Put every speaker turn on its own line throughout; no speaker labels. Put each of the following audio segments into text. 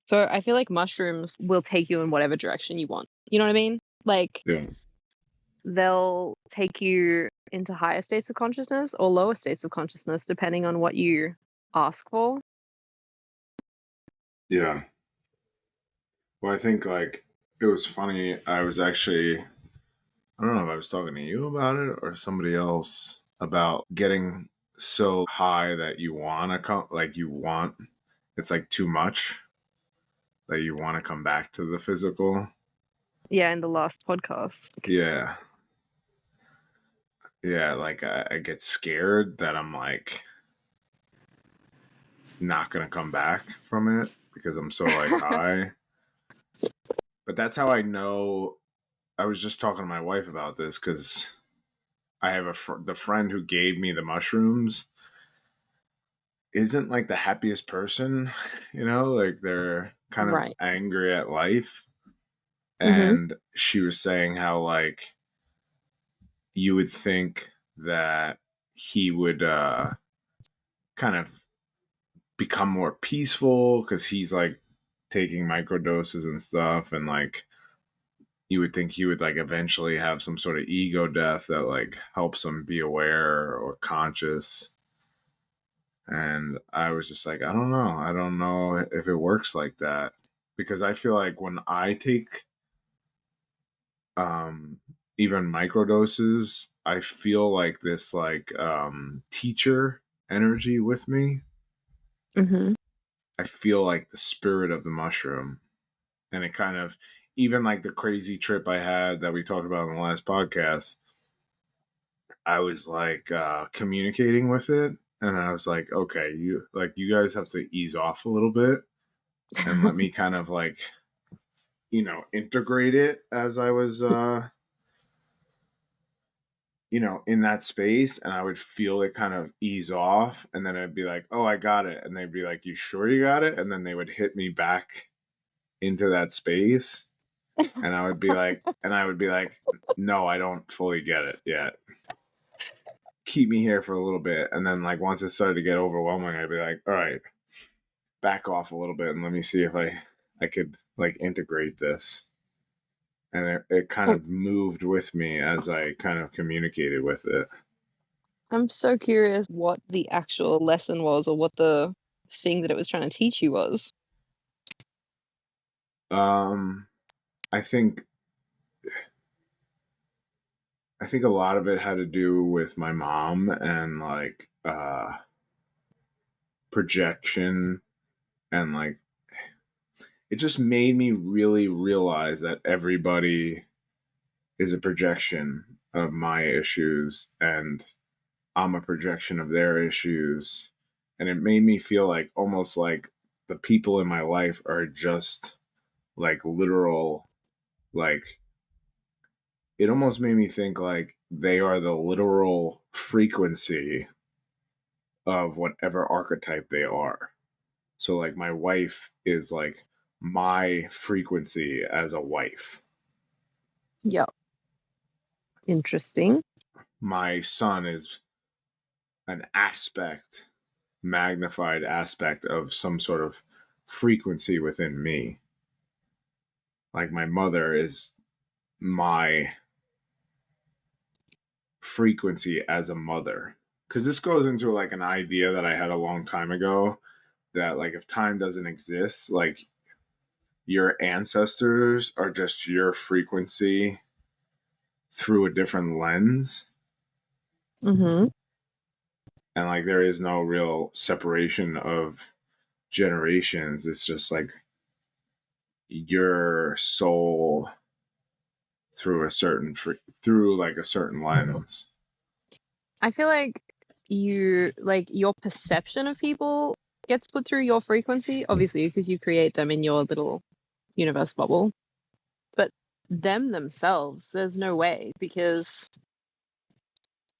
So I feel like mushrooms will take you in whatever direction you want. You know what I mean? Like
Yeah.
they'll take you into higher states of consciousness or lower states of consciousness depending on what you ask for.
Yeah. Well, I think like it was funny. I was actually, I don't know if I was talking to you about it or somebody else about getting so high that you want to come, like you want, it's like too much that you want to come back to the physical.
Yeah, in the last podcast.
Yeah. Yeah. Like I get scared that I'm like not going to come back from it because I'm so like high. But that's how I know. I was just talking to my wife about this because I have the friend who gave me the mushrooms isn't like the happiest person, like they're kind of
Right.
angry at life.
Mm-hmm.
And she was saying how like you would think that he would kind of become more peaceful because he's like taking microdoses and stuff, and like you would think he would like eventually have some sort of ego death that like helps him be aware or conscious. And I was just like, I don't know. I don't know if it works like that because I feel like when I take um even microdoses, I feel like this like teacher energy with me.
Mm-hmm.
I feel like the spirit of the mushroom, and it kind of, even like the crazy trip I had that we talked about in the last podcast, I was like communicating with it, and I was like, okay, you guys have to ease off a little bit and let me kind of like integrate it as I was in that space, and I would feel it kind of ease off, and then I'd be like, oh, I got it, and they'd be like, you sure you got it? And then they would hit me back into that space, and I would be like, no, I don't fully get it yet. Keep me here for a little bit. And then like once it started to get overwhelming, I'd be like, all right, back off a little bit and let me see if I could like integrate this. And it kind of moved with me as I kind of communicated with it.
I'm so curious what the actual lesson was or what the thing that it was trying to teach you was.
um I think a lot of it had to do with my mom and like projection, and like it just made me really realize that everybody is a projection of my issues, and I'm a projection of their issues. And it made me feel like almost like the people in my life are just like literal, like it almost made me think like they are the literal frequency of whatever archetype they are. So like my wife is like my frequency as a wife.
Yep. Interesting.
My son is an aspect, magnified aspect of some sort of frequency within me. Like my mother is my frequency as a mother. Because this goes into like an idea that I had a long time ago that like if time doesn't exist, like your ancestors are just your frequency through a different lens,
Mm-hmm.
and like there is no real separation of generations. It's just like your soul through through like a certain lens.
I feel like your perception of people gets put through your frequency, obviously, because you create them in your little universe bubble. But them themselves, there's no way because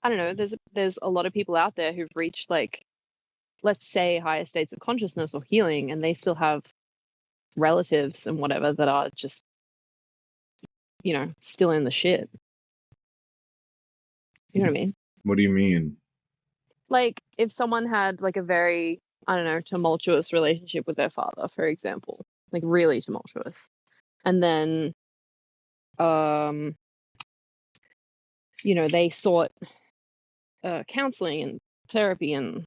I don't know, there's a lot of people out there who've reached like let's say higher states of consciousness or healing and they still have relatives and whatever that are just, still in the shit. You know what I mean?
What do you mean?
Like if someone had like a very, I don't know, tumultuous relationship with their father, for example, like really tumultuous. And then, they sought counseling and therapy and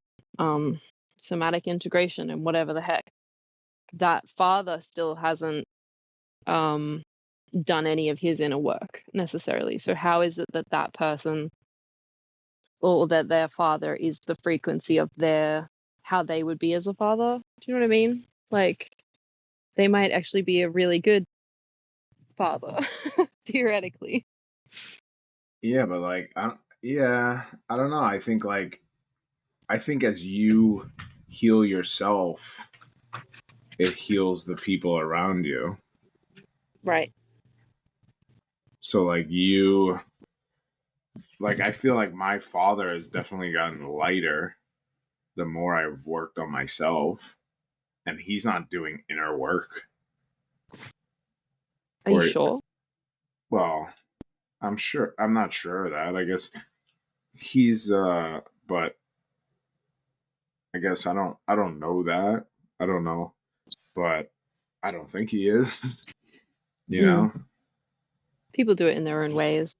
somatic integration and whatever the heck. That father still hasn't done any of his inner work necessarily. So how is it that that person or that their father is the frequency of how they would be as a father? Do you know what I mean? Like, they might actually be a really good father, theoretically.
Yeah, but like, I don't know. I think as you heal yourself, it heals the people around you.
Right.
So I feel like my father has definitely gotten lighter the more I've worked on myself, and he's not doing inner work.
Are you
Or,
sure?
well, I'm not sure of that. I guess he's but I guess I don't know that. I don't know. But I don't think he is, you
Mm.
know?
People do it in their own ways.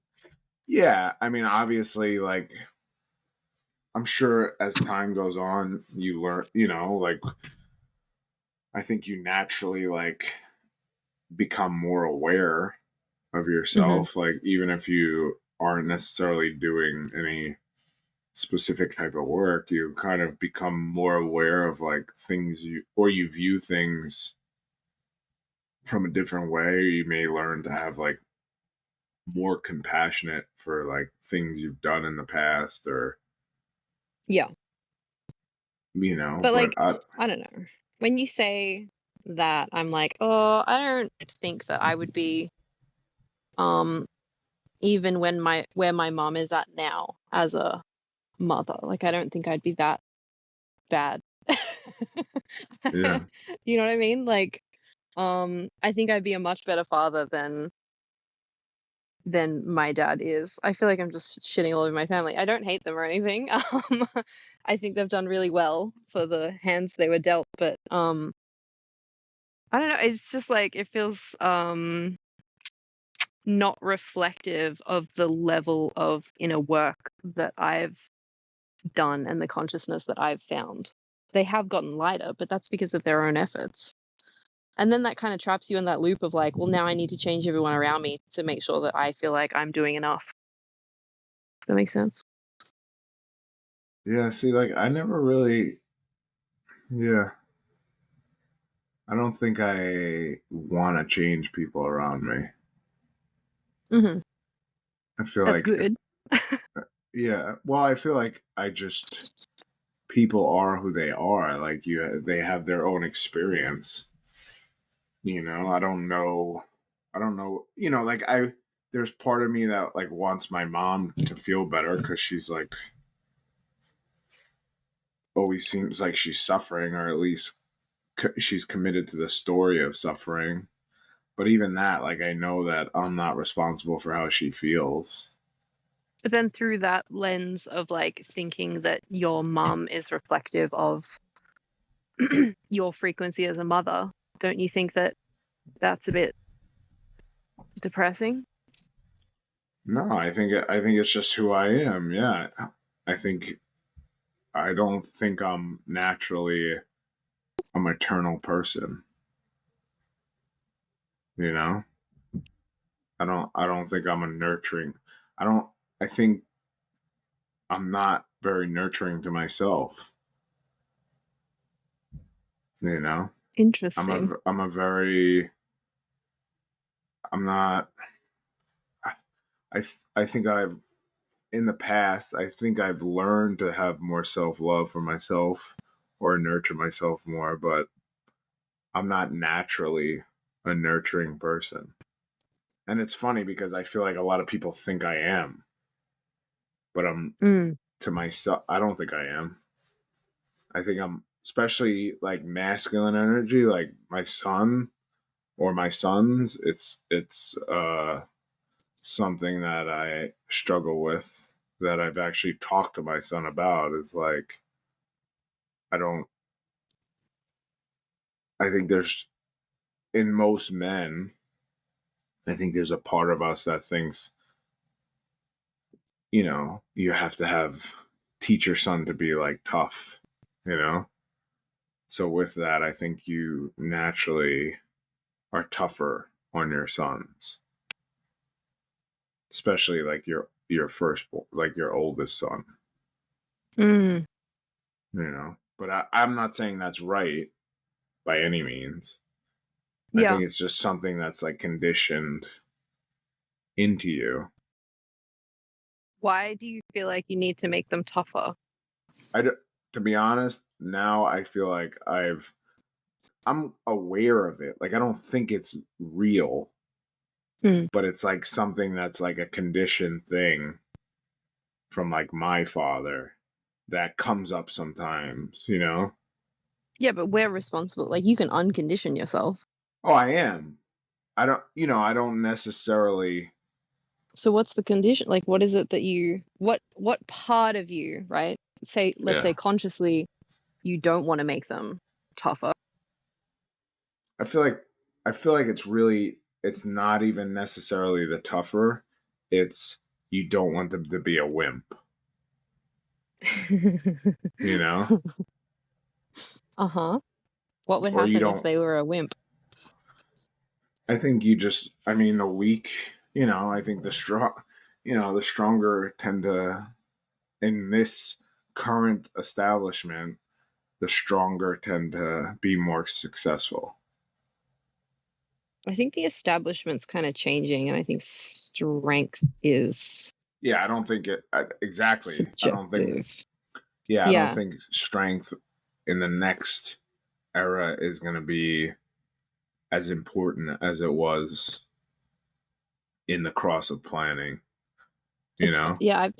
Yeah, I mean obviously like I'm sure as time goes on you learn, like I think you naturally like become more aware of
Hmm.
yourself, like even if you aren't necessarily doing any specific type of work, you kind of become more aware of like things you view things from a different way. You may learn to have like more compassionate for like things you've done in the past, or
Yeah. But
but
like, I don't know. When you say that, I'm like, oh, I don't think that I would be um even where my mom is at now as a mother. Like, I don't think I'd be that bad.
yeah,
You know what I mean? Like, I think I'd be a much better father than my dad is. I feel like I'm just shitting all over my family. I don't hate them or anything. I think they've done really well for the hands they were dealt, but I don't know, it's just like it feels not reflective of the level of inner work that I've done and the consciousness that I've found. They have gotten lighter, but that's because of their own efforts. And then that kind of traps you in that loop of like, well, now I need to change everyone around me to make sure that I feel like I'm doing enough. Does that make sense?
yeah. See, like I never really, yeah. I don't think I want to change people around me.
Hmm.
I feel
That's
like,
good.
yeah. Well, I feel like I just people are who they are. Like they have their own experience. I don't know. I don't know. Like there's part of me that like wants my mom to feel better because she's like always seems like she's suffering, or at least she's committed to the story of suffering. But even that, like, I know that I'm not responsible for how she feels.
But then through that lens of like thinking that your mum is reflective of your frequency as a mother, don't you think that that's a bit depressing?
No, I think it's just who I am. Yeah, I think I don't think I'm naturally a maternal person. You know, I don't think I'm a nurturing. I don't. I think I'm not very nurturing to myself. You know,
Interesting.
I'm a very I'm not. I think I've in the past, I think I've learned to have more self love for myself or nurture myself more, but I'm not naturally a nurturing person. And it's funny because I feel like a lot of people think I am, but I'm
Mm.
to myself, I don't think I am. I think I'm, especially like masculine energy, like my son or my sons, it's something that I struggle with, that I've actually talked to my son about. Is like, I don't, I think there's in most men, I think there's a part of us that thinks, you have to teach your son to be like tough, you know? So with that, I think you naturally are tougher on your sons, especially like your first, like your oldest son,
Mm,
But I'm not saying that's right by any means. I
yeah.
think it's just something that's like conditioned into you.
Why do you feel like you need to make them tougher?
I do, to be honest, now I feel like I'm aware of it. Like I don't think it's real,
Mm.
but it's like something that's like a conditioned thing from like my father that comes up sometimes.
Yeah, but we're responsible. Like you can uncondition yourself.
Oh, I am. I don't necessarily.
So what's the condition? Like what is it that what part of you, right? Let's say
Yeah.
consciously you don't want to make them tougher.
I feel like it's not even necessarily the tougher. It's you don't want them to be a wimp, you know?
Uh-huh. What would
Or you
happen if
don't
they were a wimp?
I think the weak, I think the stronger tend to in this current establishment, the stronger tend to be more successful.
I think the establishment's kind of changing, and I think strength is
Yeah, I don't think exactly. I don't think
subjective.
Yeah, I don't
Yeah.
think strength in the next era is going to be as important as it was in the cross of planning, you
It's
know?
yeah, I've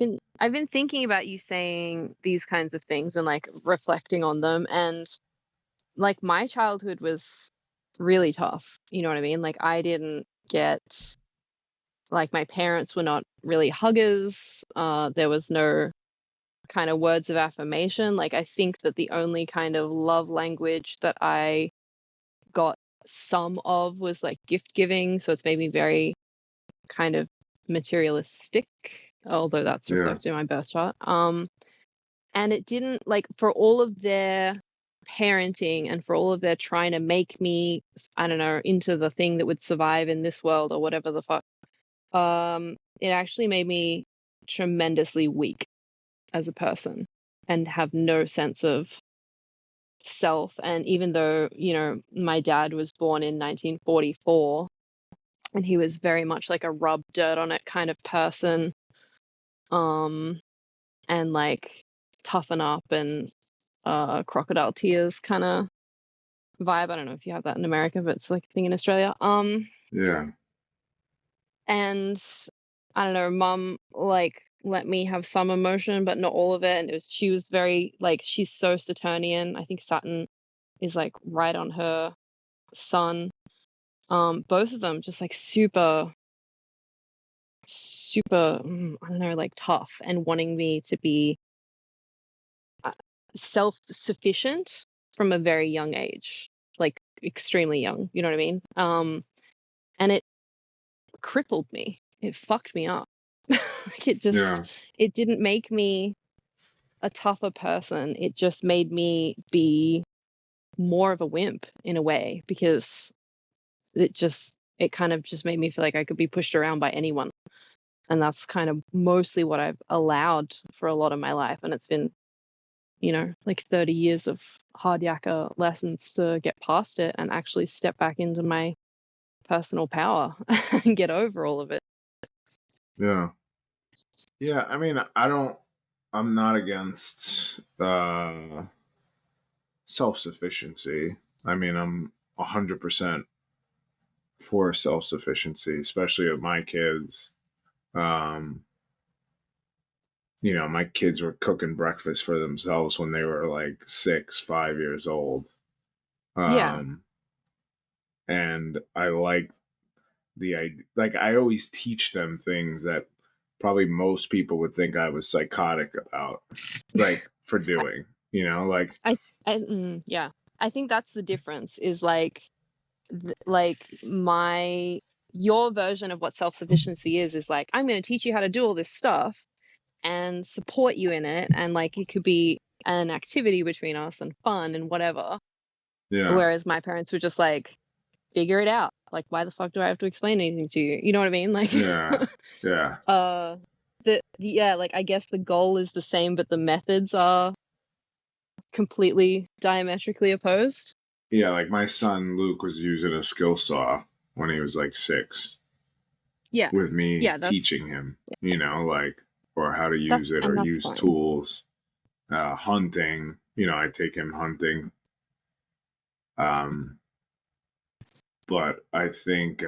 been thinking about you saying these kinds of things and like reflecting on them, and like my childhood was really tough. You know what I mean? Like I didn't get like my parents were not really huggers. There was no kind of words of affirmation. Like I think that the only kind of love language that I got some of was like gift giving. So it's made me very kind of materialistic, although that's
Yeah.
reflected in my birth chart. And it didn't like for all of their parenting and for all of their trying to make me, I don't know, into the thing that would survive in this world or whatever the fuck. It actually made me tremendously weak as a person and have no sense of self. And even though, my dad was born in 1944 and he was very much like a rub dirt on it kind of person, um, and like toughen up and crocodile tears kind of vibe. I don't know if you have that in America, but it's like a thing in Australia.
Yeah.
And I don't know, mum like let me have some emotion, but not all of it. And she was very like she's so Saturnian. I think Saturn is like right on her sun. Both of them just like super, super, I don't know, like tough and wanting me to be uh, self-sufficient from a very young age, like extremely young. You know what I mean? And it crippled me. It fucked me up. Like
Yeah.
it didn't make me a tougher person. It just made me be more of a wimp in a way because it kind of just made me feel like I could be pushed around by anyone. And that's kind of mostly what I've allowed for a lot of my life. And it's been, like 30 years of hard yakka lessons to get past it and actually step back into my personal power and get over all of it.
Yeah. Yeah, I mean, I'm not against self-sufficiency. I mean, I'm 100% for self-sufficiency, especially with my kids. Um, my kids were cooking breakfast for themselves when they were like 6, 5 years old.
Yeah.
Um, and I like the idea, like, I always teach them things that probably most people would think I was psychotic about, like, for doing, like,
I, yeah. I think that's the difference is like like your version of what self-sufficiency is like, I'm going to teach you how to do all this stuff and support you in it, and like it could be an activity between us and fun and whatever.
Yeah.
Whereas my parents were just like, figure it out. Like, why the fuck do I have to explain anything to you? You know what I mean? Like,
Yeah. Yeah.
yeah, like I guess the goal is the same, but the methods are completely diametrically opposed.
Yeah, like my son Luke was using a skill saw when he was like 6
Yeah.
with me
Yeah,
teaching him, like, or how to use it or
that's
use
fine.
tools. Hunting, I take him hunting. But I think,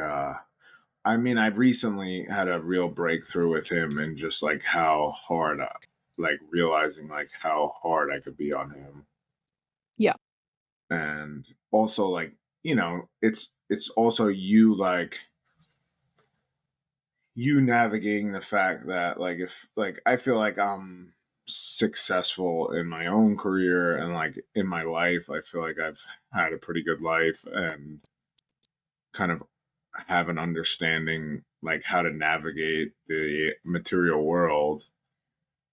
I've recently had a real breakthrough with him and just like how hard, like realizing like how hard I could be on him.
Yeah.
And also like, it's also you navigating the fact that like if like I feel like I'm successful in my own career and like in my life, I feel like I've had a pretty good life and kind of have an understanding like how to navigate the material world.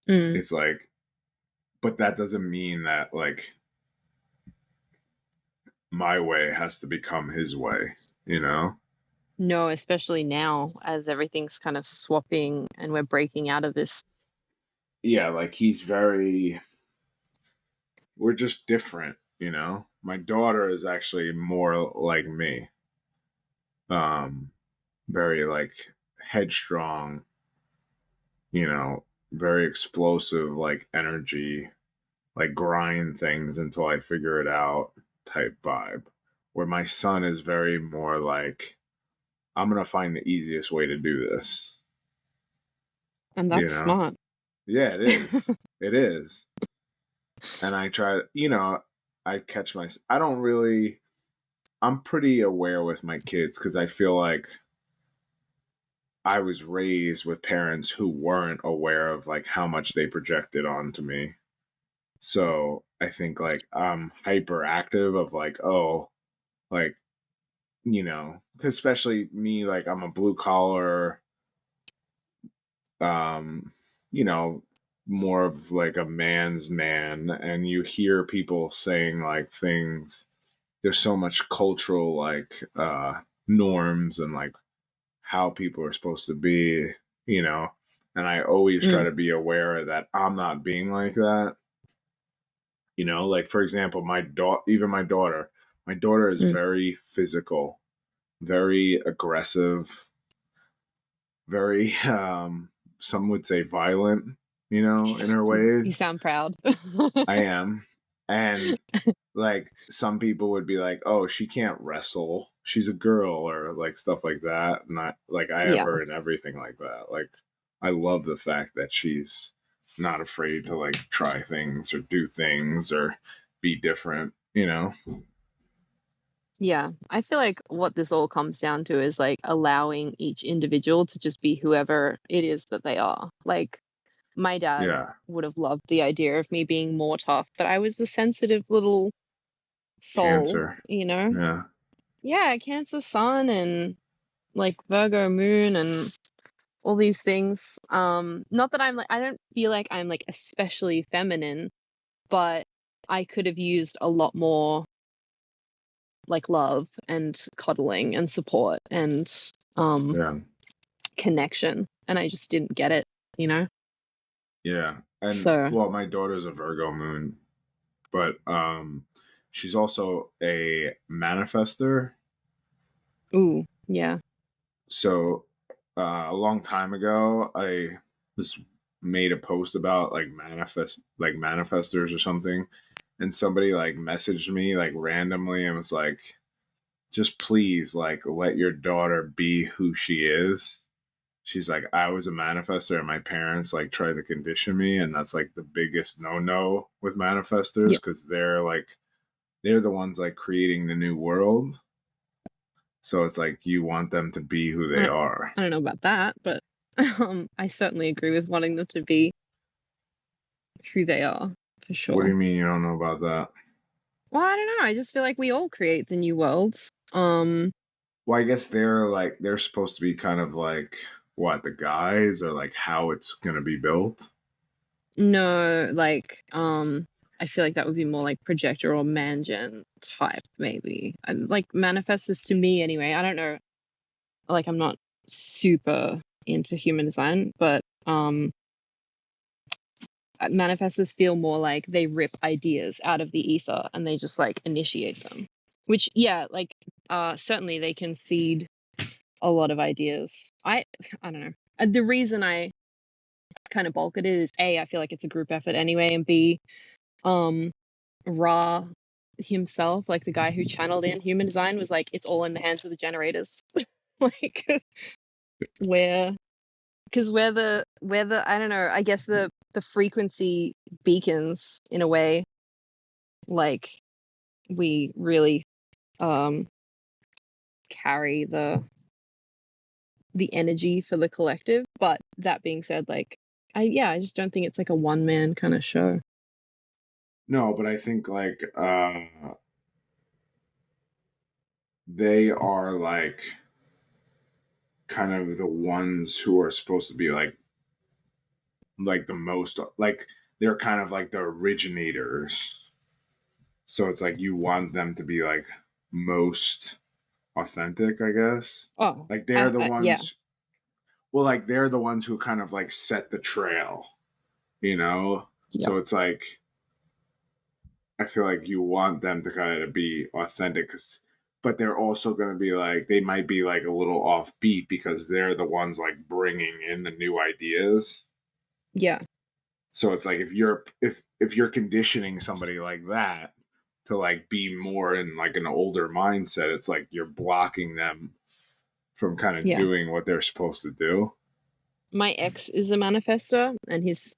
Mm.
It's like, but that doesn't mean that like my way has to become his way, you know?
No, especially now as everything's kind of swapping and we're breaking out of this.
Yeah, like we're just different, you know? My daughter is actually more like me. Um, very like headstrong, very explosive, like energy, like grind things until I figure it out type vibe. Where my son is very more like, I'm gonna find the easiest way to do this.
And
You
that's
know?
smart.
Yeah, it is. It is. And I try, I catch my. I don't really. I'm pretty aware with my kids because I feel like I was raised with parents who weren't aware of like how much they projected onto me. So I think like I'm hyperactive of like, oh, like, especially me, like I'm a blue collar, um, you know, more of like a man's man. And you hear people saying like things, there's so much cultural like norms and like how people are supposed to be, you know. And I always try
Mm.
to be aware that I'm not being like that. Like for example, my daughter is
Mm.
very physical, very aggressive, very some would say violent, in her
You
ways.
sound proud.
I am. And like some people would be like, "Oh, she can't wrestle. She's a girl," or like stuff like that. And I have
Yeah.
her in everything like that. Like I love the fact that she's not afraid to like try things or do things or be different,
Yeah. I feel like what this all comes down to is like allowing each individual to just be whoever it is that they are. Like my dad
Yeah.
would have loved the idea of me being more tough, but I was a sensitive little soul,
Cancer.
you know?
Yeah.
Yeah, Cancer sun and like Virgo moon and all these things. Not that I don't feel like I'm like especially feminine, but I could have used a lot more like love and cuddling and support and
Yeah.
connection, and I just didn't get it, you know?
Yeah. And
So,
well, my daughter's a Virgo moon, but she's also a manifester.
ooh, yeah.
So a long time ago, I just made a post about like manifestors or something, and somebody like messaged me like randomly and was like, "Just please like let your daughter be who she is." She's like, "I was a manifester and my parents like tried to condition me, and that's like the biggest no with manifestors
Yeah.
because they're the ones like creating the new world." So it's like you want them to be who
I
they
don't,
are.
I don't know about that, but I certainly agree with wanting them to be who they are, for
What do
sure.
you mean you don't know about that?
Well, I don't know. I just feel like we all create the new world.
Well, I guess they're supposed to be kind of like what the guys or like how it's gonna be built.
No, like, I feel like that would be more like projector or mangen type, maybe. And like manifestors to me anyway. I don't know. Like, I'm not super into human design, but manifestors feel more like they rip ideas out of the ether and they just like initiate them. Which, yeah, like, certainly they can seed a lot of ideas. I don't know. The reason I kind of bulk it is A, I feel like it's a group effort anyway, and B, um Ra himself, like the guy who channeled in human design, was like, it's all in the hands of the generators. Like, where because we're the I don't know, I guess the frequency beacons in a way, like we really um carry the energy for the collective. But that being said, like, I just don't think it's like a one man kind of show.
No, but I think like they are like kind of the ones who are supposed to be like the most like they're kind of like the originators. So it's like you want them to be like most authentic, I guess.
Oh,
Like they're the
yeah,
ones well like they're the ones who kind of like set the trail, you know?
yeah,
So it's like I feel like you want them to kind of be authentic cuz but they're also going to be like they might be like a little offbeat because they're the ones like bringing in the new ideas.
yeah,
So it's like if you're conditioning somebody like that to like be more in like an older mindset, it's like you're blocking them from kind of
yeah.
doing what they're supposed to do.
My ex is a manifestor, and his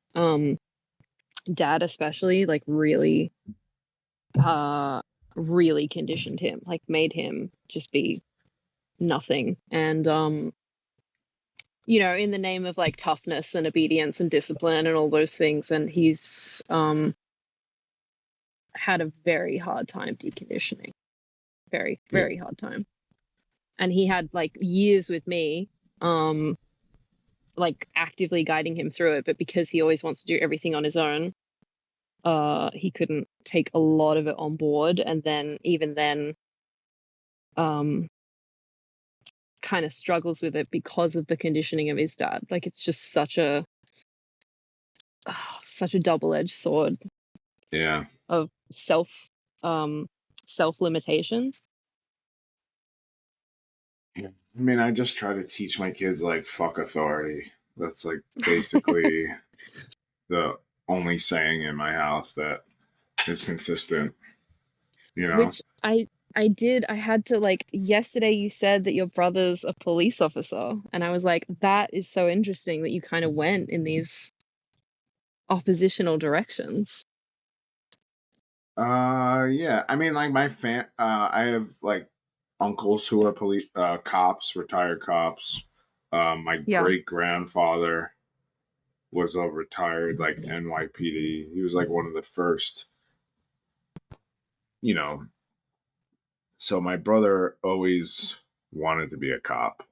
dad especially, like, uh really conditioned him, like made him just be nothing. And in the name of like toughness and obedience and discipline and all those things, and he's had a very hard time deconditioning. Very,
Yeah.
very hard time. And he had like years with me, um like actively guiding him through it, but because he always wants to do everything on his own, he couldn't take a lot of it on board. And then even then, um kind of struggles with it because of the conditioning of his dad. Like, it's just such a double-edged sword
Yeah.
of um self limitations.
Yeah. I mean, I just try to teach my kids like fuck authority. That's like basically the only saying in my house that is consistent, you know?
Which I had to, like, yesterday you said that your brother's a police officer, and I was like, that is so interesting that you kind of went in these oppositional directions.
Yeah. I mean like I have like uncles who are police cops, retired cops. My
Yeah.
great grandfather was a retired like NYPD. He was like one of the first, you know. So my brother always wanted to be a cop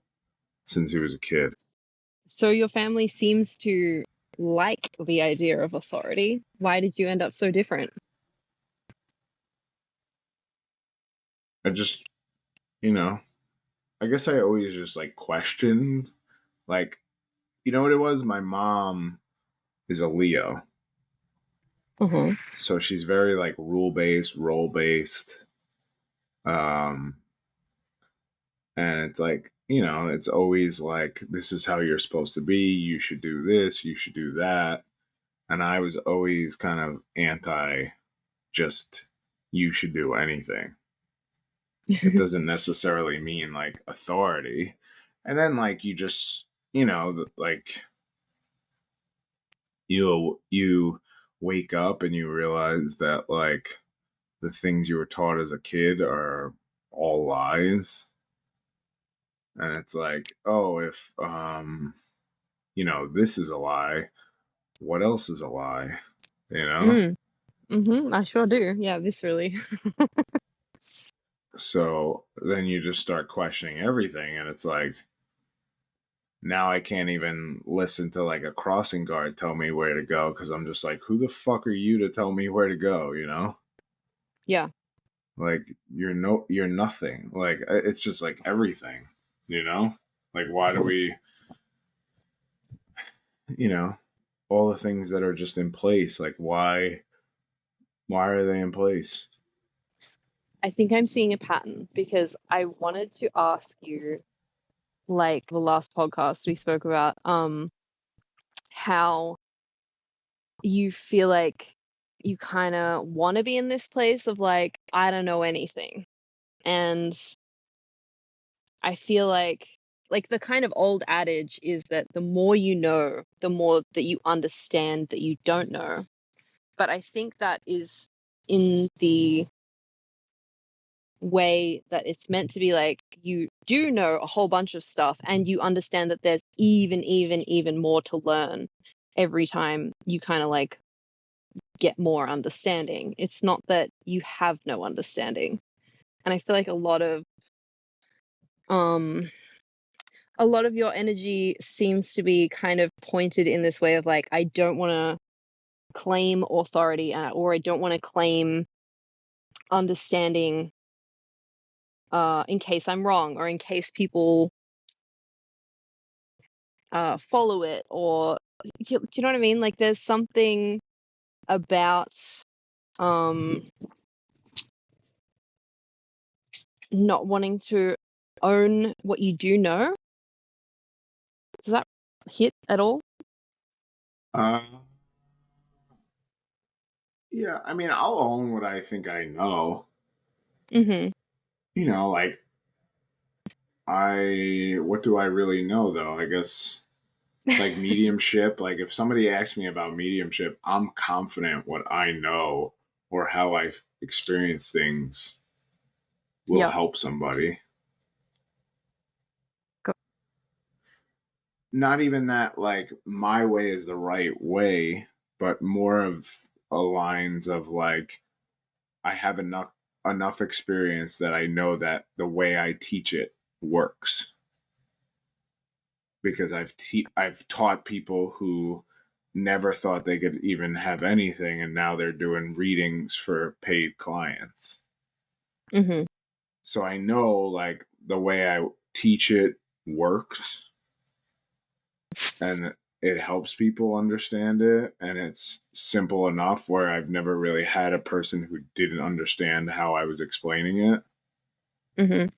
since he was a kid.
So your family seems to like the idea of authority. Why did you end up so different?
I just, you know, I guess I always just like questioned, like, you know what it was? My mom is a Leo,
Uh-huh.
so she's very like rule based, role based, um, and it's like it's always like this is how you're supposed to be. You should do this. You should do that. And I was always kind of anti just you should do anything. It doesn't necessarily mean like authority. And then like you just like you wake up and you realize that like the things you were taught as a kid are all lies. And it's like, oh, if this is a lie, what else is a lie? You know?
Mm. I sure do. Yeah, viscerally.
So then you just start questioning everything, and it's like, now I can't even listen to like a crossing guard tell me where to go because I'm just like, who the fuck are you to tell me where to go? You know,
Yeah.
like you're nothing. Like it's just like everything. You know, like why do we, you know, all the things that are just in place? Like why are they in place?
I think I'm seeing a pattern because I wanted to ask you, like the last podcast we spoke about, how you feel like you kind of want to be in this place of like, I don't know anything. And I feel like the kind of old adage is that the more you know, the more that you understand that you don't know. But I think that is in the way that it's meant to be like you do know a whole bunch of stuff and you understand that there's even more to learn every time you kind of like get more understanding. It's not that you have no understanding. And I feel like um a lot of your energy seems to be kind of pointed in this way of like, I don't want to claim authority, or I don't want to claim understanding in case I'm wrong or in case people follow it, or do you know what I mean? Like there's something about um not wanting to own what you do know. Does that hit at all?
Uh, yeah, I mean, I'll own what I think I know.
Mm-hmm.
You know, like what do I really know though? I guess like mediumship. Like if somebody asks me about mediumship, I'm confident what I know or how I've experienced things will
Yep.
help somebody.
Go-
Not even that like my way is the right way, but more of a lines of like I have enough experience that I know that the way I teach it works because I've taught people who never thought they could even have anything and now they're doing readings for paid clients.
Mm-hmm.
So I know like the way I teach it works and it helps people understand it and it's simple enough where I've never really had a person who didn't understand how I was explaining it.
Mm-hmm.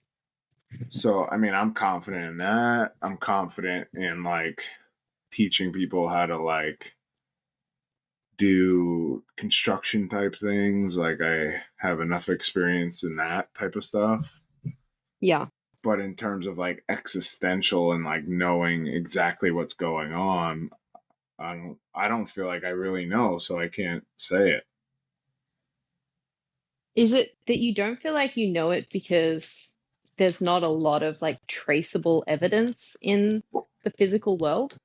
So, I mean, I'm confident in that. I'm confident in like teaching people how to like do construction type things. Like I have enough experience in that type of stuff.
Yeah.
But in terms of like existential and like knowing exactly what's going on, I don't feel like I really know, so I can't say it.
Is it that you don't feel like you know it because there's not a lot of like traceable evidence in the physical world?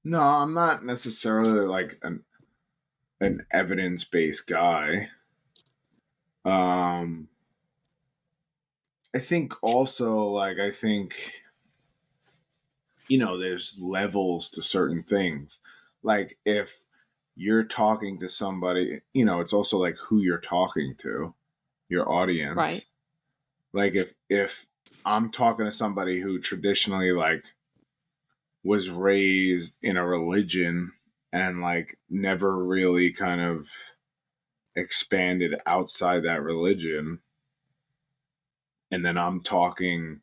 No, I'm not necessarily like an evidence based guy. Um I think also like I think there's levels to certain things. Like if you're talking to somebody, it's also like who you're talking to, your
Right.
audience. Like if I'm talking to somebody who traditionally like was raised in a religion and like never really kind of expanded outside that religion, and then I'm talking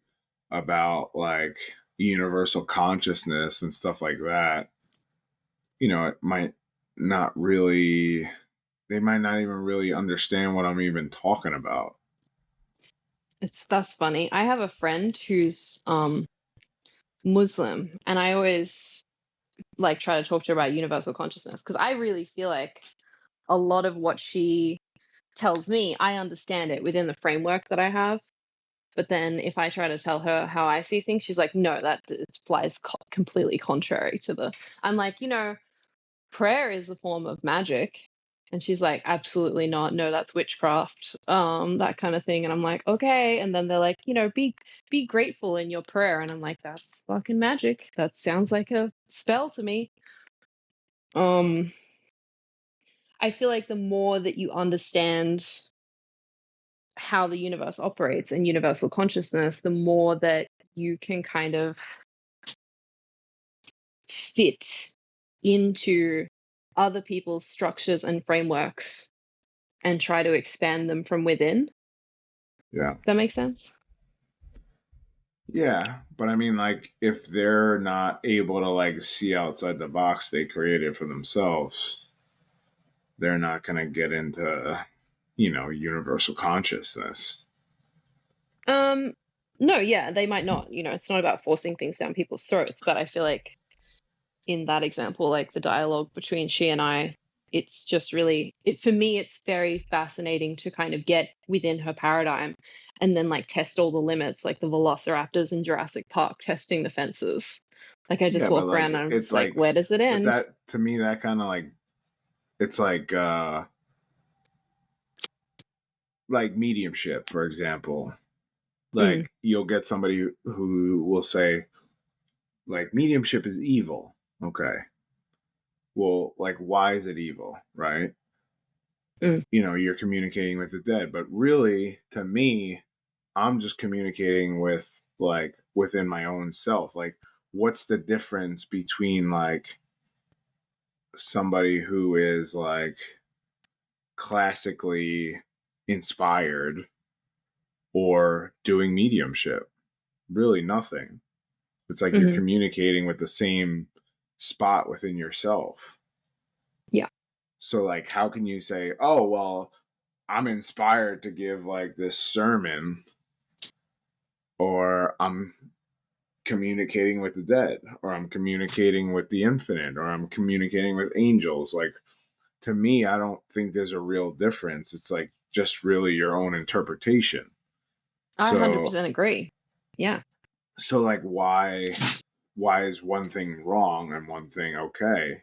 about like universal consciousness and stuff like that, it might not really, they might not even really understand what I'm even talking about.
That's funny. I have a friend who's Muslim, and I always like try to talk to her about universal consciousness because I really feel like a lot of what she tells me, I understand it within the framework that I have. But then if I try to tell her how I see things, she's like, no, that flies completely contrary to the. I'm like, prayer is a form of magic. And she's like, "Absolutely not. No, that's witchcraft." That kind of thing. And I'm like, "Okay." And then they're like, be grateful in your prayer. And I'm like, "That's fucking magic. That sounds like a spell to me." Um, I feel like the more that you understand how the universe operates and universal consciousness, the more that you can kind of fit into other people's structures and frameworks and try to expand them from within.
Yeah.
That makes sense?
Yeah, but I mean, like, if they're not able to like see outside the box they created for themselves, they're not going to get into, universal consciousness.
Um, no, yeah, they might not. It's not about forcing things down people's throats, but I feel like in that example, like the dialogue between she and I, it's just really for me, it's very fascinating to kind of get within her paradigm and then like test all the limits, like the velociraptors in Jurassic Park testing the fences. Like I just
Yeah, but
walk around
like,
and I'm
it's
just like,
like,
where does it
but
end?
that to me, that kind of it's like mediumship, for example.
Mm,
Like, you'll get somebody who will say, like, mediumship is evil. Okay. Well, like, why is it evil? Right.
mm,
You're communicating with the dead. But really, to me, I'm just communicating with, like, within my own self. Like, what's the difference between, like, somebody who is, like, classically inspired or doing mediumship? Really nothing. It's like you're
hmm.
communicating with the same spot within yourself.
Yeah.
So, like, how can you say, oh, well, I'm inspired to give like this sermon, or I'm communicating with the dead, or I'm communicating with the infinite, or I'm communicating with angels? Like, to me, I don't think there's a real difference. It's like just really your own interpretation.
I
So,
100% agree. Yeah.
like, why is one thing wrong and one thing okay?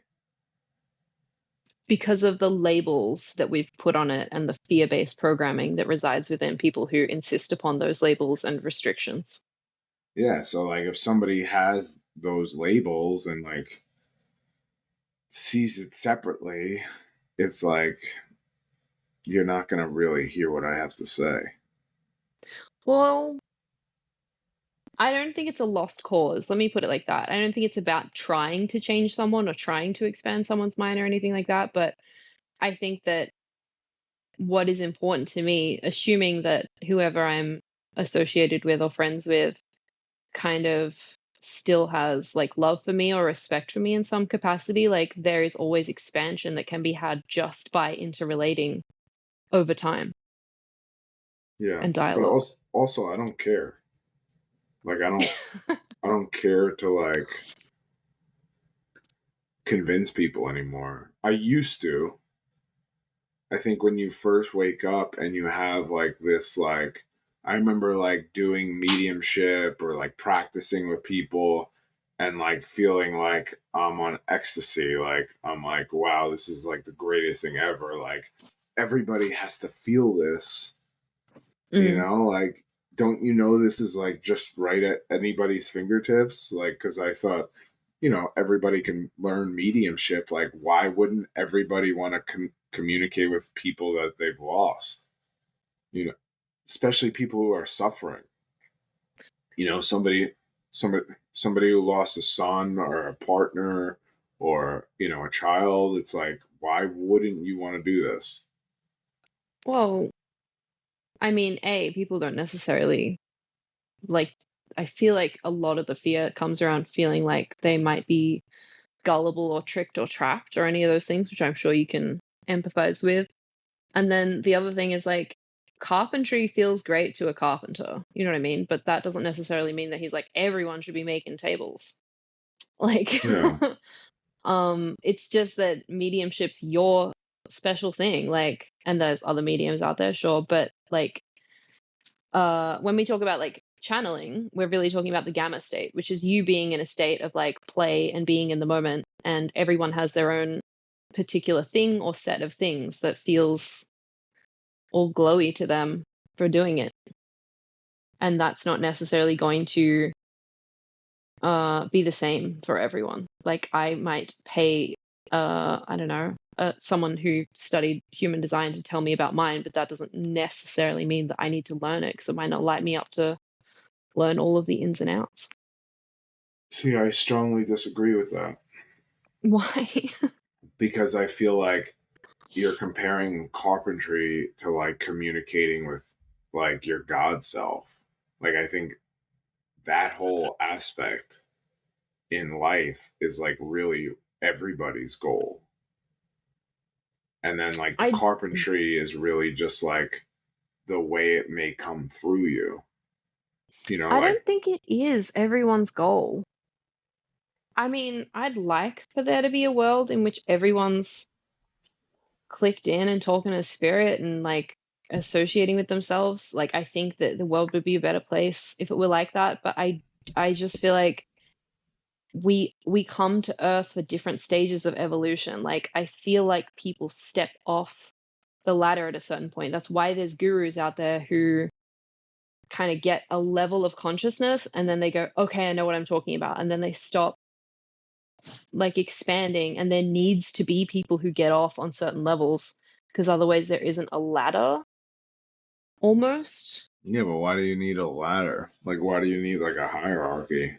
Because of the labels that we've put on it and the fear-based programming that resides within people who insist upon those labels and restrictions.
Yeah, so like if somebody has those labels and like sees it separately, it's like you're not going to really hear what I have to say.
Well, I don't think it's a lost cause. Let me put it like that. I don't think it's about trying to change someone or trying to expand someone's mind or anything like that. But I think that what is important to me, assuming that whoever I'm associated with or friends with kind of still has like love for me or respect for me in some capacity, like there is always expansion that can be had just by interrelating over time
Yeah,
and
but
dialogue.
also I don't care. Like, I don't care to like convince people anymore. I used to. I think when you first wake up and you have like this, like, I remember like doing mediumship or like practicing with people and like feeling like I'm on ecstasy. Like, I'm like, wow, this is like the greatest thing ever. Like, everybody has to feel this,
Mm.
like, don't you know this is like just right at anybody's fingertips? Like, because I thought, everybody can learn mediumship. Like, why wouldn't everybody want to communicate with people that they've lost? You know, especially people who are suffering. Somebody, somebody who lost a son or a partner or a child. It's like, why wouldn't you want to do this?
Well, I mean, people don't necessarily like, I feel like a lot of the fear comes around feeling like they might be gullible or tricked or trapped or any of those things, which I'm sure you can empathize with. And then the other thing is like carpentry feels great to a carpenter. You know what I mean? But that doesn't necessarily mean that he's like everyone should be making tables. Like
Yeah,
it's just that mediumship's your special thing. Like, and there's other mediums out there, sure, but like when we talk about like channeling, we're really talking about the gamma state, which is you being in a state of like play and being in the moment, and everyone has their own particular thing or set of things that feels all glowy to them for doing it. And that's not necessarily going to be the same for everyone. Like I might pay, I don't know, someone who studied human design to tell me about mine, but that doesn't necessarily mean that I need to learn it because it might not light me up to learn all of the ins and outs.
See, I strongly disagree with that
Why?
because I feel like you're comparing carpentry to like communicating with like your God self. Like, I think that whole aspect in life is like really everybody's goal. And then like the
I
carpentry is really just like the way it may come through you. You know,
I
like
don't think it is everyone's goal. I mean, I'd like for there to be a world in which everyone's clicked in and talking to spirit and like associating with themselves. Like I think that the world would be a better place if it were like that, but I just feel like we come to earth for different stages of evolution. Like I feel like people step off the ladder at a certain point. That's why there's gurus out there who kind of get a level of consciousness and then they go, okay, I know what I'm talking about. And then they stop like expanding. And there needs to be people who get off on certain levels because otherwise there isn't a ladder almost.
yeah, but why do you need a ladder? Like, why do you need like a hierarchy?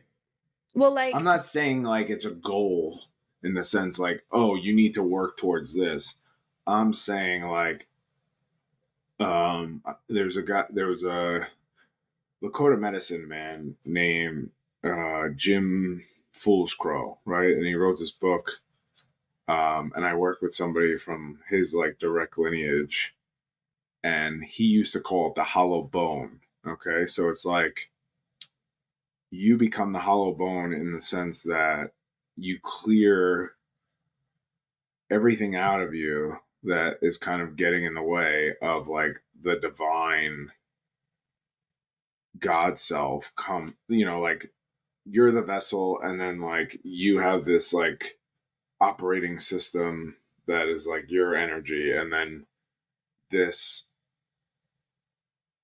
Well,
I'm
like,
not saying like it's a goal in the sense like, oh, you need to work towards this. I'm saying like, there was a Lakota medicine man named Jim Foolscrow, right? And he wrote this book. And I work with somebody from his like direct lineage, and he used to call it the hollow bone. Okay, so it's like you become the hollow bone in the sense that you clear everything out of you that is kind of getting in the way of like the divine God self come, like you're the vessel, and then like you have this like operating system that is like your energy, and then this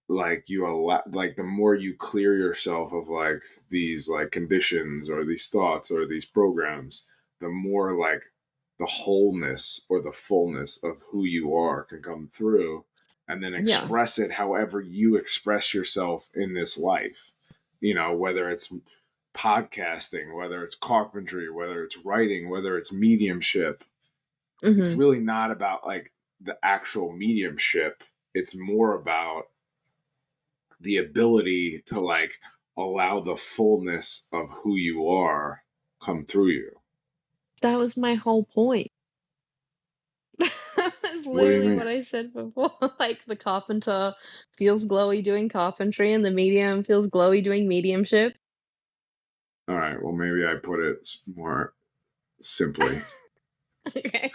like you allow like the more you clear yourself of like these like conditions or these thoughts or these programs, the more like the wholeness or the fullness of who you are can come through, and then
yeah.
express it however you express yourself in this life, whether it's podcasting, whether it's carpentry, whether it's writing, whether it's mediumship. It's
Hmm.
really not about like the actual mediumship. It's more about the ability to like allow the fullness of who you are come through you.
That was my whole point. That's
What do you
literally
mean?
what I said before. Like the carpenter feels glowy doing carpentry and the medium feels glowy doing mediumship.
All right, well maybe I put it more simply.
Okay.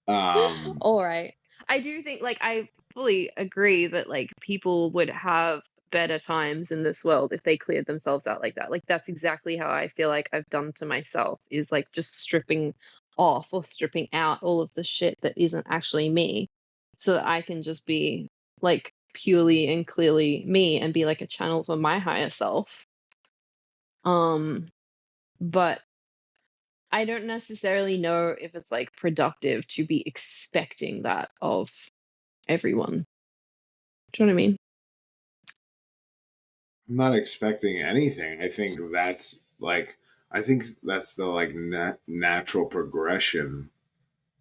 Um
All right. I do think like I fully agree that like people would have better times in this world if they cleared themselves out like that. Like that's exactly how I feel like I've done to myself is like just stripping off or stripping out all of the shit that isn't actually me so that I can just be like purely and clearly me and be like a channel for my higher self. Um but I don't necessarily know if it's like productive to be expecting that of everyone. Do you know what I mean?
I'm not expecting anything. I think that's the like natural progression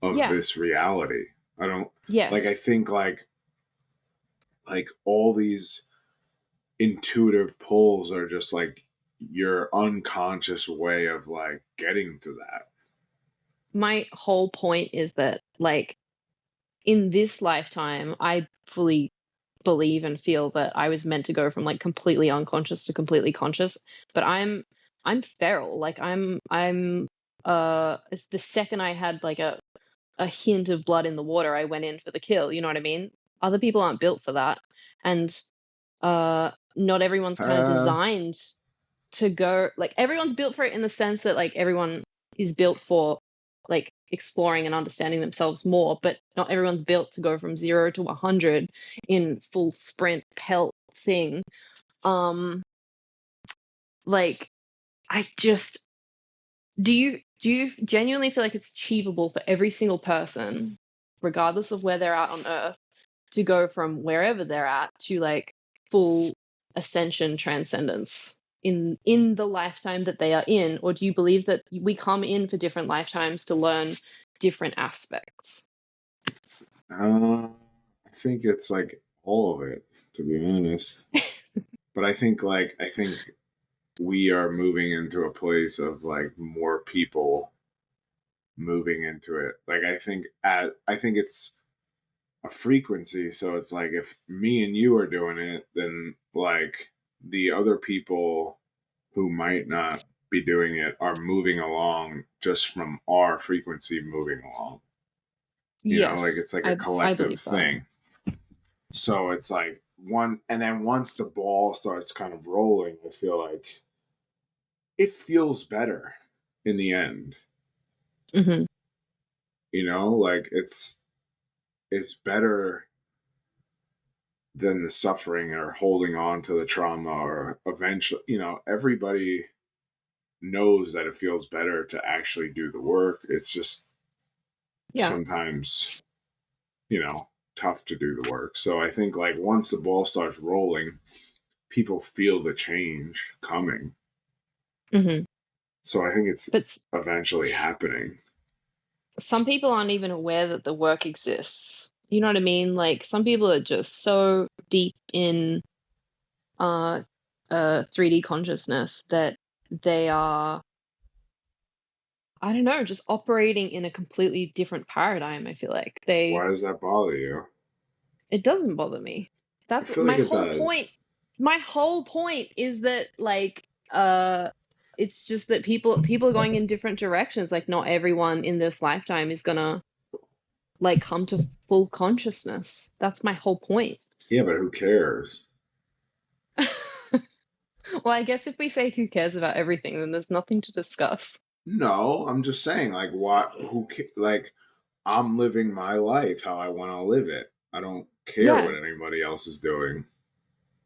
of
Yeah.
this reality. I don't like I
Yes.
think like all these intuitive pulls are just like your unconscious way of like getting to that.
My whole point is that, like, in this lifetime, I fully believe and feel that I was meant to go from like completely unconscious to completely conscious. But I'm feral. Like it's the second I had like a hint of blood in the water, I went in for the kill. You know what I mean? Other people aren't built for that. And not everyone's kind of
Uh,
designed to go like everyone's built for it in the sense that like everyone is built for like exploring and understanding themselves more, but not everyone's built to go from 0 to 100 in full sprint pelt thing. Like I just do you genuinely feel like it's achievable for every single person, regardless of where they're at on Earth, to go from wherever they're at to like full ascension transcendence in the lifetime that they are in? Or do you believe that we come in for different lifetimes to learn different aspects?
I think it's like all of it, to be honest. But I think we are moving into a place of like more people moving into it. Like I think it's a frequency, so it's like if me and you are doing it, then like the other people who might not be doing it are moving along just from our frequency moving along. Like
Yes,
it's like a
I
collective
believe that.
thing. So it's like one, and then once the ball starts kind of rolling, I feel like it feels better in the end.
Hmm.
Like it's better than the suffering or holding on to the trauma, or eventually, everybody knows that it feels better to actually do the work. It's just
Yeah.
sometimes, you know, tough to do the work. So I think like once the ball starts rolling, people feel the change coming.
Hmm.
So I think it's
But
eventually happening.
some people aren't even aware that the work exists. You know what I mean? Like some people are just so deep in uh 3D consciousness that they are, I don't know, just operating in a completely different paradigm. I feel like
Why does that bother you?
it doesn't bother me.
I
That's
feel
my
like it
whole
does.
point. My whole point is that like it's just that people are going in different directions. Like not everyone in this lifetime is gonna like come to full consciousness. That's my whole point.
Yeah, but who cares?
Well, I guess if we say who cares about everything, then there's nothing to discuss.
No, I'm just saying, like, what? Like, I'm living my life how I want to live it. I don't care what
Yeah,
anybody else is doing.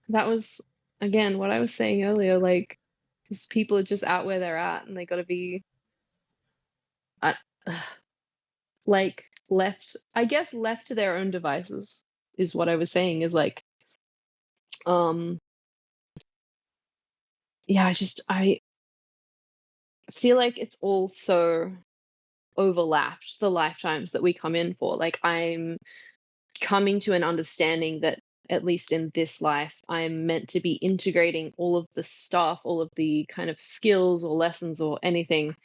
that was again what I was saying earlier. Like, because people are just out where they're at, and they got to be, uh, like, left. I guess left to their own devices is what I was saying. Is like, um, yeah. I feel like it's all so overlapped the lifetimes that we come in for. Like, I'm coming to an understanding that at least in this life, I'm meant to be integrating all of the stuff, all of the kind of skills or lessons or anything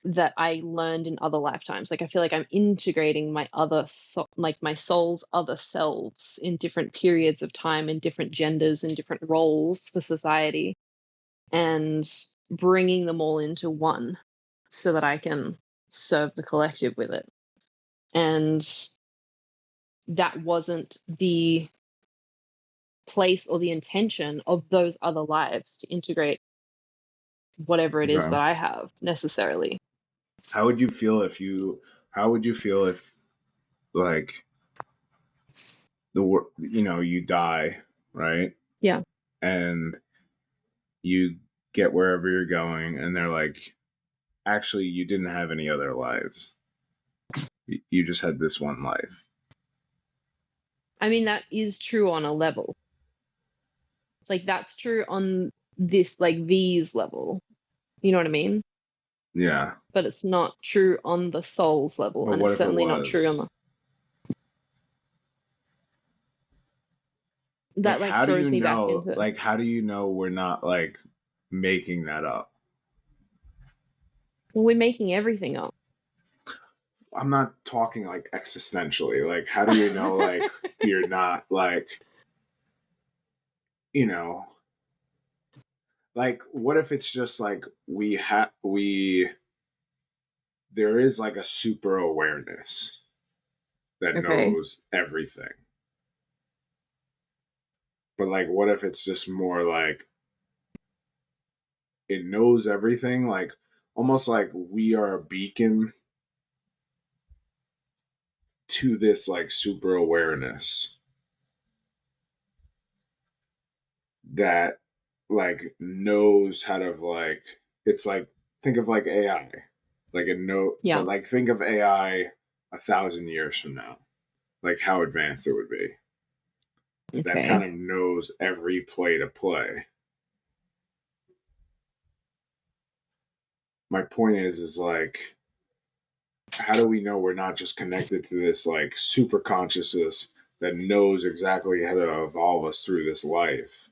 that I learned in other lifetimes. Like I feel like I'm integrating my like my soul's other selves in different periods of time, in different genders, in different roles for society, and bringing them all into one so that I can serve the collective with it. And that wasn't the place or the intention of those other lives to integrate whatever it is
Okay.
that I have necessarily.
How would you feel if How would you feel if, like, you die, right?
Yeah.
And you get wherever you're going, and they're like, actually, you didn't have any other lives. You just had this one life.
I mean, that is true on a level. Like, that's true on this, like, V's level. You know what I mean?
Yeah.
But it's not true on the soul's level.
But
And
what
it's
if it
certainly not true on
was?
the.
Like,
That, like,
how do
throws
you
me back
know?
into.
Like, how do you know we're not like making that up?
Well, we're making everything up.
I'm not talking like existentially. Like, how do you know, like, you're not like, you know, like, what if it's just like there is like a super awareness that
Okay.
knows everything. But like, what if it's just more like it knows everything, like almost like we are a beacon to this like super awareness that like knows how to like, it's like, think of like AI, like a note,
Yeah.
but like think of AI 1,000 years from now, like how advanced it would be. That kind
Okay.
of knows every play to play. My point is like, how do we know we're not just connected to this like super consciousness that knows exactly how to evolve us through this life?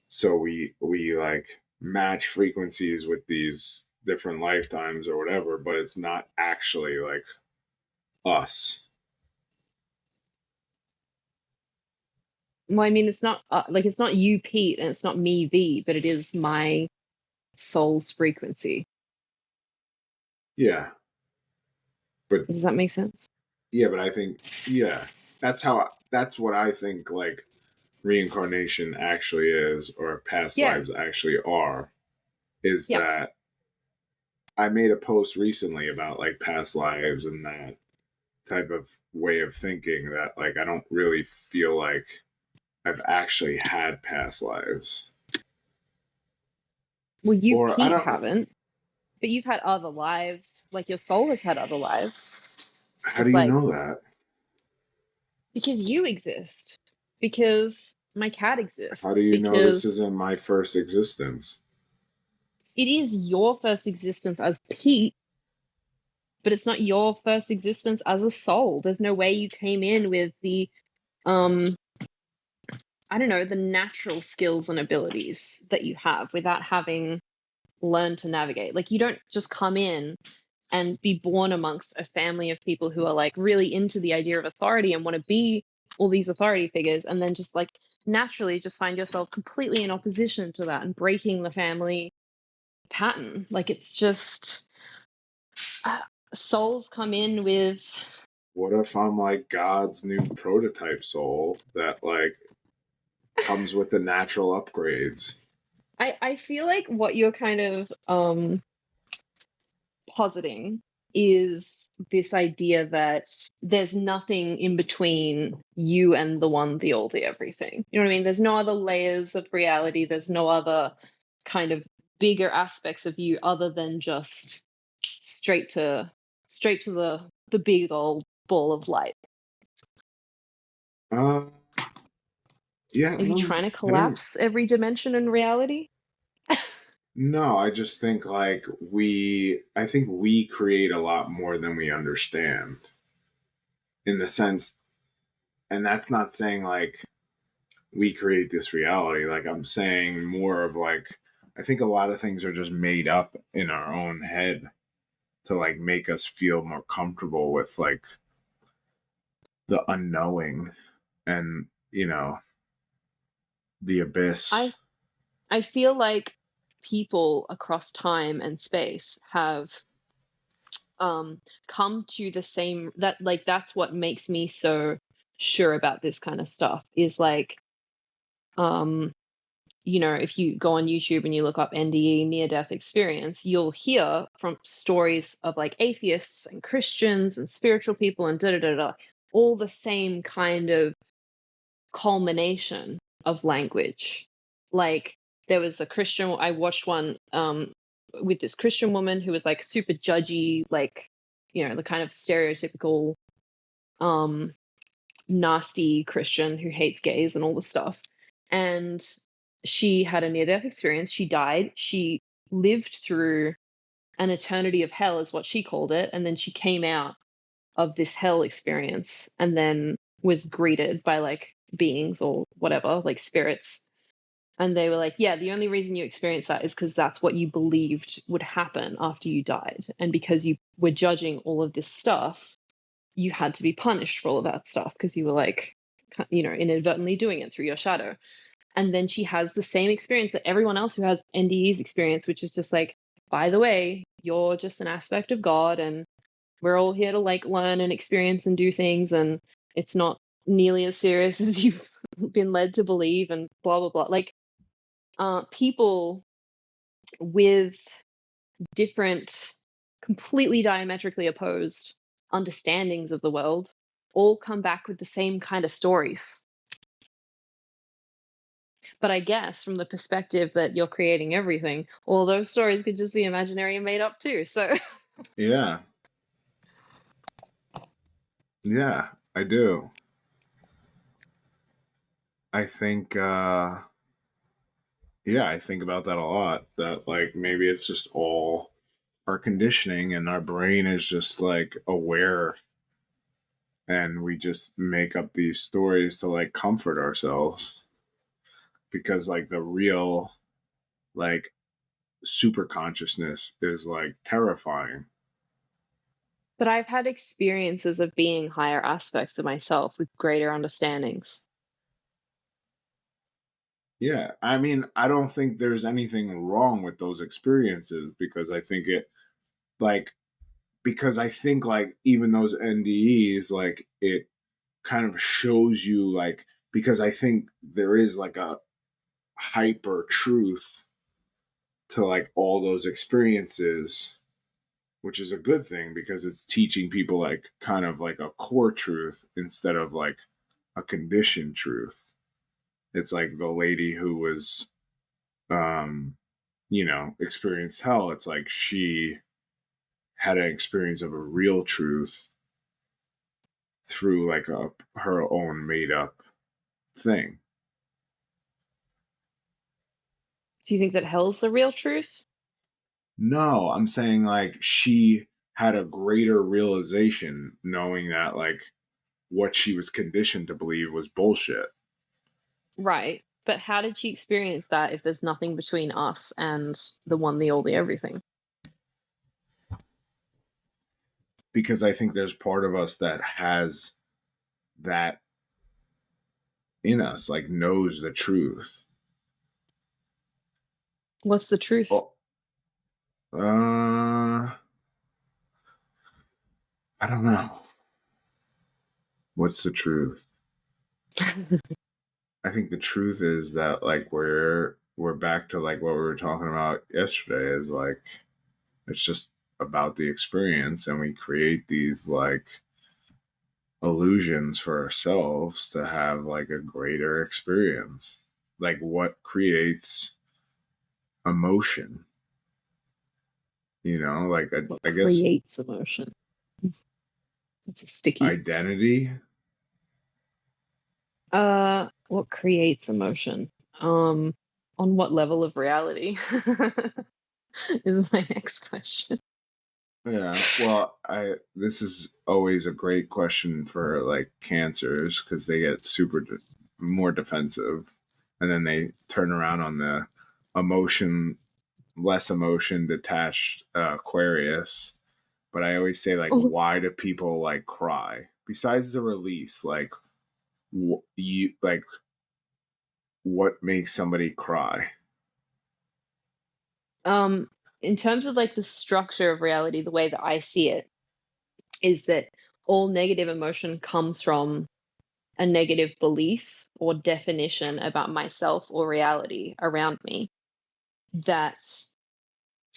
So we like match frequencies with these different lifetimes or whatever, but it's not actually like us.
Well, I mean, it's not like it's not you, Pete, and it's not me, V, but it is my soul's frequency.
Yeah, but
Does that make sense?
yeah, but I think yeah, that's what I think like reincarnation actually is, or past lives
Yes.
actually are, is
Yeah.
that I made a post recently about like past lives and that type of way of thinking, that like I don't really feel like I've actually had past lives.
Well, you,
Or I
Pete,
don't,
haven't, but you've had other lives. Like your soul has had other lives.
how do
Just
you
like
know that?
because you exist, because my cat
How
exists,
do you know this
because
isn't my first existence?
it is your first existence as Pete, but it's not your first existence as a soul. There's no way you came in with the um I don't know, the natural skills and abilities that you have without having learned to navigate. Like you don't just come in and be born amongst a family of people who are like really into the idea of authority and want to be all these authority figures, and then just like naturally just find yourself completely in opposition to that and breaking the family pattern. Like it's just uh, souls come in with
What if I'm like God's new prototype soul that like comes with the natural upgrades?
I feel like what you're kind of positing is this idea that there's nothing in between you and the one, the all, the everything. You know what I mean? There's no other layers of reality. There's no other kind of bigger aspects of you other than just straight to the big old ball of light.
Uh, yeah,
Are you trying to
I don't,
collapse every dimension in reality?
no, I just think like I think we create a lot more than we understand, in the sense, and that's not saying like we create this reality. Like I'm saying more of like, I think a lot of things are just made up in our own head to like make us feel more comfortable with like the unknowing and, the abyss.
I I feel like people across time and space have come to the same that like that's what makes me so sure about this kind of stuff is like um if you go on YouTube and you look up NDE, near death experience, you'll hear from stories of like atheists and Christians and spiritual people and da da da da, all the same kind of culmination of language. Like there was a Christian, I watched one with this Christian woman who was like super judgy, like, the kind of stereotypical um nasty Christian who hates gays and all this stuff. And she had a near death experience. She died. She lived through an eternity of hell, is what she called it. And then she came out of this hell experience and then was greeted by like beings or whatever, like spirits. And they were like, yeah, the only reason you experienced that is because that's what you believed would happen after you died. And because you were judging all of this stuff, you had to be punished for all of that stuff because you were like, inadvertently doing it through your shadow. And then she has the same experience that everyone else who has NDE's experience, which is just like, by the way, you're just an aspect of God and we're all here to like learn and experience and do things. And it's not nearly as serious as you've been led to believe and blah, blah, blah. Like people with different, completely diametrically opposed understandings of the world all come back with the same kind of stories. But I guess from the perspective that you're creating everything, all those stories could just be imaginary and made up too. So
Yeah. Yeah, I do. I think yeah, I think about that a lot. That like maybe it's just all our conditioning and our brain is just like aware and we just make up these stories to like comfort ourselves because like the real like super consciousness is like terrifying.
but I've had experiences of being higher aspects of myself with greater understandings.
Yeah, I mean, I don't think there's anything wrong with those experiences because I think it like because I think like even those NDEs like it kind of shows you like because I think there is like a hyper truth to like all those experiences, which is a good thing because it's teaching people like kind of like a core truth instead of like a conditioned truth. It's like the lady who was um experienced hell. It's like she had an experience of a real truth through like a her own made up thing.
Do you think that hell's the real truth?
No, I'm saying like she had a greater realization knowing that like what she was conditioned to believe was bullshit
Right. But how did she experience that if there's nothing between us and the one, the all, the everything?
because I think there's part of us that has that in us, like knows the truth.
What's the truth?
Oh, I don't know. What's the truth? I think the truth is that like we're back to like what we were talking about yesterday is like it's just about the experience and we create these like illusions for ourselves to have like a greater experience. Like what creates emotion, like
What
I guess
creates emotion? It's sticky.
identity.
What creates emotion? On what level of reality is my next question.
Yeah. Well, I this is always a great question for like cancers because they get more defensive, and then they turn around on the emotion, less emotion detached Aquarius. But I always say like,
Oh,
why do people like cry besides the release? Like, you like what makes somebody cry?
um, in terms of like the structure of reality, the way that I see it is that all negative emotion comes from a negative belief or definition about myself or reality around me that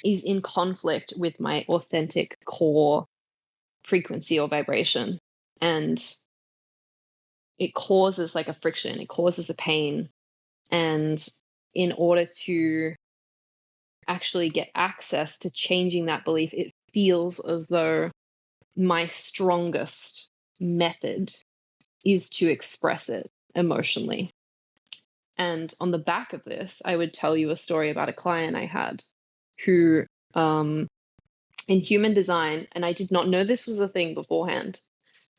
is in conflict with my authentic core frequency or vibration. And it causes like a friction, it causes a pain. And in order to actually get access to changing that belief, it feels as though my strongest method is to express it emotionally. And on the back of this, I would tell you a story about a client I had who, in human design, and I did not know this was a thing beforehand,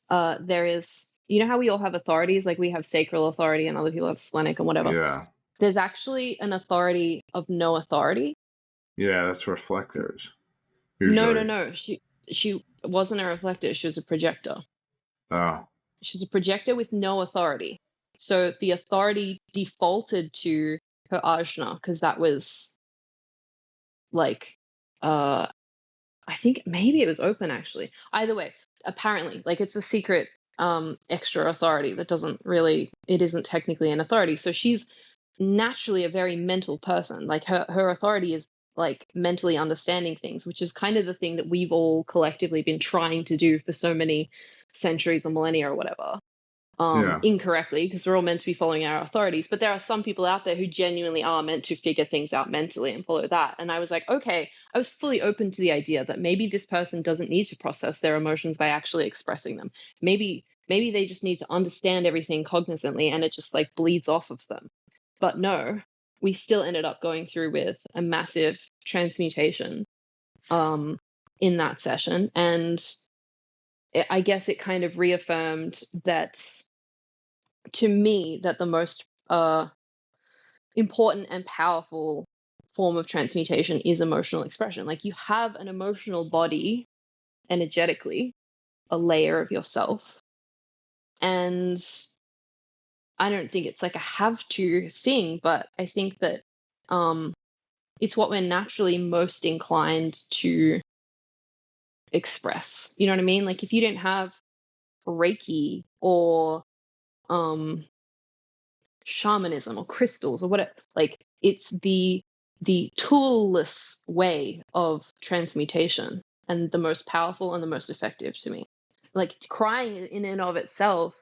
there is, you know how we all have authorities, like we have sacral authority and other people have splenic and whatever.
Yeah.
There's actually an authority of no authority.
Yeah, that's reflectors
No, no,
usually.
no. She wasn't a reflector. She was a projector.
Oh,
She's a projector with no authority. So the authority defaulted to her ajna because that was like, I think maybe it was open actually. Either way, apparently, like it's a secret extra authority that doesn't really, it isn't technically an authority. So she's naturally a very mental person. Like her authority is like mentally understanding things, which is kind of the thing that we've all collectively been trying to do for so many centuries or millennia or whatever,
Yeah.
incorrectly, because we're all meant to be following our authorities. But there are some people out there who genuinely are meant to figure things out mentally and follow that. And I was like, okay, I was fully open to the idea that maybe this person doesn't need to process their emotions by actually expressing them. Maybe they just need to understand everything cognizantly and it just like bleeds off of them. But no, we still ended up going through with a massive transmutation in that session. And I guess it kind of reaffirmed that to me that the most important and powerful form of transmutation is emotional expression. Like you have an emotional body energetically, a layer of yourself. And I don't think it's like a have to thing, but I think that it's what we're naturally most inclined to express. You know what I mean? Like if you don't have Reiki or um shamanism or crystals or whatever, like it's the toolless way of transmutation and the most powerful and the most effective to me. Like crying in and of itself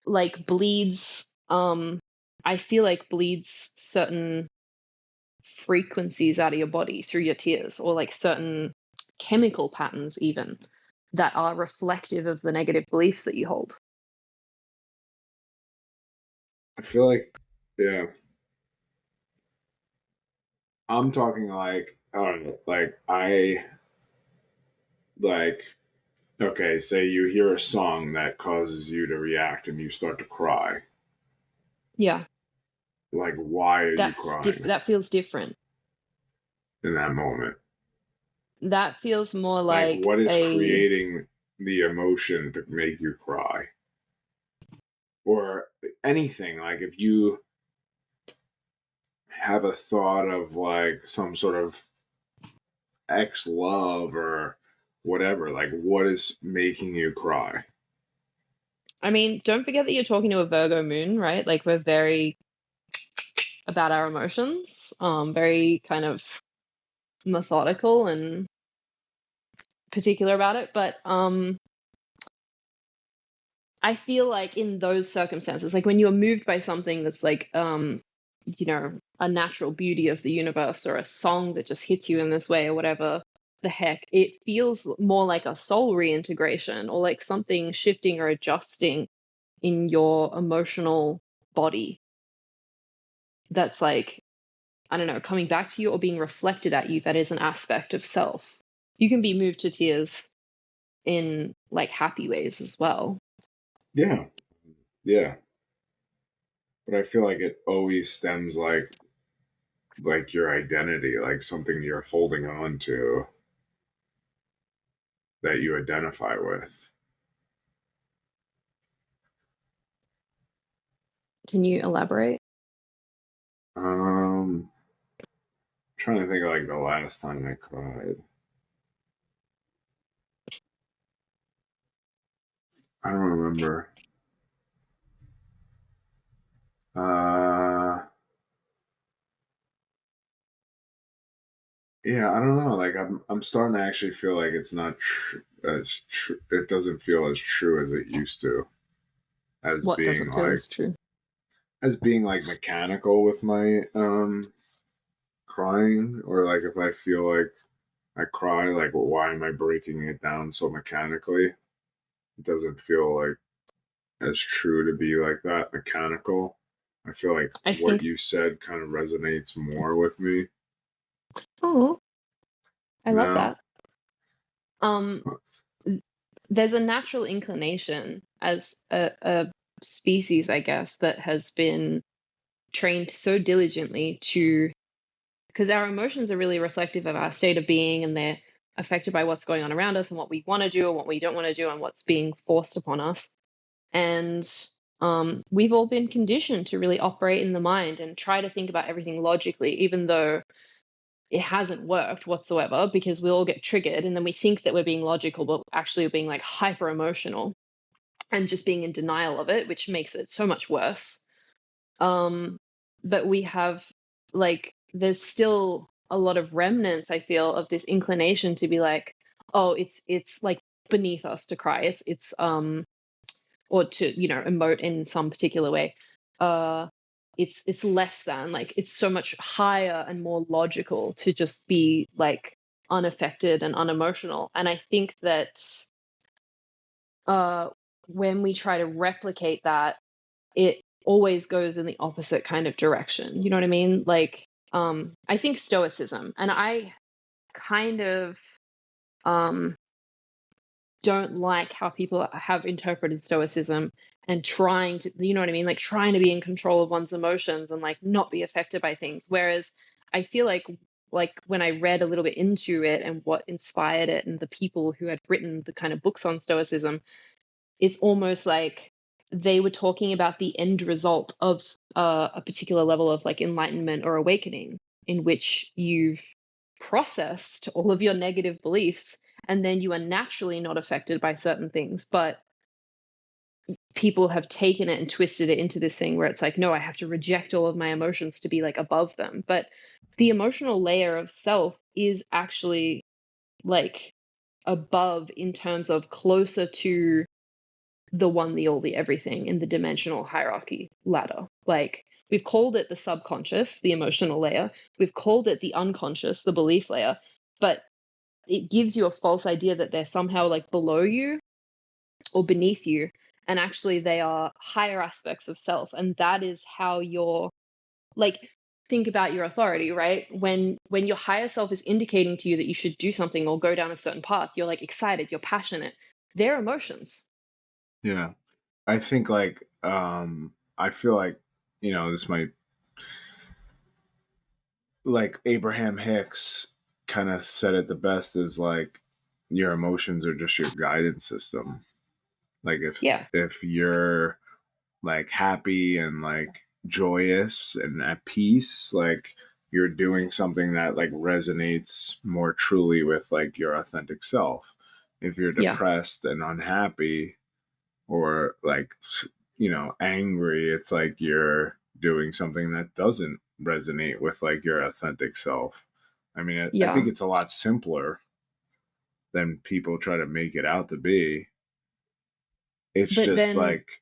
like bleeds I feel like bleeds certain frequencies out of your body through your tears, or like certain chemical patterns even that are reflective of the negative beliefs that you hold.
I feel like, yeah, I'm talking like, I don't know, like, like, okay, say you hear a song that causes you to react and you start to cry.
Yeah,
Like, why are you crying
that feels different.
in that moment?
That feels more
Like,
like
what is
a
creating the emotion to make you cry? Or anything. Like, if you have a thought of like some sort of ex love or whatever, like, what is making you cry?
I mean, don't forget that you're talking to a Virgo moon, right? Like we're very about our emotions, very kind of methodical and particular about it. But I feel like in those circumstances, like when you're moved by something that's like you know, a natural beauty of the universe or a song that just hits you in this way or whatever the heck, it feels more like a soul reintegration or like something shifting or adjusting in your emotional body that's like, I don't know, coming back to you or being reflected at you that is an aspect of self. You can be moved to tears in like happy ways as well.
Yeah. Yeah. But I feel like it always stems like your identity, like something you're holding on to that you identify with.
Can you elaborate?
Um trying to think of like the last time I cried. I don't remember. Uh yeah, I don't know. Like I'm starting to actually feel like it's not as true. It doesn't feel as true as it used to. As
What
being
doesn't feel
like
as true?
mechanical with my crying, or like if I feel like I cry, like why am I breaking it down so mechanically? It doesn't feel like as true to be like that mechanical. I feel like
I
what
think,
you said kind of resonates more with me
oh, I love
now.
that. Um, there's a natural inclination as a species, I guess, that has been trained so diligently to, because our emotions are really reflective of our state of being and they're affected by what's going on around us and what we want to do and what we don't want to do and what's being forced upon us. And we've all been conditioned to really operate in the mind and try to think about everything logically, even though it hasn't worked whatsoever because we all get triggered and then we think that we're being logical, but actually we're being like hyper emotional and just being in denial of it, which makes it so much worse. But we have like, there's still a lot of remnants, I feel, of this inclination to be like, oh, it's like beneath us to cry. It's or to, emote in some particular way. Uh it's less than, like, it's so much higher and more logical to just be like unaffected and unemotional. And I think that uh when we try to replicate that, it always goes in the opposite kind of direction. You know what I mean? Like, I think stoicism, and I kind of um don't like how people have interpreted stoicism and trying to, you know what I mean? Like trying to be in control of one's emotions and like not be affected by things. Whereas I feel like when I read a little bit into it and what inspired it and the people who had written the kind of books on stoicism, it's almost like they were talking about the end result of a particular level of like enlightenment or awakening, in which you've processed all of your negative beliefs and then you are naturally not affected by certain things. But people have taken it and twisted it into this thing where it's like, no, I have to reject all of my emotions to be like above them. But the emotional layer of self is actually like above, in terms of closer to the one, the all, the everything in the dimensional hierarchy ladder. Like, we've called it the subconscious, the emotional layer. We've called it the unconscious, the belief layer. But it gives you a false idea that they're somehow like below you or beneath you. And actually, they are higher aspects of self. And that is how you're like, think about your authority, right? When your higher self is indicating to you that you should do something or go down a certain path, you're like excited, you're passionate. They're emotions.
Yeah. I think like I feel like, this might, like Abraham Hicks kind of said it the best, is like your emotions are just your guidance system. Like
Yeah.
if you're like happy and like joyous and at peace, like you're doing something that like resonates more truly with like your authentic self. If you're
Yeah.
depressed and unhappy, or like, angry, it's like you're doing something that doesn't resonate with like your authentic self. I mean, I
Yeah.
think it's a lot simpler than people try to make it out to be. It's
But
just
then,
like,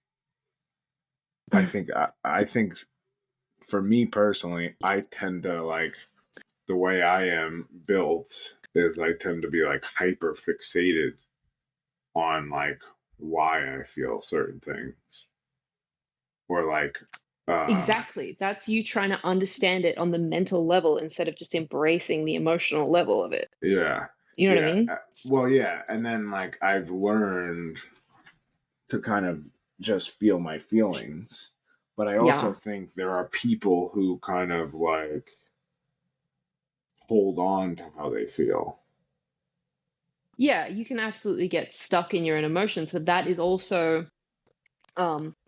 I think for me personally, I tend to like, the way I am built is I tend to be like hyper fixated on like why I feel certain things, or like
exactly, that's you trying to understand it on the mental level instead of just embracing the emotional level of it.
yeah,
You know what I
yeah.
mean?
Well, yeah, and then like I've learned to kind of just feel my feelings, but I also
Yeah.
think there are people who kind of like hold on to how they feel.
Yeah, you can absolutely get stuck in your own emotions. So that is also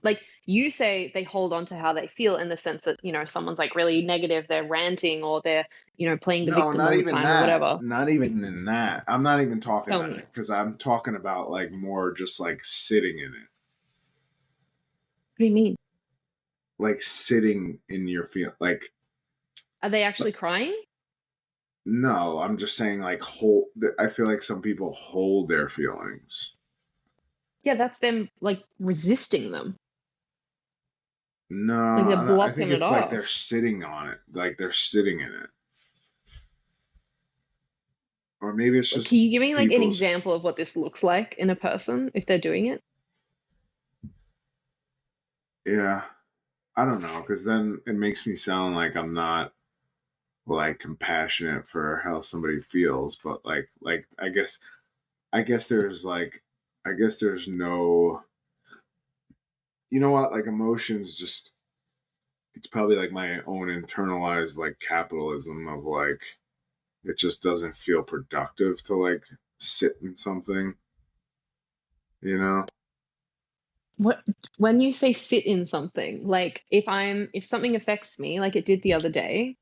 like, you say they hold on to how they feel in the sense that, someone's like really negative, they're ranting, or they're, playing the
No,
victim
not
all the
even
time or
that.
whatever.
Not even in that. I'm not even talking
Tell
about
me.
it, because I'm talking about like more just like sitting in it,
What do you mean?
like sitting in your feel. Like,
Are they actually crying?
no, I'm just saying like hold. I feel like some people hold their feelings.
Yeah, that's them like resisting them.
No,
Like they're
I
blocking
think
it
it's like they're
off.
sitting on it, like they're sitting in it, or maybe it's
Can
just
you give me like an
people's.
example of what this looks like in a person if they're doing it?
Yeah, I don't know, because then it makes me sound like I'm not like compassionate for how somebody feels, but like I guess there's like, I guess there's no, you know what, like emotions just, it's probably like my own internalized like capitalism of like, it just doesn't feel productive to like sit in something, you know?
What, when you say sit in something, like if something affects me, like it did the other day,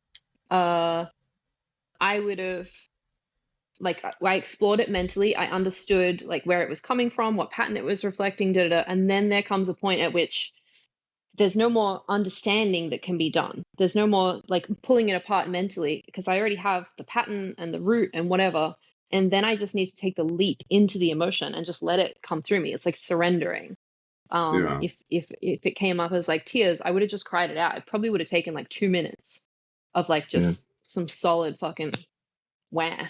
uh, I would have like I explored it mentally. I understood like where it was coming from, what pattern it was reflecting, da da da. And then there comes a point at which there's no more understanding that can be done. There's no more like pulling it apart mentally because I already have the pattern and the root and whatever. And then I just need to take the leap into the emotion and just let it come through me. It's like surrendering.
Yeah.
If it came up as like tears, I would have just cried it out. It probably would have taken like 2 minutes of like
Yeah.
just some solid fucking wah.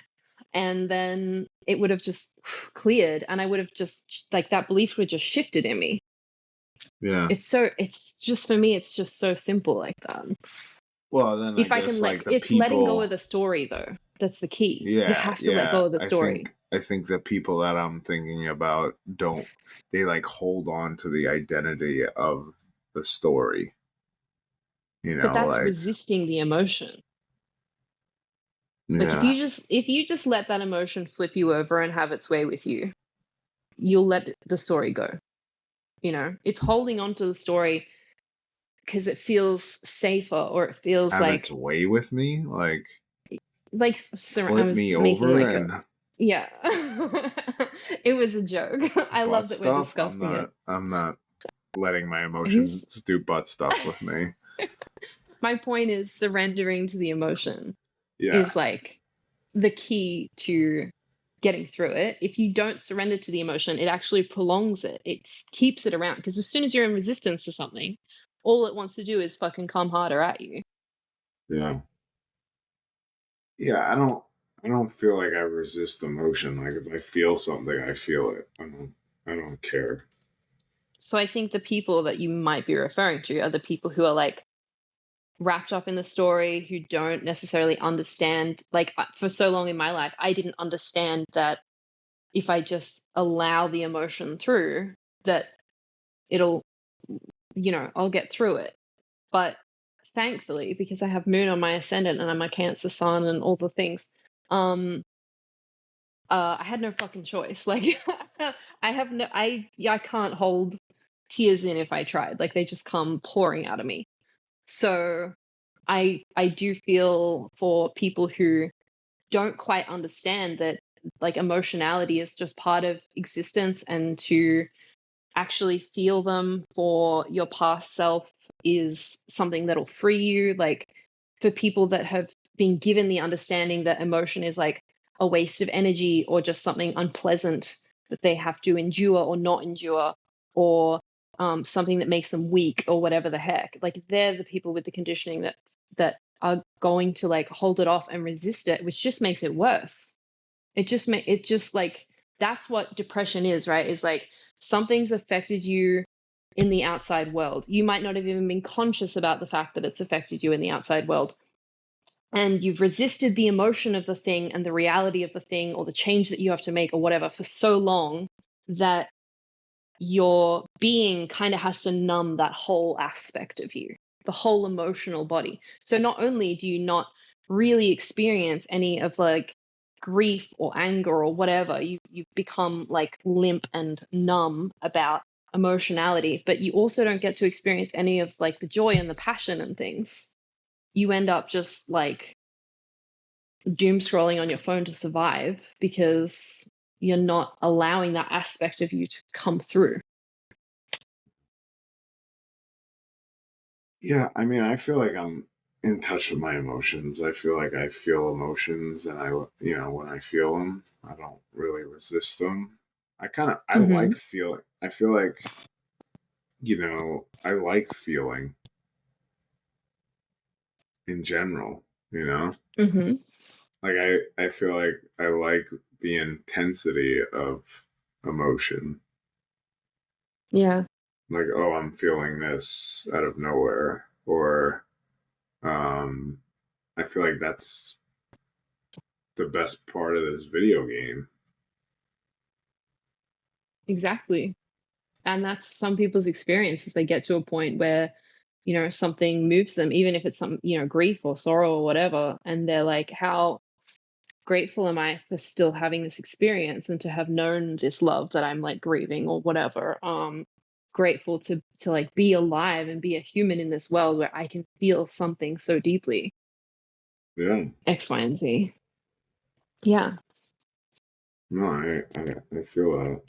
And then it would have just cleared and I would have just like that belief would have just shifted in me.
Yeah.
It's just for me, it's just so simple like that.
Well, then I
If I can
guess
let,
like the
it's letting go
people,
of the story though. That's the key. You
yeah,
have to let
yeah.
go of the
I
story.
think I think the people that I'm thinking about don't, they like hold on to the identity of the story. You
But
know,
that's
like
resisting the emotion. Like
yeah,
if you just let that emotion flip you over and have its way with you, you'll let the story go. You know, it's holding on to the story because it feels safer or it feels
have its
like
way with me,
I
flip
was
me
making
over
like a,
and
yeah. It was a joke. I love
butt
that we're
stuff.
discussing it.
I'm not letting my
Who's
emotions do butt stuff with me.
my point is surrendering to the emotion
Yeah.
is like the key to getting through it. If you don't surrender to the emotion, it actually prolongs it. It keeps it around because as soon as you're in resistance to something, all it wants to do is fucking come harder at you.
Yeah. Yeah, I don't feel like I resist emotion. Like if I feel something, I feel it. I don't care.
So I think the people that you might be referring to are the people who are like wrapped up in the story, who don't necessarily understand. Like for so long in my life, I didn't understand that if I just allow the emotion through, that it'll, I'll get through it. But thankfully, because I have Moon on my ascendant and I'm a Cancer sun and all the things, um, I had no fucking choice. Like, I can't hold tears in if I tried. Like, they just come pouring out of me. So, I do feel for people who don't quite understand that, like, emotionality is just part of existence, and to actually feel them for your past self is something that'll free you. Like for people that have been given the understanding that emotion is like a waste of energy or just something unpleasant that they have to endure or not endure, or something that makes them weak or whatever the heck. Like they're the people with the conditioning that are going to like hold it off and resist it, which just makes it worse. It just like that's what depression is, right? Is like something's affected you in the outside world. You might not have even been conscious about the fact that it's affected you in the outside world. And you've resisted the emotion of the thing and the reality of the thing or the change that you have to make or whatever for so long that your being kind of has to numb that whole aspect of you, the whole emotional body. So not only do you not really experience any of like grief or anger or whatever, you become like limp and numb about emotionality, but you also don't get to experience any of like the joy and the passion and things. You end up just like doom scrolling on your phone to survive because you're not allowing that aspect of you to come through.
Yeah, I mean, I feel like I'm in touch with my emotions. I feel like I feel emotions, and when I feel them, I don't really resist them. I
Hmm.
like feeling. I feel like, I like feeling in general, you know?
Hmm.
Like I feel like I like the intensity of emotion.
Yeah,
Like, oh, I'm feeling this out of nowhere, or um I feel like that's the best part of this video game.
exactly. And that's some people's experience as they get to a point where, something moves them, even if it's some, grief or sorrow or whatever. And they're like, how grateful am I for still having this experience and to have known this love that I'm like grieving or whatever. Grateful to like be alive and be a human in this world where I can feel something so deeply.
Yeah.
X, Y, and Z. Yeah.
No, I feel that.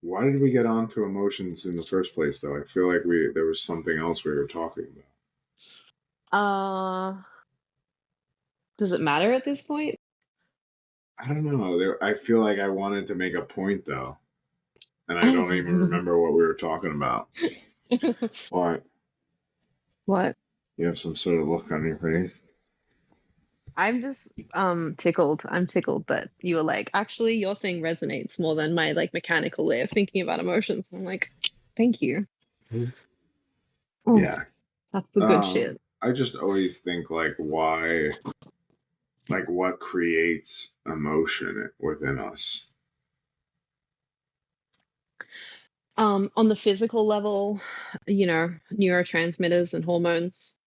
Why did we get onto emotions in the first place, though? I feel like there was something else we were talking about.
Uh, does it matter at this point?
I don't know. I feel like I wanted to make a point though, and I don't even remember what we were talking about. Why?
What?
You have some sort of look on your face.
I'm just tickled. I'm tickled that you were like, actually, your thing resonates more than my like mechanical way of thinking about emotions. I'm like, thank you. Oh,
Yeah.
that's the good shit.
I just always think like why, like what creates emotion within us.
On the physical level, neurotransmitters and hormones.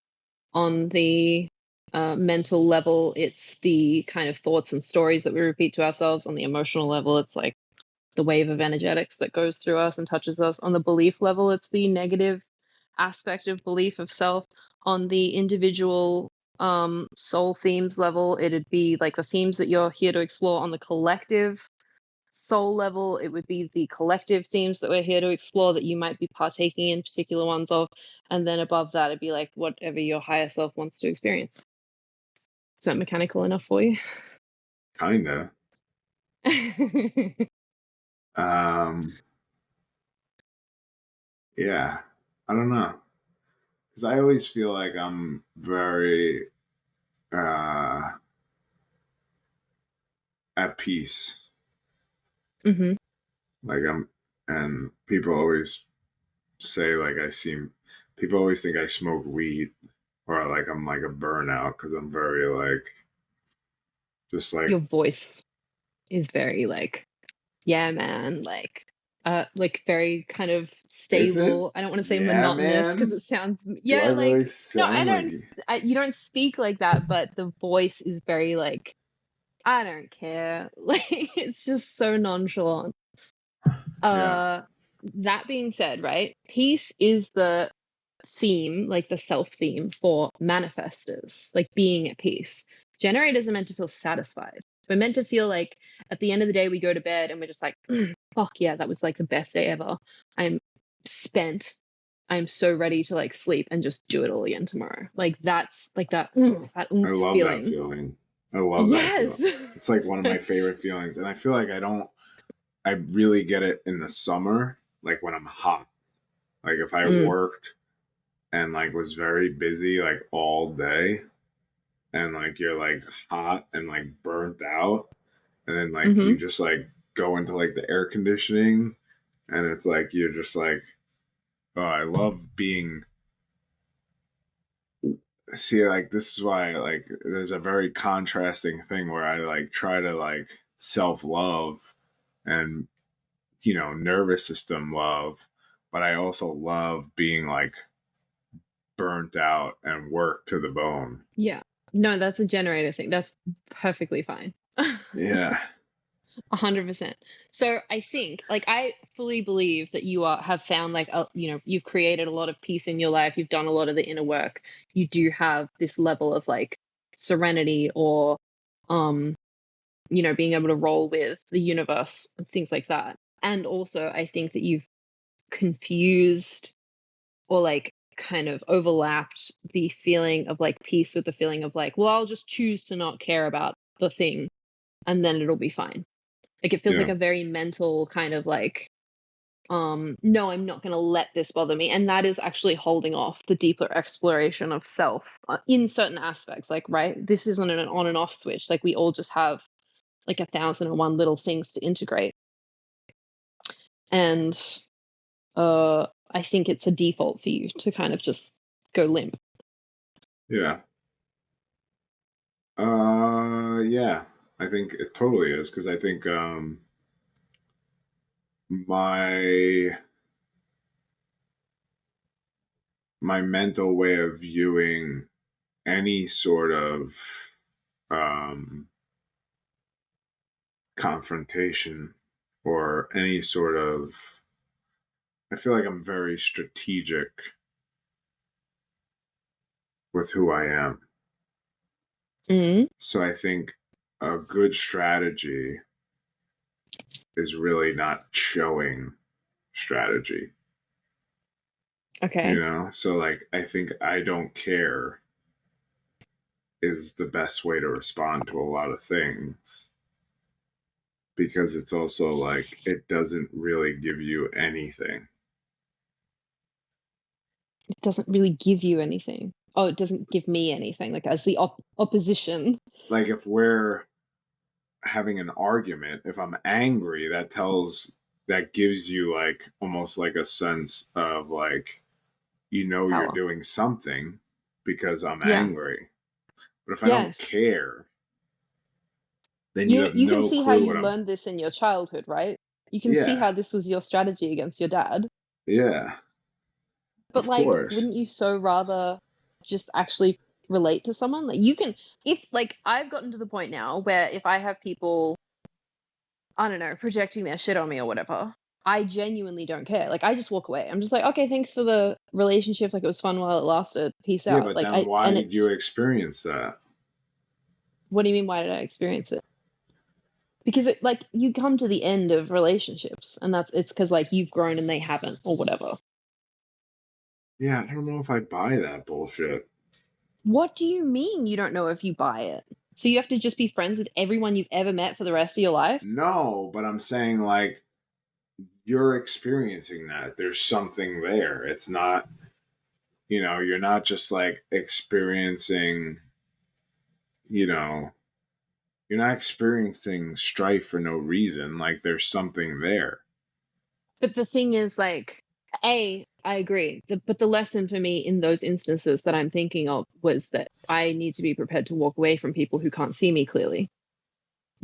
On the mental level, it's the kind of thoughts and stories that we repeat to ourselves. On the emotional level, it's like the wave of energetics that goes through us and touches us. On the belief level, it's the negative aspect of belief of self. On the individual soul themes level, it'd be like the themes that you're here to explore. On the collective soul level, it would be the collective themes that we're here to explore that you might be partaking in particular ones of. And then above that, it'd be like whatever your higher self wants to experience. Is that mechanical enough for you?
Kinda. Um, yeah. I don't know. Because I always feel like I'm very uh, at peace.
Hmm.
Like and people always say like people always think I smoke weed or like I'm like a burnout because I'm very like, just
Your
like,
voice is very like, yeah, man, like very kind of
is it?
stable. I don't want to say
Yeah,
monotonous because
man.
it sounds,
Do
yeah,
I really
like, no, I
sound like?
don't, you don't speak like that, but the voice is very like, I don't care. Like, it's just so nonchalant.
Yeah,
Uh, that being said, right, peace is the theme, like the self theme for manifestors, like being at peace. Generators are meant to feel satisfied. We're meant to feel like at the end of the day, we go to bed and we're just like, fuck yeah, that was like the best day ever. I'm spent. I'm so ready to like sleep and just do it all again tomorrow. Like that's like that
I love that
feeling.
feeling. I love that feeling.
Yes.
It's like one of my favorite feelings, and I feel like I really get it in the summer, like when I'm hot. Like if I
Mm,
worked and like was very busy like all day, and like you're like hot and like burnt out, and then like
hmm.
you just like go into like the air conditioning, and it's like you're just like, oh, I love being. See, like this is why like there's a very contrasting thing where I like try to like self love and nervous system love, but I also love being like burnt out and worked to the bone.
Yeah. No, that's a generator thing. That's perfectly fine.
Yeah.
100%. So I think, like, I fully believe that you have found like you've created a lot of peace in your life. You've done a lot of the inner work. You do have this level of like serenity or, um, being able to roll with the universe and things like that. And also, I think that you've confused or like kind of overlapped the feeling of like peace with the feeling of like, well, I'll just choose to not care about the thing and then it'll be fine. Like it feels like
Yeah.
a very mental kind of like, no, I'm not going to let this bother me. And that is actually holding off the deeper exploration of self in certain aspects. Like, right, this isn't an on and off switch. Like we all just have like 1,001 little things to integrate. And I think it's a default for you to kind of just go limp.
Yeah. Yeah. I think it totally is because I think my my mental way of viewing any sort of um confrontation or any sort of, I feel like I'm very strategic with who I am.
Mm,
So I think a good strategy is really not showing. strategy.
Okay.
So like I think I don't care is the best way to respond to a lot of things, because it's also like it doesn't really give you anything.
It doesn't really give you anything. Oh, it doesn't give me anything, like as the opposition.
Like if we're having an argument, if I'm angry, that gives you like almost like a sense of like, you're
Power.
doing something because I'm
Yeah.
angry. But if I don't
Yes.
care, then you have
You can
no
see how
clue
you
what I'm.
learned this in your childhood, right? You can see
Yeah,
how this was your strategy against your dad.
yeah,
But
of
like,
course.
wouldn't you so rather just actually relate to someone? Like you can, if like I've gotten to the point now where if I have people, I don't know, projecting their shit on me or whatever, I genuinely don't care. Like I just walk away. I'm just like, okay, thanks for the relationship. Like it was fun while it lasted. Peace
Yeah,
out.
but then why
And
did you
it's,
experience that?
what do you mean? Why did I experience it? Because it like you come to the end of relationships and it's because like you've grown and they haven't or whatever.
Yeah, I don't know if I buy that bullshit.
What do you mean you don't know if you buy it? So you have to just be friends with everyone you've ever met for the rest of your life?
No, but I'm saying like you're experiencing that. There's something there. It's not, you're not just like experiencing, you know, you're not experiencing strife for no reason. Like there's something there.
But the thing is, like, A, I agree. But the lesson for me in those instances that I'm thinking of was that I need to be prepared to walk away from people who can't see me clearly.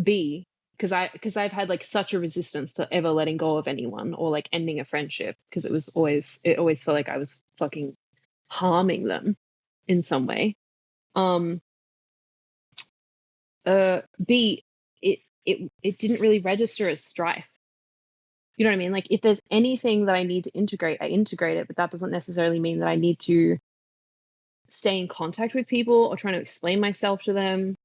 B, because I've had like such a resistance to ever letting go of anyone or like ending a friendship because it always felt like I was fucking harming them in some way. Um, B, it didn't really register as strife. You know what I mean? Like if there's anything that I need to integrate, I integrate it, but that doesn't necessarily mean that I need to stay in contact with people or trying to explain myself to them.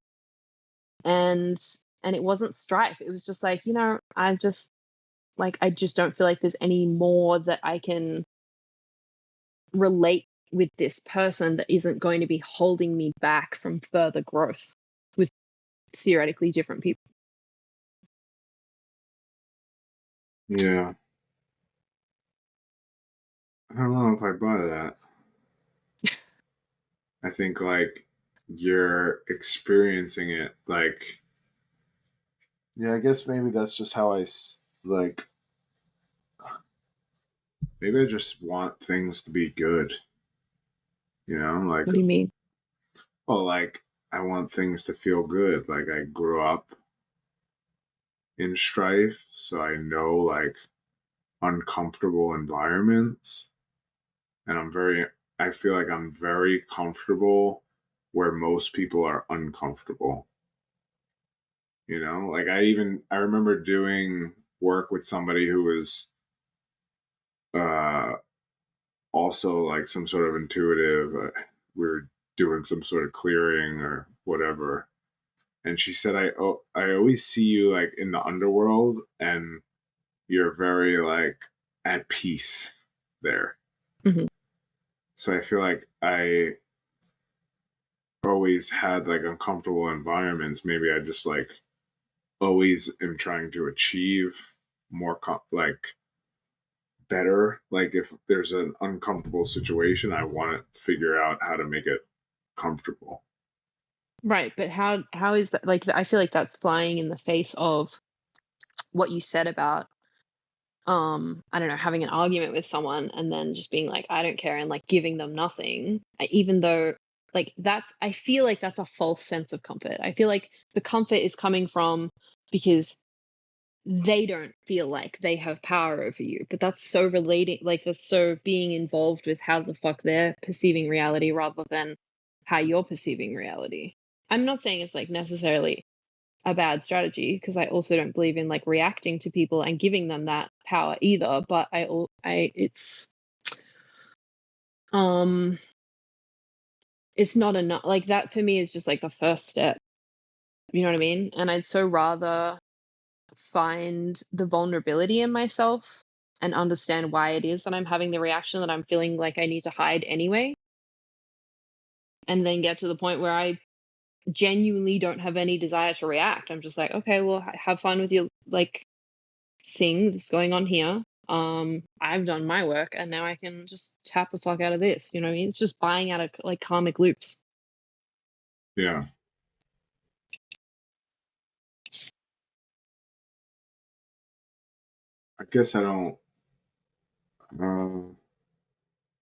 And and it wasn't strife. It was just like, I just don't feel like there's any more that I can relate with this person that isn't going to be holding me back from further growth with theoretically different people.
Yeah. I don't know if I buy that. I think like you're experiencing it like, yeah, I guess maybe that's just how like, maybe I just want things to be good, like,
What do you mean?
well, like I want things to feel good. Like I grew up in strife, so I know like uncomfortable environments, and I feel like I'm very comfortable where most people are uncomfortable. Like I remember doing work with somebody who was uh also like some sort of intuitive. We were doing some sort of clearing or whatever, and she said, I always see you like in the underworld, and you're very like at peace there.
Hmm.
So I feel like I always had like uncomfortable environments. Maybe I just like always am trying to achieve more like better. Like if there's an uncomfortable situation, I want to figure out how to make it comfortable.
Right, but how is that like I feel like that's flying in the face of what you said about I don't know, having an argument with someone and then just being like, I don't care, and like giving them nothing, even though like I feel like that's a false sense of comfort. I feel like the comfort is coming from because they don't feel like they have power over you. But that's so relating, like that's so being involved with how the fuck they're perceiving reality rather than how you're perceiving reality. I'm not saying it's like necessarily a bad strategy because I also don't believe in like reacting to people and giving them that power either. But um it's not enough. Like that for me is just like the first step. You know what I mean? And I'd so rather find the vulnerability in myself and understand why it is that I'm having the reaction that I'm feeling like I need to hide anyway, and then get to the point where I genuinely don't have any desire to react. I'm just like, okay, well, have fun with your like thing that's going on here. I've done my work, and now I can just tap the fuck out of this. You know what I mean? It's just buying out of like karmic loops.
Yeah. I guess I don't. Uh,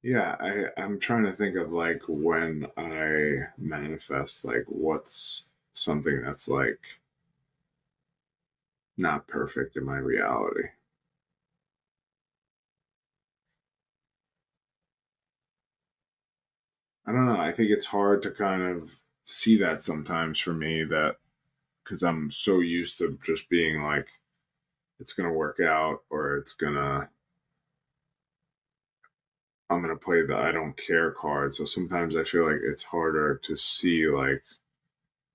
yeah, I'm trying to think of like when I manifest, like what's something that's like not perfect in my reality. I don't know. I think it's hard to kind of see that sometimes for me, that because I'm so used to just being like, it's gonna work out, or I'm gonna play the I don't care card. So sometimes I feel like it's harder to see like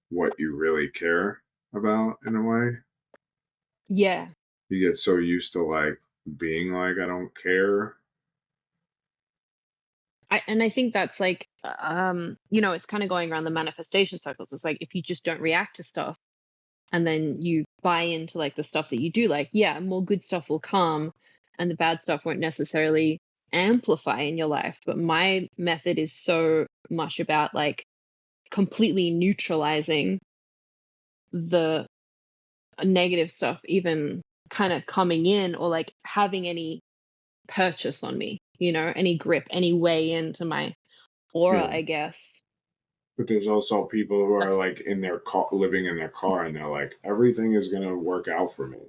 what you really care about in a way.
Yeah.
You get so used to like being like I don't care.
I think that's like, it's kind of going around the manifestation circles. It's like if you just don't react to stuff and then you buy into like the stuff that you do, like, yeah, more good stuff will come and the bad stuff won't necessarily amplify in your life. But my method is so much about like completely neutralizing the negative stuff, even kind of coming in or like having any purchase on me, any grip, any way into my aura,
Yeah.
I guess.
But there's also people who
Uh,
are like in their car, living in their car, and they're like, everything is gonna work out for me.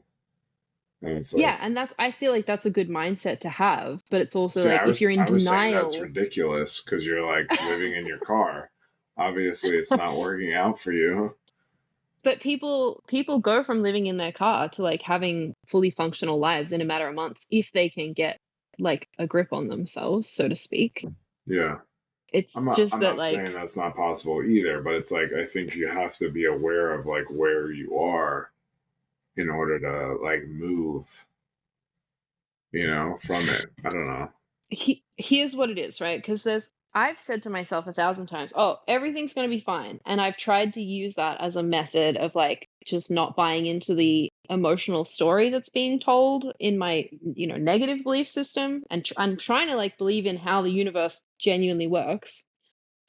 And it's
Yeah,
like,
and I feel like that's a good mindset to have, but it's also
see,
like if you're in
I was saying that's
denial.
ridiculous because you're like living in your car. Obviously, it's not working out for you.
But people go from living in their car to like having fully functional lives in a matter of months if they can get like a grip on themselves, so to speak.
Yeah.
It's just
I'm
that
not saying
like,
that's not possible either, but it's like I think you have to be aware of like where you are in order to like move, from it. I don't know.
here's what it is, right? Because I've said to myself 1,000 times, oh, everything's going to be fine. And I've tried to use that as a method of like just not buying into the emotional story that's being told in my, negative belief system. And I'm trying to like believe in how the universe genuinely works.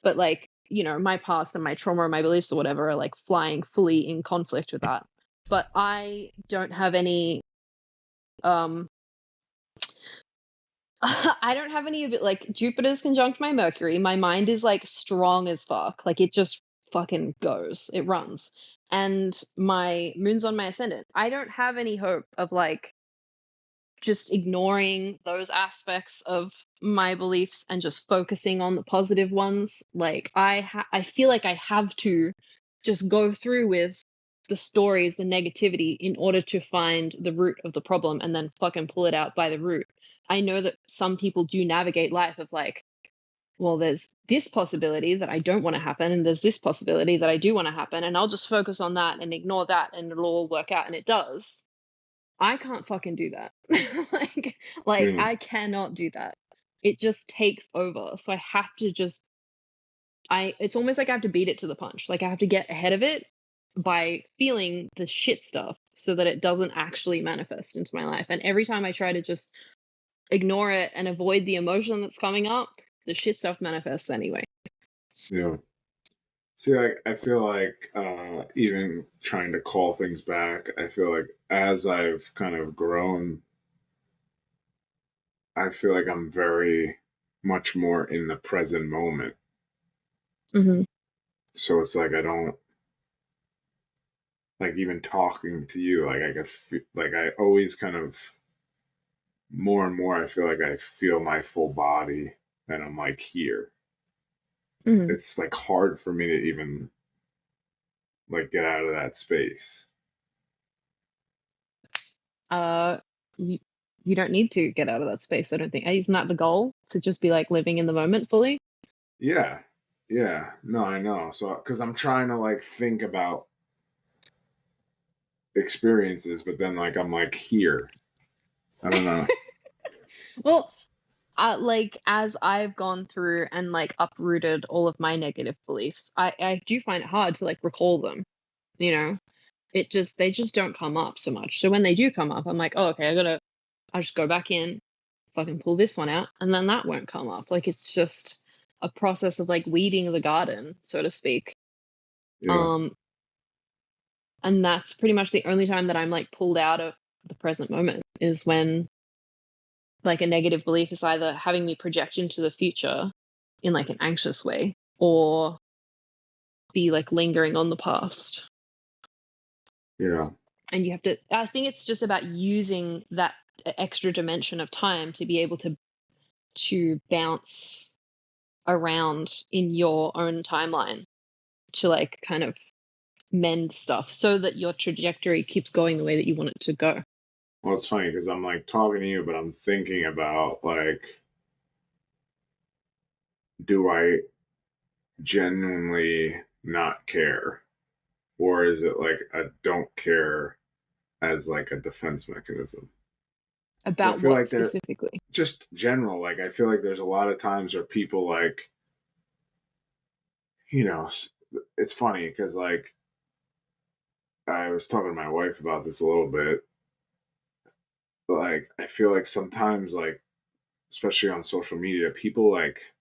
But like, my past and my trauma or my beliefs or whatever are like flying fully in conflict with that. But I don't have any, um, I don't have any of it. Like Jupiter's conjunct my Mercury. My mind is like strong as fuck. Like it just fucking goes. It runs. And my moon's on my ascendant. I don't have any hope of like just ignoring those aspects of my beliefs and just focusing on the positive ones. Like I feel like I have to just go through with the stories, the negativity in order to find the root of the problem and then fucking pull it out by the root. I know that some people do navigate life of like, well, there's this possibility that I don't want to happen, and there's this possibility that I do want to happen, and I'll just focus on that and ignore that, and it'll all work out, and it does. I can't fucking do that. like,
Yeah.
I cannot do that. It just takes over. So I have to just, it's almost like I have to beat it to the punch. Like I have to get ahead of it by feeling the shit stuff so that it doesn't actually manifest into my life. And every time I try to just ignore it and avoid the emotion that's coming up, the shit stuff manifests anyway.
Yeah. See, like I feel like even trying to call things back, I feel like as I've kind of grown, I feel like I'm very much more in the present moment.
Hmm.
So it's like I don't like even talking to you. Like I can like I always kind of more and more. I feel like I feel my full body, and I'm like here.
Hmm.
It's like hard for me to even like get out of that space.
Uh, you, you don't need to get out of that space. I don't think. Isn't that the goal? To just be like living in the moment fully?
Yeah. Yeah. No, I know. So, because I'm trying to like think about experiences, but then like I'm like here. I don't know.
Well, like as I've gone through and like uprooted all of my negative beliefs, I do find it hard to like recall them. You know, they just don't come up so much. So when they do come up, I'm like, oh, okay, I'll just go back in, fucking pull this one out, and then that won't come up. Like it's just a process of like weeding the garden, so to speak.
Yeah.
Um, and that's pretty much the only time that I'm like pulled out of the present moment is when like a negative belief is either having me project into the future in like an anxious way or be like lingering on the past.
Yeah.
And you have to, I think it's just about using that extra dimension of time to be able to bounce around in your own timeline to like kind of mend stuff so that your trajectory keeps going the way that you want it to go.
Well, it's funny because I'm like talking to you, but I'm thinking about like, do I genuinely not care? Or is it like a don't care as like a defense mechanism? Because I
About
feel
what
like they're
specifically?
just general. Like, I feel like there's a lot of times where people like, you know, it's funny because like I was talking to my wife about this a little bit. Like, I feel like sometimes, like, especially on social media, people like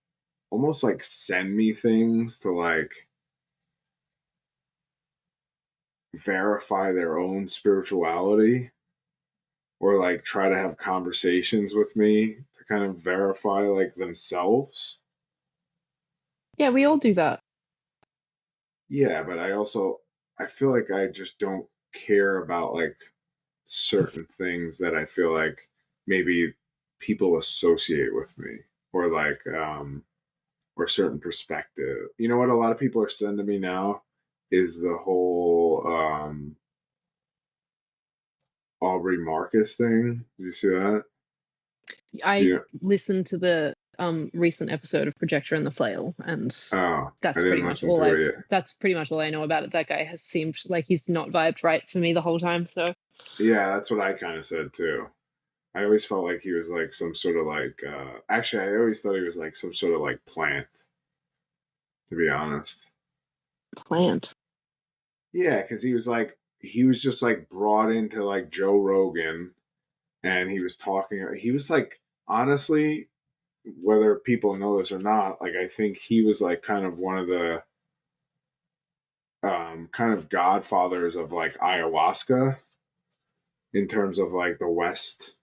almost like send me things to like verify their own spirituality or like try to have conversations with me to kind of verify like themselves.
Yeah, we all do that.
Yeah, but I feel like I just don't care about like certain things that I feel like maybe people associate with me or like or certain perspective. You know what a lot of people are sending me now is the whole Aubrey Marcus thing. Did you see that? Do
I
you
listened to the recent episode of Projector and the Flail, and
Oh, I
that's pretty
didn't
much
listen
all
to
I've
it yet.
that's pretty much all I know about it. That guy has seemed like he's not vibed right for me the whole time. So
Yeah, that's what I kind of said too. I always felt like he was like some sort of like actually I always thought he was like some sort of like plant, to be honest.
plant.
Yeah, because he was just like brought into like Joe Rogan and he was talking he was like honestly, whether people know this or not, like I think he was like kind of one of the kind of godfathers of like ayahuasca in terms of like the West.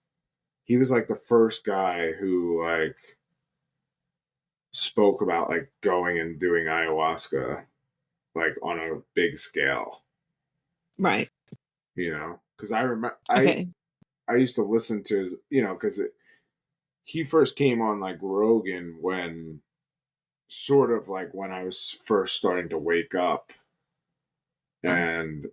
He was like the first guy who like spoke about like going and doing ayahuasca like on a big scale,
Right.
you know, because I remember
Okay.
I used to listen to his, you know, because he first came on like Rogan when sort of like when I was first starting to wake up, and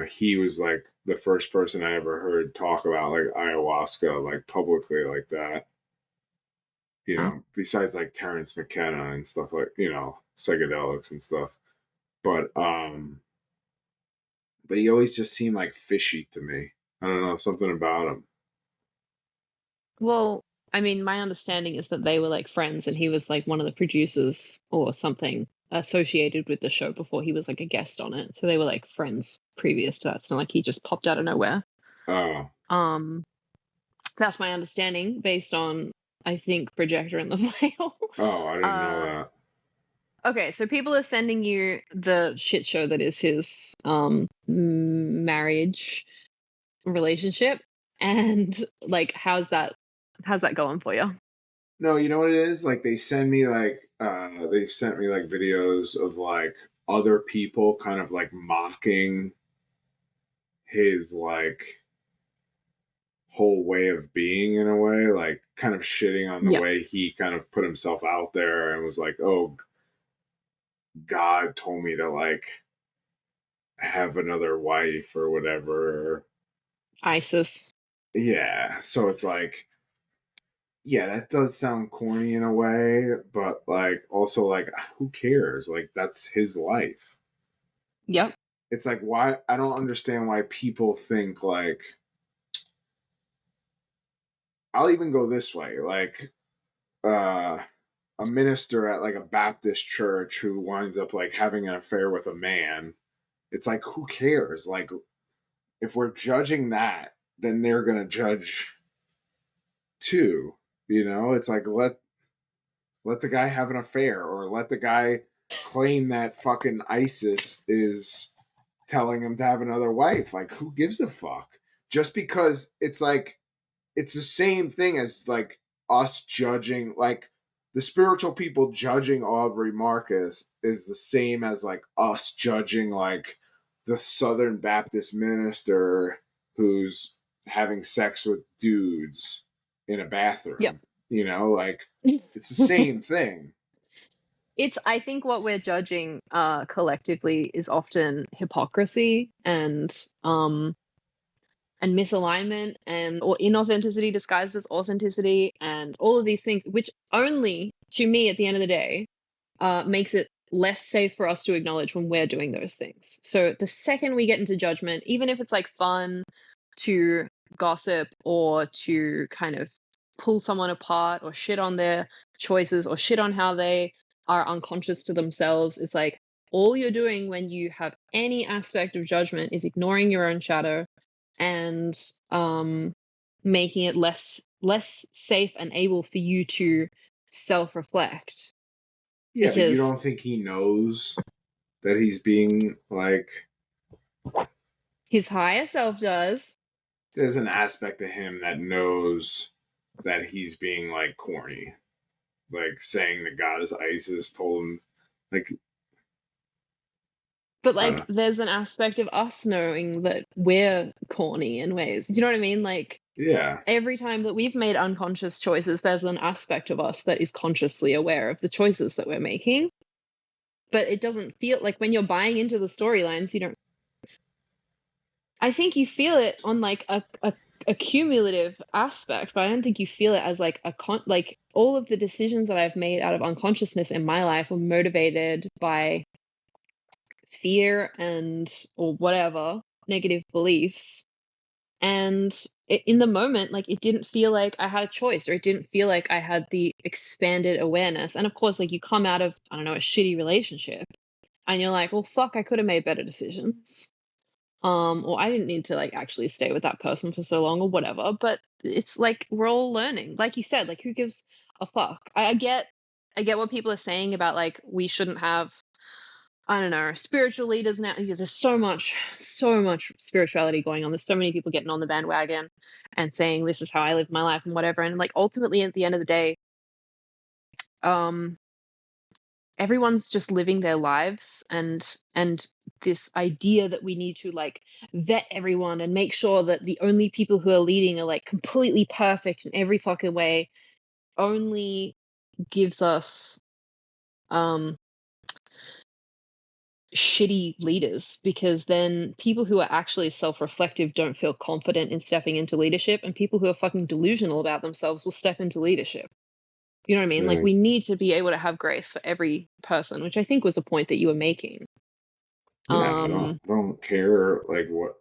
he was like the first person I ever heard talk about like ayahuasca like publicly like that. You
Huh.
know, besides like Terrence McKenna and stuff like, you know, psychedelics and stuff. But but he always just seemed like fishy to me. I don't know, something about him.
Well, I mean, my understanding is that they were like friends, and he was like one of the producers or something associated with the show before he was like a guest on it. So they were like friends previous to that. It's not like he just popped out of nowhere.
Oh,
Um, that's my understanding based on I think Projector and the Flail.
oh, I didn't know
uh,
that.
okay, so people are sending you the shit show that is his marriage relationship, and like how's that going for you?
No, you know what it is? Like they send me like they've sent me like videos of like other people kind of like mocking his like whole way of being in a way, like kind of shitting on the
Yeah,
way he kind of put himself out there and was like, "Oh, God told me to like have another wife or whatever."
ISIS.
Yeah, so it's like yeah, that does sound corny in a way, but like also like who cares? Like that's his life.
Yep.
It's like why I don't understand why people think like I'll even go this way, like uh a minister at like a Baptist church who winds up like having an affair with a man. It's like, who cares? Like, if we're judging that, then they're gonna judge too. You know, it's like, let the guy have an affair, or let the guy claim that fucking ISIS is telling him to have another wife. Like, who gives a fuck? Just because it's like, it's the same thing as like us judging, like the spiritual people judging Aubrey Marcus is the same as like us judging like the Southern Baptist minister who's having sex with dudes in a
Yep.
bathroom. You know, like it's the same thing.
I think what we're judging collectively is often hypocrisy and misalignment and or inauthenticity disguised as authenticity and all of these things, which only to me at the end of the day makes it less safe for us to acknowledge when we're doing those things. So the second we get into judgment, even if it's like fun to gossip or to kind of pull someone apart or shit on their choices or shit on how they are unconscious to themselves, it's like all you're doing when you have any aspect of judgment is ignoring your own shadow and making it less safe and able for you to self-reflect
Yeah, but you
because
don't think he knows that he's being like,
his higher self does.
there's an aspect of him that knows that he's being like corny, like saying the goddess Isis told him, like,
But like
uh,
there's an aspect of us knowing that we're corny in ways. You know what I mean? Like
yeah,
every time that we've made unconscious choices, there's an aspect of us that is consciously aware of the choices that we're making. But it doesn't feel like when you're buying into the storylines, you don't. I think you feel it on like a cumulative aspect, but I don't think you feel it as like like all of the decisions that I've made out of unconsciousness in my life were motivated by fear and or whatever negative beliefs. And in the moment, like it didn't feel like I had a choice, or it didn't feel like I had the expanded awareness. And of course, like you come out of, I don't know, a shitty relationship and you're like, well, fuck, I could have made better decisions. Or I didn't need to like actually stay with that person for so long or whatever. But it's like we're all learning. Like you said, like who gives a fuck? I get what people are saying about like we shouldn't have, I don't know, spiritual leaders now. Yeah, there's so much spirituality going on. There's so many people getting on the bandwagon and saying this is how I live my life and whatever. And like ultimately at the end of the day, um, everyone's just living their lives and this idea that we need to like vet everyone and make sure that the only people who are leading are like completely perfect in every fucking way only gives us um shitty leaders, because then people who are actually self-reflective don't feel confident in stepping into leadership, and people who are fucking delusional about themselves will step into leadership. You know what I mean? Like
mm,
we need to be able to have grace for every person, which I think was a point that you were making.
yeah.
Um
I don't care like what.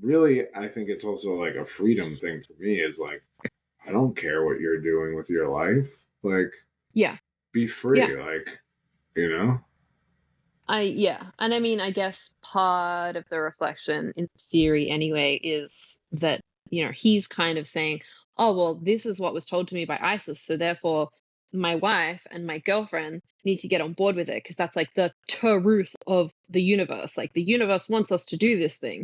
Really, I think it's also like a freedom thing for me. Is like, I don't care what you're doing with your life. Like,
yeah.
be
Yeah.
free. Like, you know.
Yeah. And I mean, I guess part of the reflection in theory anyway is that, you know, he's kind of saying, oh, well, this is what was told to me by ISIS. So therefore, my wife and my girlfriend need to get on board with it because that's like the truth of the universe. Like the universe wants us to do this thing.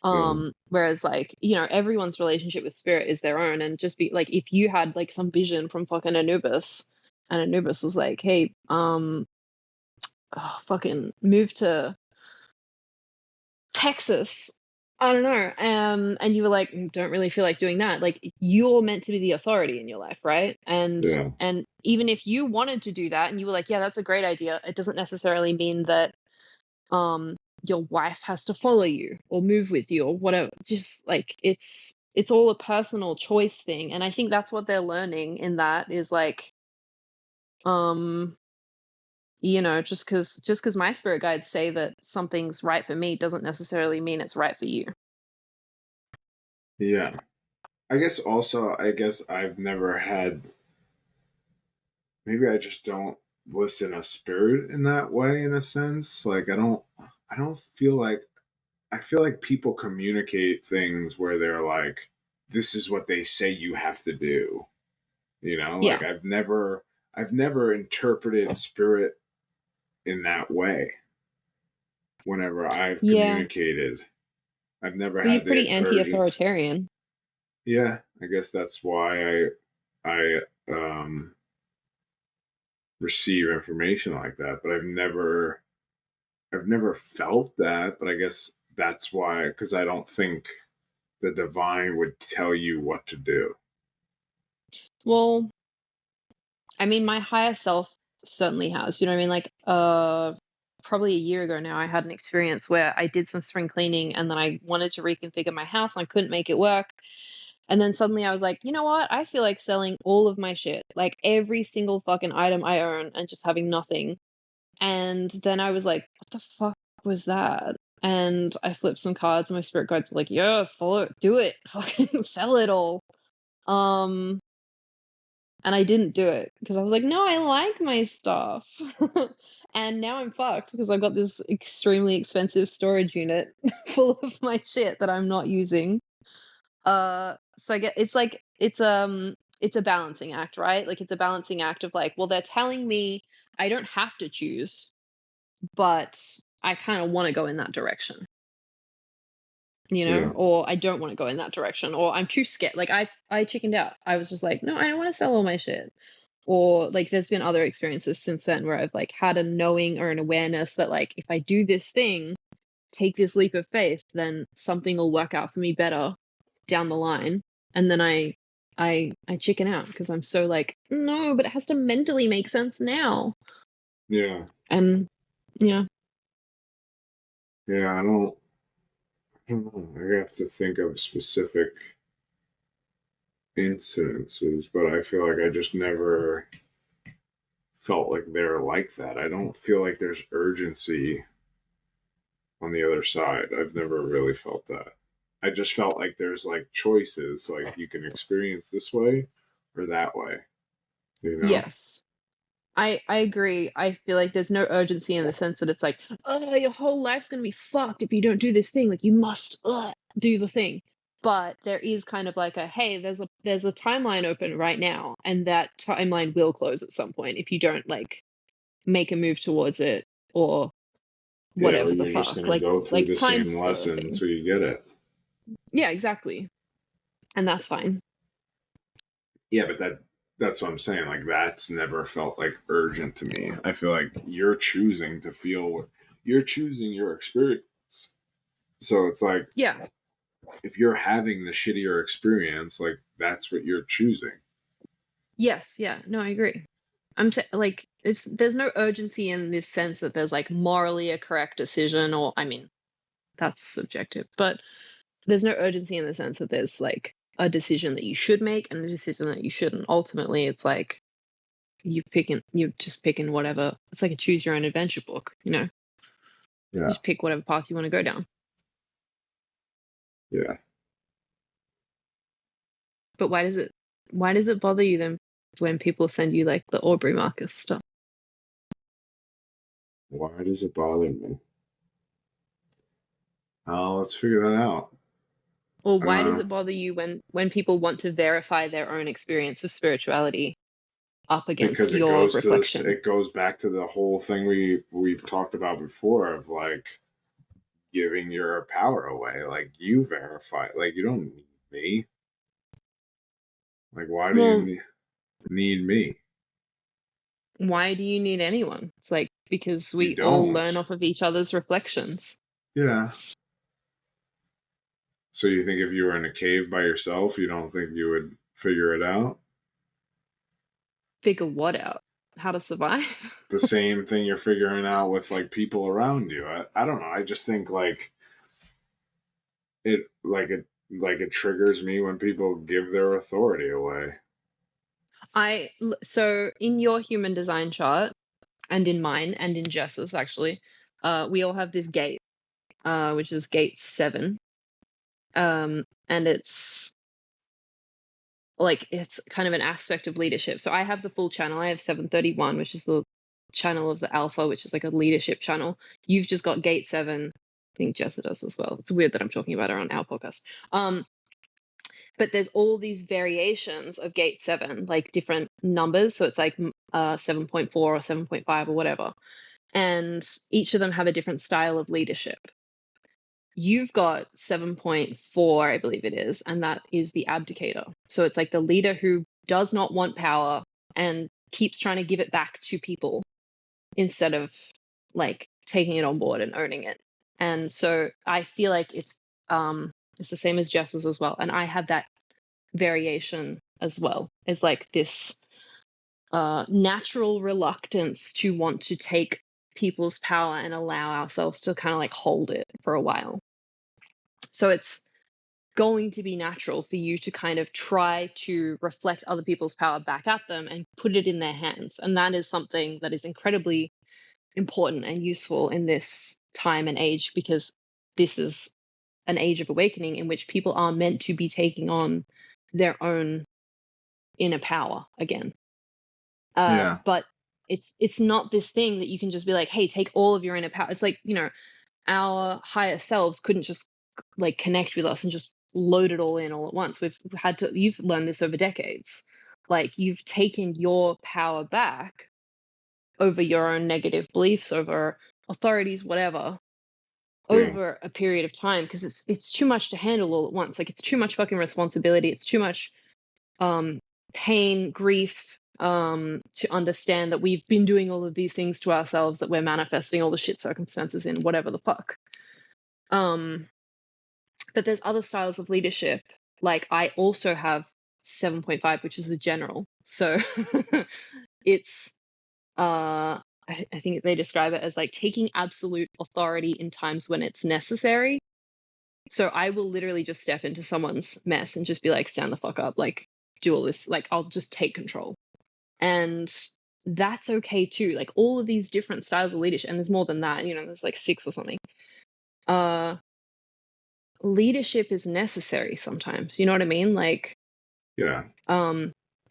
Mm,
Whereas like, you know, everyone's relationship with spirit is their own. And just be like, if you had like some vision from fucking Anubis and Anubis was like, hey, fucking move to Texas. I don't know. And you were like, don't really feel like doing that. Like you're meant to be the authority in your life, right?
yeah.
And even if you wanted to do that and you were like, yeah, that's a great idea, it doesn't necessarily mean that your wife has to follow you or move with you or whatever. Just like it's all a personal choice thing. And I think that's what they're learning in that is like, um, you know, just because my spirit guides say that something's right for me doesn't necessarily mean it's right for you.
Yeah. I guess also, I guess I've never had, maybe I just don't listen a spirit in that way, in a sense. Like, I don't feel like, I feel like people communicate things where they're like, this is what they say you have to do. You know, like
Yeah.
I've never interpreted spirit in that way whenever I've
Yeah.
communicated. I've never
Well, you're
had
pretty
the urgency.
anti-authoritarian.
Yeah, I guess that's why I receive information like that, but I've never felt that, but I guess that's why, cuz I don't think the divine would tell you what to do.
Well, I mean, my higher self certainly has. You know what I mean? Like, probably a year ago now, I had an experience where I did some spring cleaning and then I wanted to reconfigure my house and I couldn't make it work. And then suddenly I was like, you know what? I feel like selling all of my shit, like every single fucking item I own and just having nothing. And then I was like, what the fuck was that? And I flipped some cards and my spirit guides were like, yes, follow it, do it, fucking sell it all. Um, and I didn't do it because I was like, "No, I like my stuff." And now I'm fucked because I've got this extremely expensive storage unit full of my shit that I'm not using. So I get it's like it's a balancing act, right? Like it's a balancing act of like, well, they're telling me I don't have to choose, but I kind of want to go in that direction, you know?
Yeah.
Or I don't want to go in that direction, or I'm too scared. Like I chickened out. I was just like, "No, I don't want to sell all my shit." Or like there's been other experiences since then where I've like had a knowing or an awareness that like if I do this thing, take this leap of faith, then something will work out for me better down the line. And then I chicken out because I'm so like, no, but it has to mentally make sense now.
Yeah.
And yeah.
Yeah, I don't know. I have to think of specific incidences, but I feel like I just never felt like they're like that. I don't feel like there's urgency on the other side. I've never really felt that. I just felt like there's like choices, like you can experience this way or that way, you know?
Yes. I agree. I feel like there's no urgency in the sense that it's like, oh, your whole life's gonna be fucked if you don't do this thing. Like you must do the thing. But there is kind of like a hey, there's a timeline open right now, and that timeline will close at some point if you don't like make a move towards it or
Yeah, or
whatever the
you're just
fuck.
going to go through
Like
the same
time's the
lesson
thing.
until you get it.
Yeah, exactly. And that's fine.
Yeah, but that's what I'm saying. Like that's never felt like urgent to me. I feel like you're choosing to feel, you're choosing your experience. So it's like
Yeah.
if you're having the shittier experience, like that's what you're choosing.
Yes, yeah. No, I agree. Like it's there's no urgency in this sense that there's like morally a correct decision or I mean that's subjective, but there's no urgency in the sense that there's like a decision that you should make and a decision that you shouldn't. Ultimately, it's like you're just picking whatever. It's like a choose your own adventure book, you know. You
Yeah,
just pick whatever path you want to go down.
yeah.
But why does it bother you then when people send you like the Aubrey Marcus stuff?
Why does it bother me? Let's figure that out.
Or why does
Uh,
it bother you when people want to verify their own experience of spirituality up against
because
your reflection?
it goes back to the whole thing we've talked about before of like giving your power away. Like you verify, like you don't need me. Like why do you
Well,
need me?
why do you need anyone? It's like because
You
we all
don't.
learn off of each other's reflections.
Yeah. So you think if you were in a cave by yourself, you don't think you would figure it out?
Figure what out? How to survive?
The same thing you're figuring out with like people around you. I don't know. I just think like it triggers me when people give their authority away.
So in your human design chart and in mine and in Jess's actually, we all have this gate, which is gate 7. And like it's kind of an aspect of leadership. So I have the full channel. I have 731, which is the channel of the alpha, which is like a leadership channel. You've just got gate 7. I think Jessa does as well. It's weird that I'm talking about her on our podcast. But there's all these variations of gate 7, like different numbers. So it's like 7.4 or 7.5 or whatever. And each of them have a different style of leadership. You've got 7.4, I believe it is, and that is the abdicator. So it's like the leader who does not want power and keeps trying to give it back to people instead of like taking it on board and owning it. And so I feel like it's the same as Jess's as well. And I have that variation as well. It's like this natural reluctance to want to take people's power and allow ourselves to kind of like hold it for a while. So it's going to be natural for you to kind of try to reflect other people's power back at them and put it in their hands. And that is something that is incredibly important and useful in this time and age, because this is an age of awakening in which people are meant to be taking on their own inner power again.
Yeah.
But it's not this thing that you can just be like, hey, take all of your inner power. It's like, our higher selves couldn't just like connect with us and just load it all in all at once. You've learned this over decades. Like you've taken your power back over your own negative beliefs, over authorities, whatever, over a period of time, because it's too much to handle all at once. Like it's too much fucking responsibility. It's too much pain, grief, to understand that we've been doing all of these things to ourselves, that we're manifesting all the shit circumstances in whatever the fuck. But there's other styles of leadership. Like I also have 7.5, which is the general. So it's I think they describe it as like taking absolute authority in times when it's necessary. So I will literally just step into someone's mess and just be like, stand the fuck up, like do all this, like I'll just take control. And that's okay too. Like all of these different styles of leadership, and there's more than that, there's like 6 or something. Leadership is necessary sometimes. You know what I mean? Like,
Yeah.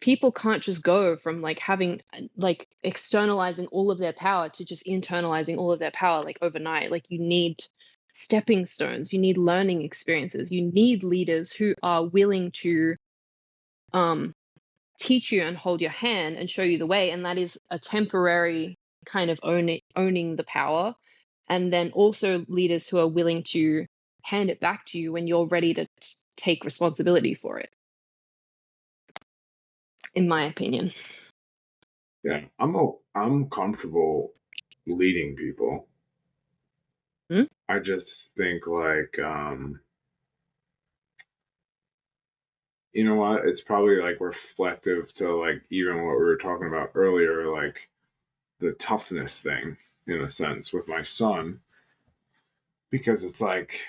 People can't just go from like having like externalizing all of their power to just internalizing all of their power like overnight. Like you need stepping stones, you need learning experiences, you need leaders who are willing to teach you and hold your hand and show you the way. And that is a temporary kind of owning the power. And then also leaders who are willing to hand it back to you when you're ready to take responsibility for it, in my opinion.
Yeah. I'm comfortable leading people.
Hmm?
I just think like you know what? It's probably like reflective to like even what we were talking about earlier, like the toughness thing in a sense with my son. Because it's like,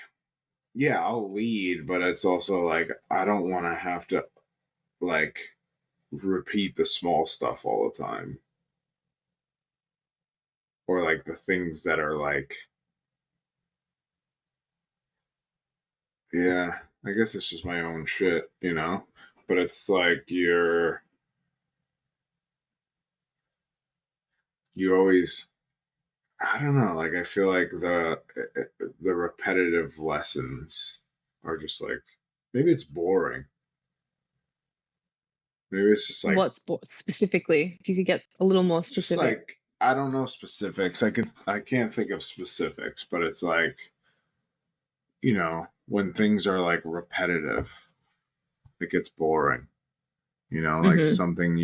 yeah, I'll lead, but it's also like I don't want to have to like repeat the small stuff all the time. Or like the things that are like, yeah, I guess it's just my own shit, you know? But it's like you always, I don't know, like I feel like the repetitive lessons are just like, maybe it's boring. Maybe it's just like,
What's specifically, if you could get a little more
just
specific?
like, I don't know specifics. I can't think of specifics, but it's like, when things are like repetitive, it gets boring. Like
Hmm.
something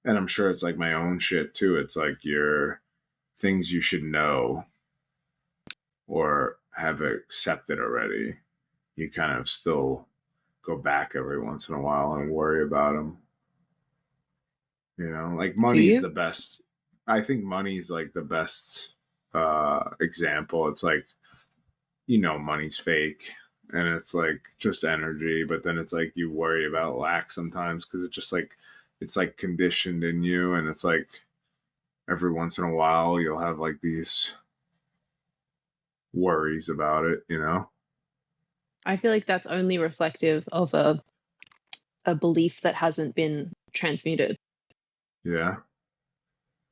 and I'm sure it's like my own shit too. It's like your things you should know or have accepted already. You kind of still go back every once in a while and worry about them. Like
Do
money's
you?
the best. I think money's like the best example. It's like, money's fake and it's like just energy, but then it's like you worry about lack sometimes because it's like conditioned in you, and it's like every once in a while you'll have like these worries about it.
I feel like that's only reflective of a belief that hasn't been transmuted.
Yeah.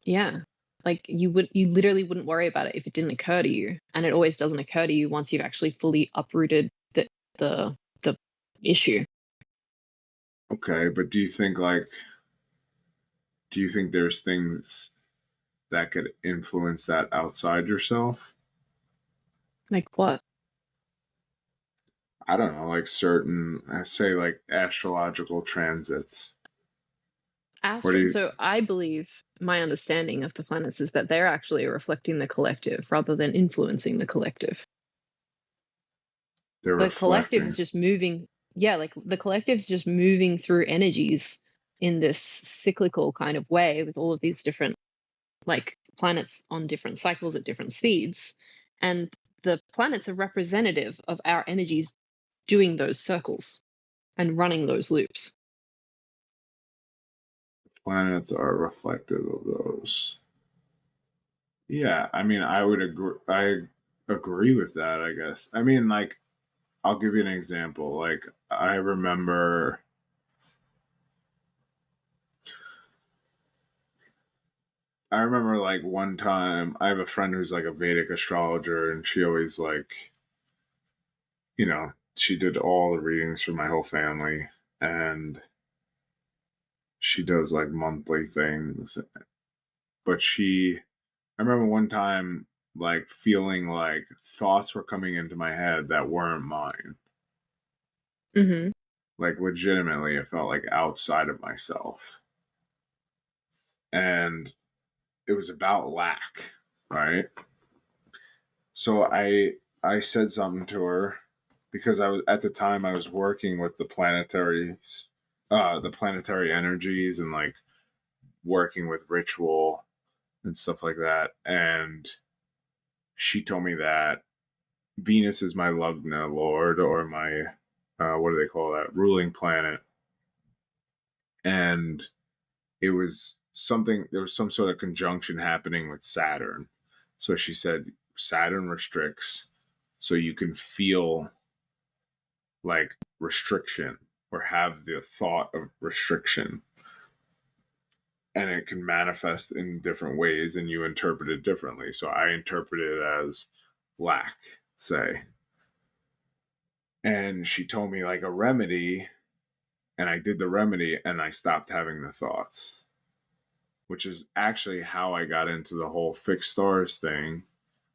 Yeah. Like you literally wouldn't worry about it if it didn't occur to you. And it always doesn't occur to you once you've actually fully uprooted the issue.
Okay, but do you think there's things that could influence that outside yourself?
Like what?
I don't know, like certain, I say like astrological transits. What do you,
So I believe my understanding of the planets is that they're actually reflecting the collective rather than influencing the collective.
they're
The collective's
reflecting?
just moving, yeah, like the collective's just moving through energies in this cyclical kind of way with all of these different like planets on different cycles at different speeds. And the planets are representative of our energies doing those circles and running those loops.
Planets are reflective of those. Yeah, I mean, I would agree. I agree with that, I guess. I mean, like, I'll give you an example. Like, I remember like one time I have a friend who's like a Vedic astrologer, and she always like, she did all the readings for my whole family, and she does like monthly things. But I remember one time like feeling like thoughts were coming into my head that weren't mine.
Hmm.
Like legitimately, it felt like outside of myself. And it was about lack, right? So I said something to her because I was at the time I was working with the planetary energies and like working with ritual and stuff like that. And she told me that Venus is my Lugna Lord, or my what do they call that, ruling planet. And it was something, there was some sort of conjunction happening with Saturn. So she said Saturn restricts, so you can feel like restriction or have the thought of restriction, and it can manifest in different ways and you interpret it differently. So I interpret it as lack, say. And she told me like a remedy, and I did the remedy and I stopped having the thoughts, which is actually how I got into the whole fixed stars thing,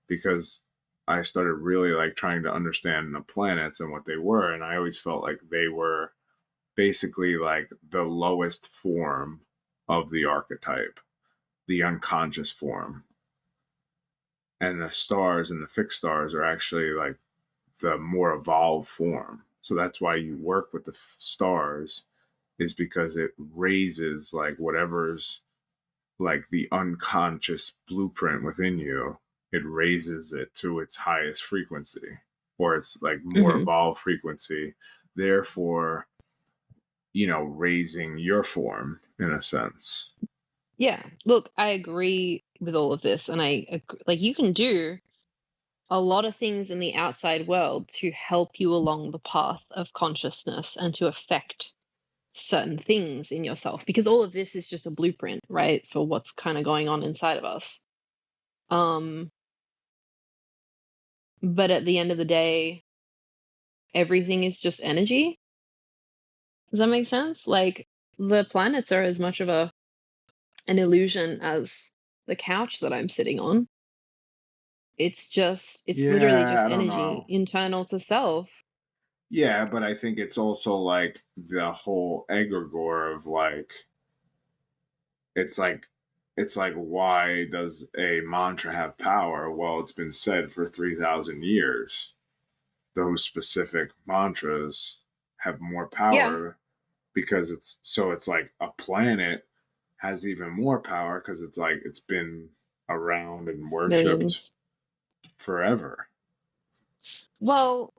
because I started really like trying to understand the planets and what they were. And I always felt like they were basically like the lowest form of the archetype, the unconscious form. And the stars and the fixed stars are actually like the more evolved form. So that's why you work with the stars, is because it raises like whatever's like the unconscious blueprint within you. It raises it to its highest frequency, or its like more
Hmm.
evolved frequency. Therefore, raising your form in a sense.
Yeah. Look, I agree with all of this. And like you can do a lot of things in the outside world to help you along the path of consciousness and to affect certain things in yourself, because all of this is just a blueprint, right, for what's kind of going on inside of us. Um, but at the end of the day, everything is just energy. Does that make sense? Like the planets are as much of an illusion as the couch that I'm sitting on. It's literally
Yeah,
just
I don't
energy
know.
internal to self.
Yeah, but I think it's also like the whole egregore of like, it's like why does a mantra have power? Well, it's been said for 3,000 years. Those specific mantras have more
Yeah,
power because it's like a planet has even more power because it's like it's been around and worshipped
millions.
forever.
Well,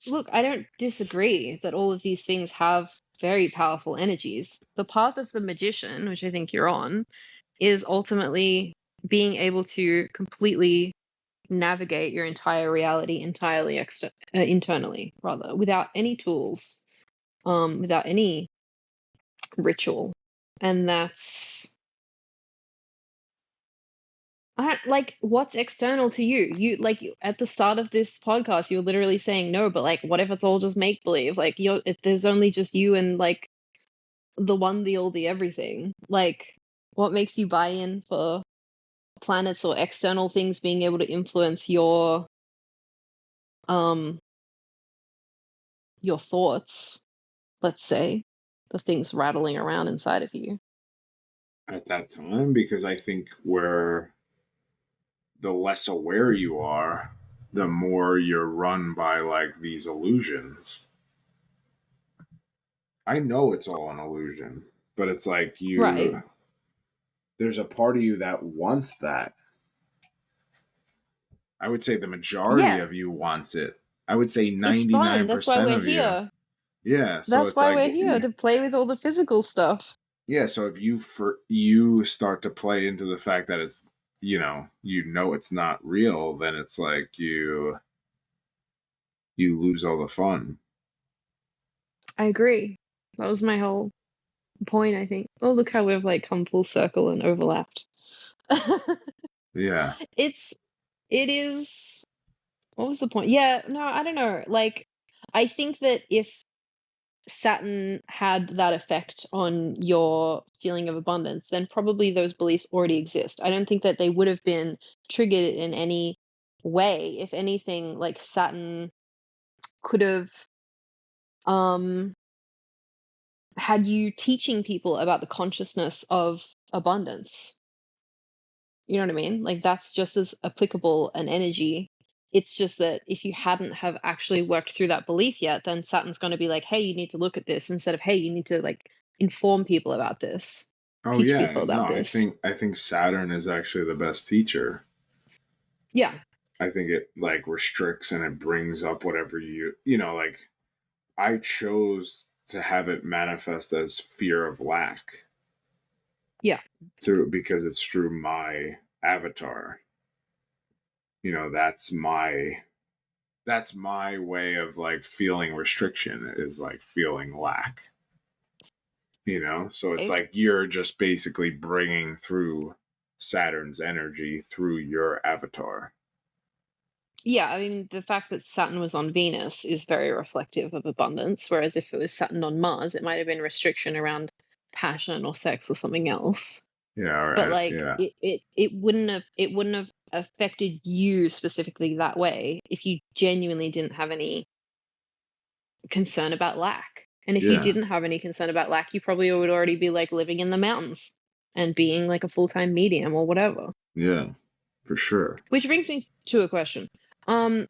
look, I don't disagree that all of these things have very powerful energies. The path of the magician, which I think you're on, is ultimately being able to completely navigate your entire reality entirely internally, rather, without any tools, without any ritual. And that's I don't, like, what's external to you? At the start of this podcast, you're literally saying no, but like, what if it's all just make believe? Like, if there's only just you and like the one, the all, the everything. Like, what makes you buy in for planets or external things being able to influence um your thoughts? Let's say the things rattling around inside of you.
At that time, because I think where the less aware you are, the more you're run by like these illusions. I know it's all an illusion, but it's like
Right.
there's a part of you that wants that. I would say the majority
Yeah,
of you wants it. I would say
it's fine. That's why
99%
we're
of you.
here.
Yeah, so
That's
it's
why
like
we're here to play with all the physical stuff.
yeah, so if you start to play into the fact that it's you know it's not real, then it's like you lose all the fun.
I agree. That was my whole point, I think. Oh, look how we've like come full circle and overlapped.
Yeah.
It's it is what was the point? Yeah, no, I don't know. Like I think that if Saturn had that effect on your feeling of abundance, then probably those beliefs already exist. I don't think that they would have been triggered in any way. If anything, like Saturn could have um had you teaching people about the consciousness of abundance. You know what I mean? Like that's just as applicable an energy. It's just that if you hadn't have actually worked through that belief yet, then Saturn's going to be like, "Hey, you need to look at this," instead of, "Hey, you need to like inform people about this,
Oh
teach
yeah,
people
no,
about this."
I think Saturn is actually the best teacher.
Yeah.
I think it like restricts and it brings up whatever like I chose to have it manifest as fear of lack
Yeah.
through because it's through my avatar. That's my way of like feeling restriction is like feeling lack. So it's
Okay.
like you're just basically bringing through Saturn's energy through your avatar.
Yeah, I mean, the fact that Saturn was on Venus is very reflective of abundance, whereas if it was Saturn on Mars, it might have been restriction around passion or sex or something else.
Yeah,
But like
yeah,
it wouldn't have affected you specifically that way if you genuinely didn't have any concern about lack. And if you
yeah,
didn't have any concern about lack, you probably would already be like living in the mountains and being like a full-time medium or whatever.
yeah, for sure.
Which brings me to a question. Um,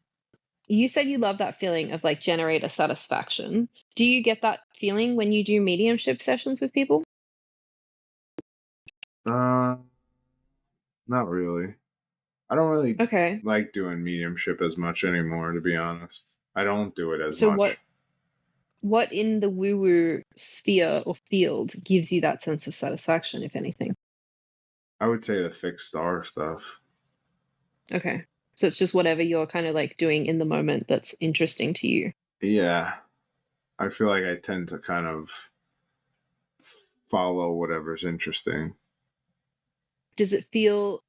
you said you love that feeling of like generator satisfaction. Do you get that feeling when you do mediumship sessions with people?
Uh, Not really. I don't really
Okay.
like doing mediumship as much anymore, to be honest. I don't do it as
So what
much.
what in the woo-woo sphere or field gives you that sense of satisfaction, if anything?
I would say the fixed star stuff.
Okay. So it's just whatever you're kind of like doing in the moment that's interesting to you.
Yeah, I feel like I tend to kind of follow whatever's interesting.
Does it feel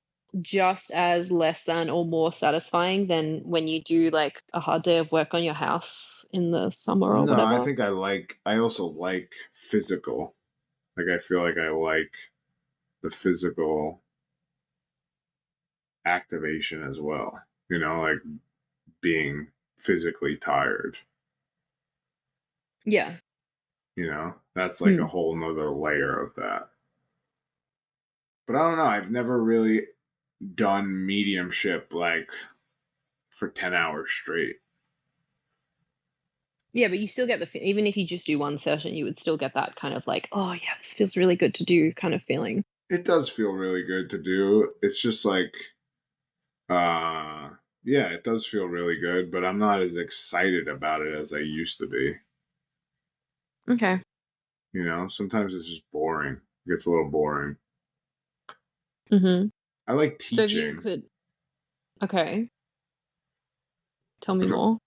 just as less than or more satisfying than when you do like a hard day of work on your house in the summer or
No, I
whatever?
think I also like physical. Like I feel like I like the physical activation as well. Like being physically tired.
Yeah.
That's like a
Hmm.
whole nother layer of that. But I don't know. I've never really done mediumship like for 10 hours straight.
Yeah, but you still get even if you just do one session, you would still get that kind of like, oh yeah, this feels really good to do kind of feeling.
It does feel really good to do. It's just like, uh, yeah, it does feel really good, but I'm not as excited about it as I used to be.
Okay.
Sometimes it's just boring. It gets a little boring.
Mm-hmm.
I like
So if you
teaching.
could, okay, tell me
I feel,
more.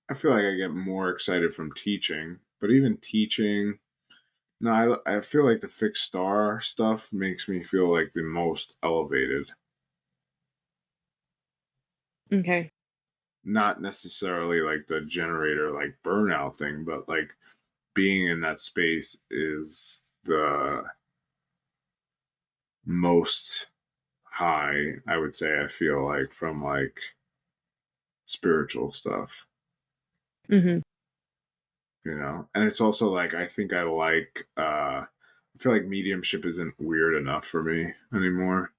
I feel like I get more excited from teaching, but even teaching, No, I feel like the fixed star stuff makes me feel like the most elevated.
Okay.
Not necessarily like the generator, like burnout thing, but like being in that space is the most high, I would say, I feel like from like spiritual stuff,
Hmm.
you know? And it's also like, I think I feel like mediumship isn't weird enough for me anymore.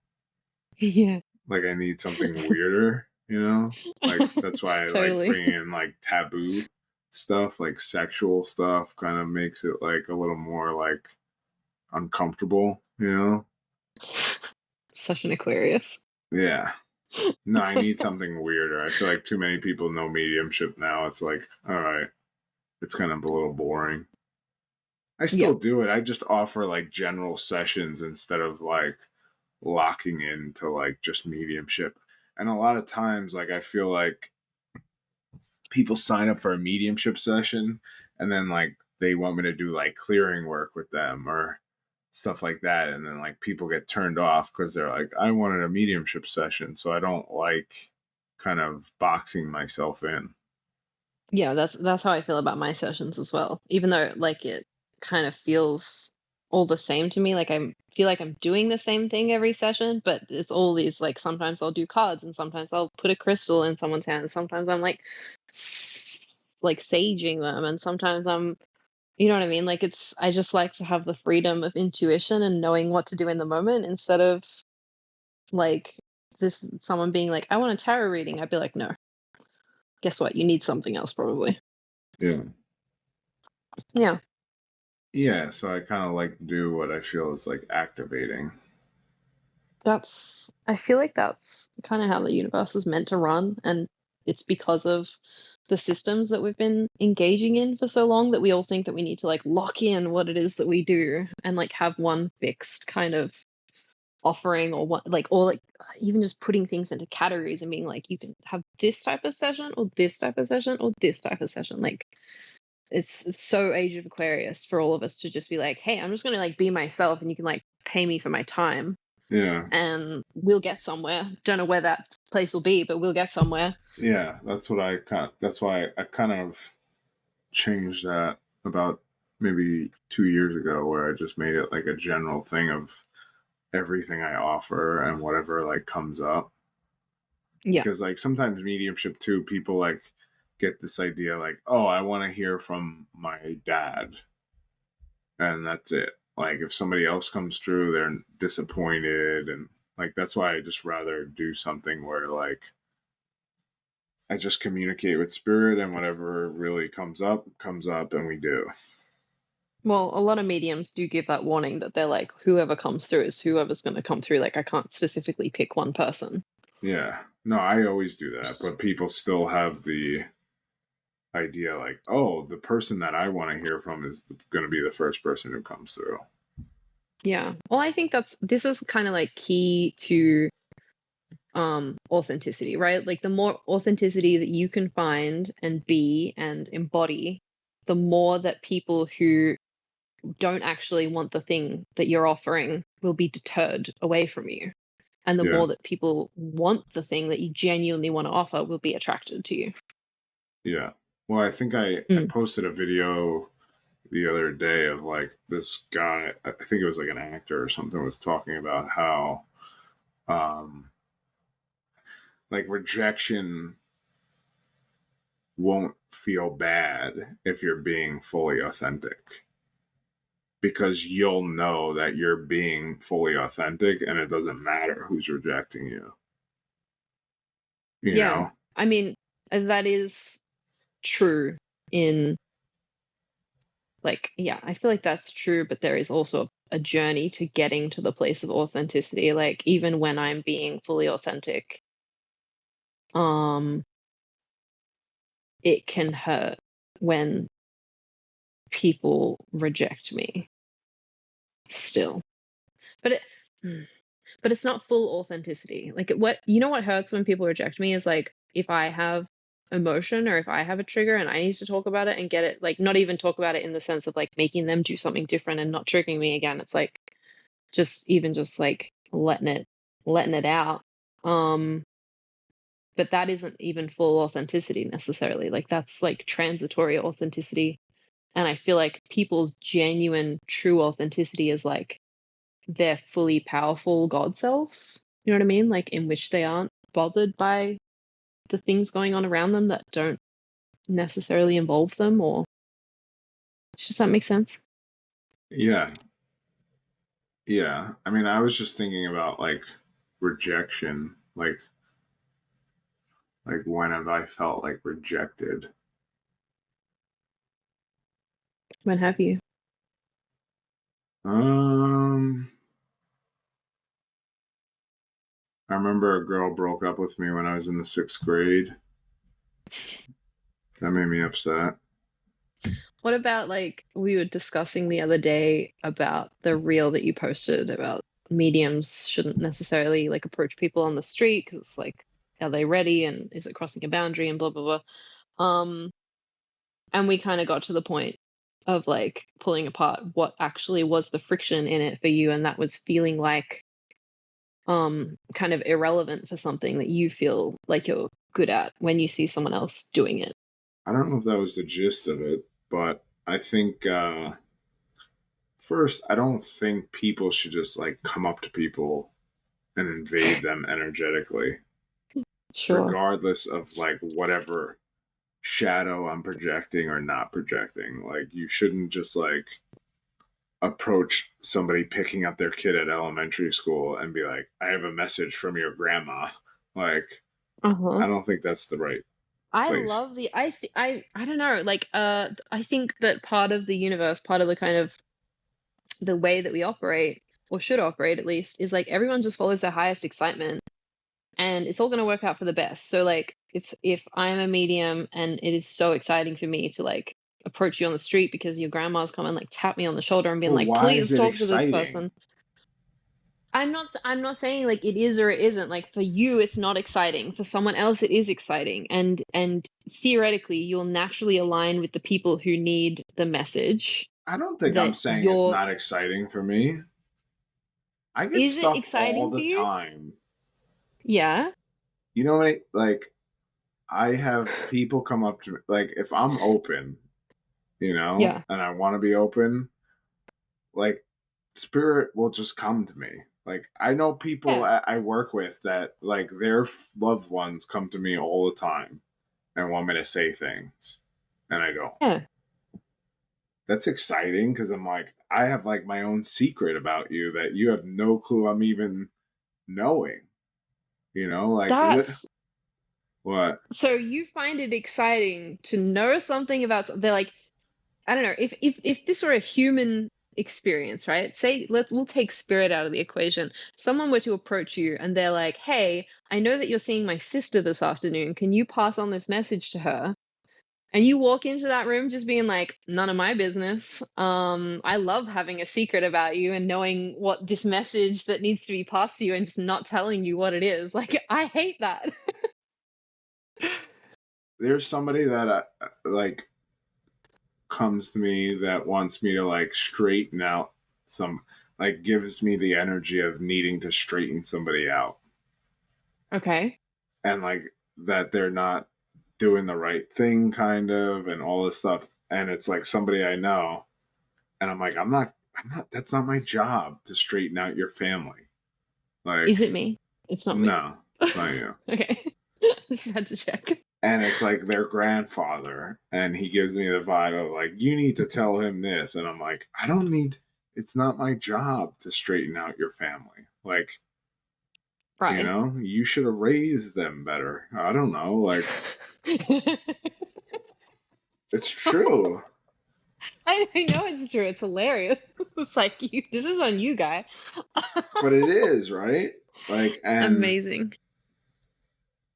Yeah.
Like I need something weirder, you know? Like that's why I like
Totally.
bringing in like taboo stuff, like sexual stuff kind of makes it like a little more like uncomfortable, you know?
Such an Aquarius.
Yeah. No, I need something weirder. I feel like too many people know mediumship now. It's like, all right, it's kind of a little boring. I
Yeah.
still do it. I just offer like general sessions instead of like locking into like just mediumship. And a lot of times, like, I feel like people sign up for a mediumship session and then like they want me to do like clearing work with them or stuff like that, and then like people get turned off because they're like, I wanted a mediumship session, so I don't like kind of boxing myself in.
Yeah, that's how I feel about my sessions as well. Even though like it kind of feels all the same to me, like I feel like I'm doing the same thing every session, but it's all these like sometimes I'll do cards and sometimes I'll put a crystal in someone's hand, and sometimes I'm like like saging them, and sometimes I'm, you know what I mean? Like it's I just like to have the freedom of intuition and knowing what to do in the moment instead of like this someone being like, I want a tarot reading. I'd be like, no, guess what? You need something else probably.
Yeah.
Yeah.
Yeah, so I kind of like to do what I feel is like activating.
That's I feel like that's kind of how the universe is meant to run, and it's because of the systems that we've been engaging in for so long that we all think that we need to like lock in what it is that we do and like have one fixed kind of offering, or what like, or like even just putting things into categories and being like, you can have this type of session or this type of session or this type of session. Like it's so Age of Aquarius for all of us to just be like, hey, I'm just gonna like be myself and you can like pay me for my time
Yeah.
and we'll get somewhere. Don't know where that place will be, but we'll get somewhere.
Yeah, that's why I kind of changed that about maybe 2 years ago, where I just made it like a general thing of everything I offer and whatever like comes up.
Yeah.
Because like sometimes mediumship too, people like get this idea like, oh, I want to hear from my dad, and that's it. Like if somebody else comes through, they're disappointed, and like that's why I just rather do something where like I just communicate with spirit, and whatever really comes up, and we do.
Well, a lot of mediums do give that warning that they're like, whoever comes through is whoever's going to come through. Like, I can't specifically pick one person.
Yeah. No, I always do that, but people still have the idea like, oh, the person that I want to hear from is going to be the first person who comes through.
Yeah. Well, I think this is kind of like key to authenticity, right? Like the more authenticity that you can find and be and embody, the more that people who don't actually want the thing that you're offering will be deterred away from you. And the
Yeah.
more that people want the thing that you genuinely want to offer will be attracted to you.
Yeah. Well, I think I
Mm.
posted a video the other day of like this guy, I think it was like an actor or something, was talking about how um like rejection won't feel bad if you're being fully authentic, because you'll know that you're being fully authentic and it doesn't matter who's rejecting you, you
Yeah.
know?
I mean, that is true in like, yeah, I feel like that's true, but there is also a journey to getting to the place of authenticity. Like, even when I'm being fully authentic, um, it can hurt when people reject me still. But it, mm, but it's not full authenticity. Like, what you know what hurts when people reject me is like if I have emotion, or if I have a trigger and I need to talk about it and get it, like, not even talk about it in the sense of like making them do something different and not triggering me again. It's like just like letting it out. Um, but that isn't even full authenticity necessarily. Like that's like transitory authenticity. And I feel like people's genuine true authenticity is like their fully powerful God selves. You know what I mean? Like in which they aren't bothered by the things going on around them that don't necessarily involve them, or does that make sense?
Yeah. Yeah. I mean, I was just thinking about like rejection. Like when have I felt like rejected?
When have you?
Um I remember a girl broke up with me when I was in the 6th grade. That made me upset.
What about like we were discussing the other day about the reel that you posted about mediums shouldn't necessarily like approach people on the street because like are they ready and is it crossing a boundary and blah blah blah. And we kind of got to the point of like pulling apart what actually was the friction in it for you, and that was feeling like kind of irrelevant for something that you feel like you're good at when you see someone else doing it.
I don't know if that was the gist of it, but I think first, I don't think people should just like come up to people and invade them energetically,
Sure.
regardless of like whatever shadow I'm projecting or not projecting. Like, you shouldn't just like approach somebody picking up their kid at elementary school and be like, I have a message from your grandma. Like,
Uh-huh.
I don't think that's the right
I
place.
love the I don't know, like I think that part of the universe, part of the kind of the way that we operate, or should operate at least, is like everyone just follows their highest excitement and it's all going to work out for the best. So like if I'm a medium and it is so exciting for me to like approach you on the street because your grandma's come and like tap me on the shoulder and being
But
like,
why is
please
it
talk to this
exciting?
person. I'm not saying like it is or it isn't. Like for you it's not exciting. For someone else it is exciting. And theoretically you'll naturally align with the people who need the message
I don't think I'm
that
saying it's
you're
not exciting for me. I get
is it
stuff all
exciting for
the
you?
time.
Yeah.
You know what? Like, I have people come up to me, like, if I'm open,
Yeah.
and I want to be open, like, spirit will just come to me. Like, I know people
Yeah.
I work with that, like, their loved ones come to me all the time and want me to say things. And I don't.
Yeah.
That's exciting because I'm like, I have, like, my own secret about you that you have no clue I'm even knowing. Like,
That's
what?
so you find it exciting to know something about they're like, I don't know, if this were a human experience, right? Say we'll take spirit out of the equation. Someone were to approach you and they're like, "Hey, I know that you're seeing my sister this afternoon. Can you pass on this message to her?" And you walk into that room just being like, "None of my business. I love having a secret about you and knowing what this message that needs to be passed to you and just not telling you what it is." Like, I hate that.
There's somebody that like comes to me that wants me to like straighten out some, like, gives me the energy of needing to straighten somebody out,
Okay.
and like that they're not doing the right thing kind of, and all this stuff, and it's like somebody I know, and I'm like, I'm not that's not my job to straighten out your family. Like,
Is it me? It's not me.
no, it's not you.
Okay. Just had to check.
And it's like their grandfather, and he gives me the vibe of like, you need to tell him this, and I'm like, I don't need, it's not my job to straighten out your family. Like,
Right.
you should have raised them better. I don't know, like, it's true.
I know it's true. It's hilarious. It's like this is on you, guy.
But it is, right? Like, and
Amazing.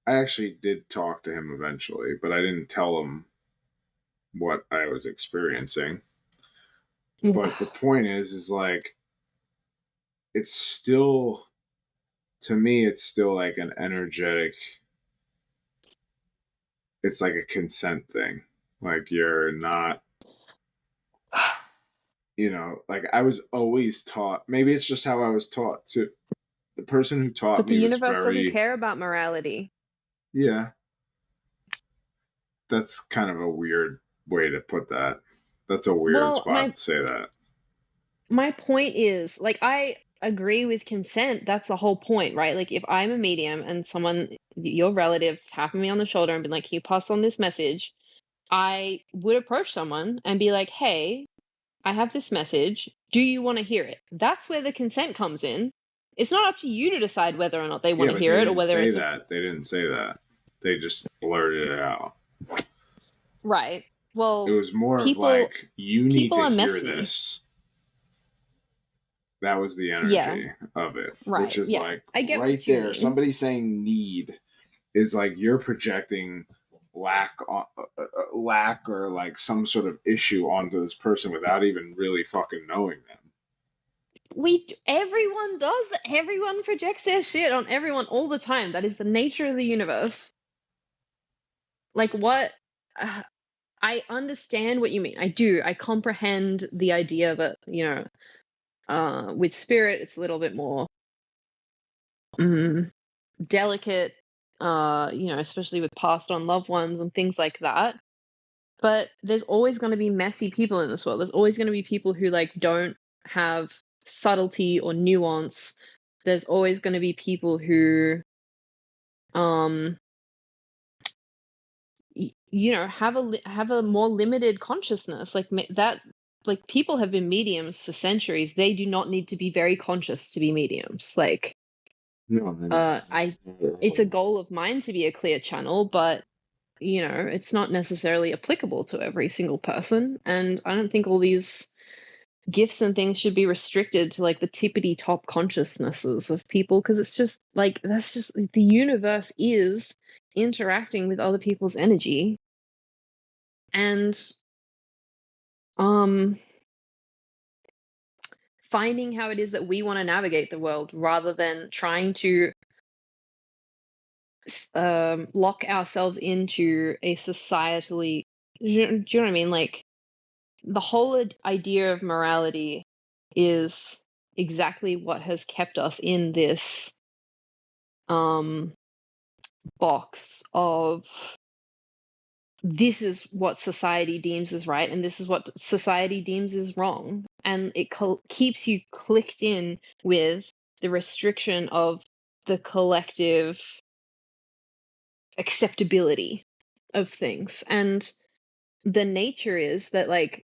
I actually did talk to him eventually, but I didn't tell him what I was experiencing. But the point is like, it's still, to me, it's still like an energetic it's like a consent thing. Like you're not, like I was always taught, maybe it's just how I was taught to. The person who taught
But the
me was
universe doesn't
very,
care about morality.
yeah, that's kind of a weird way to put that. That's a weird
Well,
spot to say that.
my point is, like, I agree with consent. That's the whole point, right? Like, if I'm a medium and your relatives tapping me on the shoulder and been like, "Can you pass on this message?" I would approach someone and be like, "Hey, I have this message. Do you want to hear it?" That's where the consent comes in. It's not up to you to decide whether or not they want
Yeah,
to
but
hear
they
it or
didn't
whether
say
it's
that. They didn't say that. They just blurted it out.
right.
It
Well,
was more of
people
like, you need
people
to
are
hear
messy.
this. That was the
Yeah,
energy of it, which
right.
is
Yeah.
like
I get
right
what you
there.
mean.
Somebody saying need is like you're projecting lack or like some sort of issue onto this person without even really fucking knowing them.
Everyone does that. Everyone projects their shit on everyone all the time. That is the nature of the universe. Like what I understand what you mean. I do. I comprehend the idea that, with spirit it's a little bit more delicate, especially with passed on loved ones and things like that. But there's always going to be messy people in this world. There's always going to be people who like don't have subtlety or nuance. There's always going to be people who um have a more limited consciousness, like that. Like people have been mediums for centuries. They do not need to be very conscious to be mediums. Like
No,
I it's a goal of mine to be a clear channel, but it's not necessarily applicable to every single person. And I don't think all these gifts and things should be restricted to like the tippity top consciousnesses of people, because it's just like that's just the universe is interacting with other people's energy. And um finding how it is that we want to navigate the world rather than trying to lock ourselves into a societally, do you know what I mean? Like the whole idea of morality is exactly what has kept us in this um box of this is what society deems as right and this is what society deems as wrong, and it keeps you clicked in with the restriction of the collective acceptability of things. And the nature is that like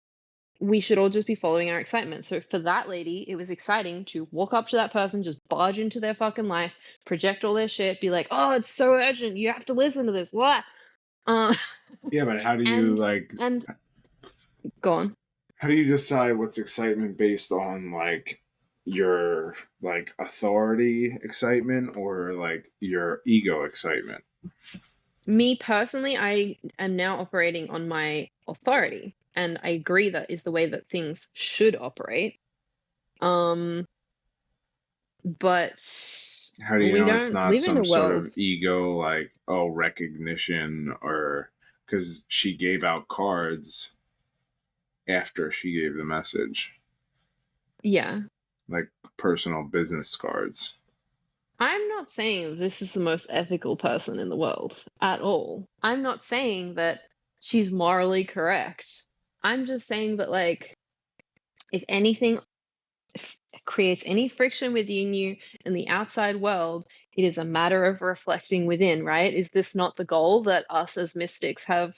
we should all just be following our excitement. So for that lady, it was exciting to walk up to that person, just barge into their fucking life, project all their shit, be like, "Oh, it's so urgent. You have to listen to this." Blah. Uh,
Yeah, but how do you
and
like?
and go on.
How do you decide what's excitement based on like your like authority excitement or like your ego excitement?
Me personally, I am now operating on my authority, and I agree that is the way that things should operate. Um, but
How do you
we
know it's
don't
not
live in
some
a
sort
world.
of ego like recognition or because she gave out cards after she gave the message,
Yeah.
like personal business cards.
I'm not saying this is the most ethical person in the world at all. I'm not saying that she's morally correct. I'm just saying that, like, if anything creates any friction within you in the outside world, it is a matter of reflecting within, right? Is this not the goal that us as mystics have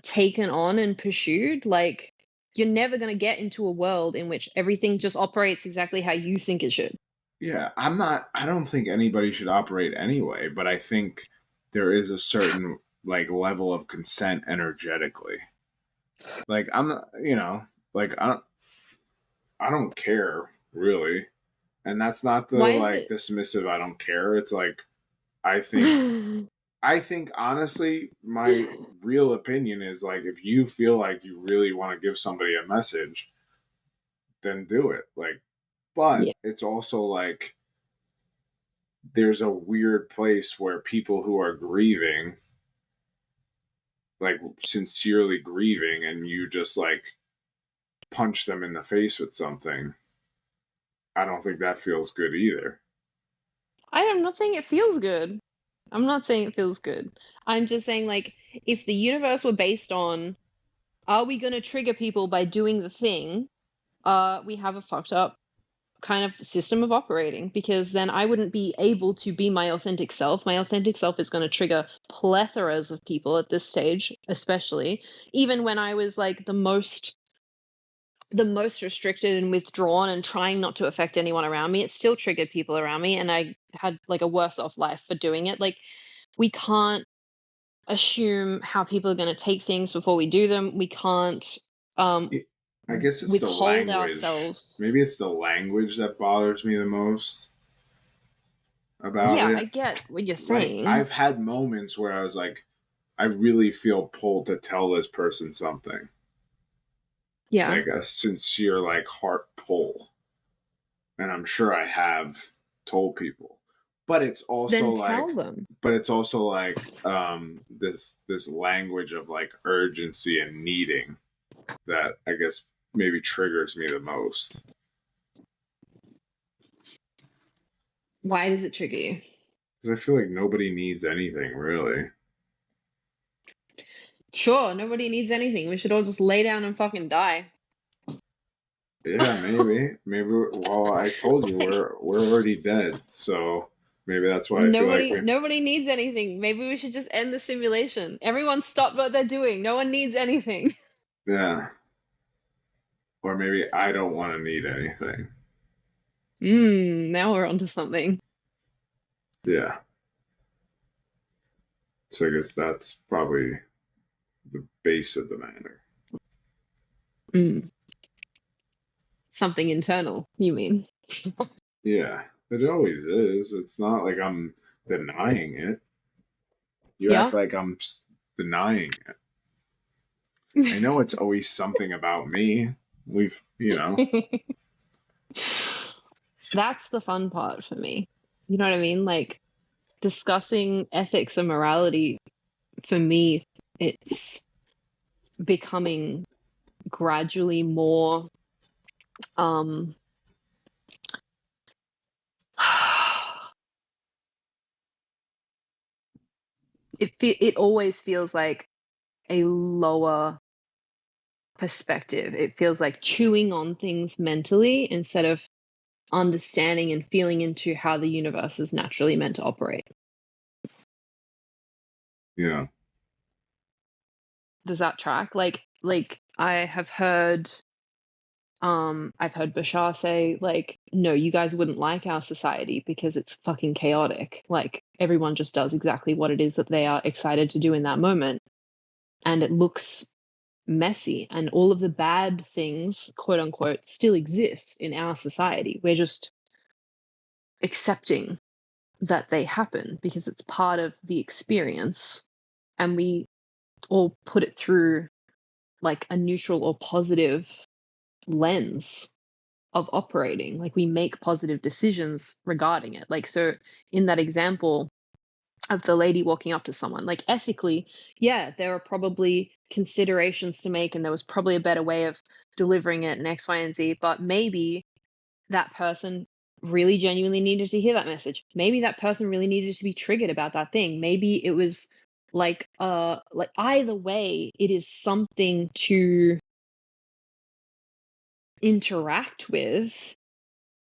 taken on and pursued? Like, you're never going to get into a world in which everything just operates exactly how you think it should.
Yeah, I don't think anybody should operate anyway, but I think there is a certain like level of consent energetically. Like I'm not, like I don't care really. And that's not the
Why is
like
it?
dismissive I don't care. It's like I think I think honestly my real opinion is like if you feel like you really want to give somebody a message, then do it. Like but
Yeah.
it's also like there's a weird place where people who are grieving like sincerely grieving and you just like punch them in the face with something, I don't think that feels good either.
I am not saying it feels good. I'm not saying it feels good. I'm just saying, like, if the universe were based on, are we going to trigger people by doing the thing? We have a fucked up kind of system of operating, because then I wouldn't be able to be my authentic self. My authentic self is going to trigger plethoras of people at this stage, especially. Even when I was like the most restricted and withdrawn and trying not to affect anyone around me, it still triggered people around me, and I had like a worse off life for doing it. Like, we can't assume how people are going to take things before we do them. We can't
I guess it's the
withhold
language.
ourselves.
Maybe it's the language that bothers me the most about
Yeah,
it.
I get what you're
Like,
saying.
I've had moments where I was like, I really feel pulled to tell this person something.
Yeah.
Like a sincere, like, heart pull. And I'm sure I have told people. But it's also
Then
like,
tell them.
this language of like urgency and needing that I guess maybe triggers me the most.
Why does it trigger you?
Because I feel like nobody needs anything really.
Sure, nobody needs anything. We should all just lay down and fucking die.
Yeah, maybe. Well, I told you
Like,
we're already dead, so maybe that's why I feel like
nobody
we.
nobody needs anything. Maybe we should just end the simulation. Everyone stop what they're doing. No one needs anything.
Yeah, or maybe I don't want to need anything.
Now we're onto something.
Yeah, so I guess that's probably the base of the matter.
Mm. Something internal, you mean?
Yeah, it always is. It's not like I'm denying it. You act
Yeah.
like I'm denying it. I know it's always something about me.
That's the fun part for me. You know what I mean? Like, discussing ethics and morality, for me, it's becoming gradually more um it always feels like a lower perspective. It feels like chewing on things mentally instead of understanding and feeling into how the universe is naturally meant to operate.
Yeah,
Does that track? Like I've heard Bashar say, like, no, you guys wouldn't like our society because it's fucking chaotic. Like, everyone just does exactly what it is that they are excited to do in that moment. And it looks messy. And all of the bad things, quote unquote, still exist in our society. We're just accepting that they happen because it's part of the experience. And we all put it through like a neutral or positive lens of operating. Like, we make positive decisions regarding it. Like, so in that example of the lady walking up to someone, like, ethically, yeah, there are probably considerations to make and there was probably a better way of delivering it and X, Y, and Z, but maybe that person really genuinely needed to hear that message. Maybe that person really needed to be triggered about that thing. Maybe it was like either way, it is something to interact with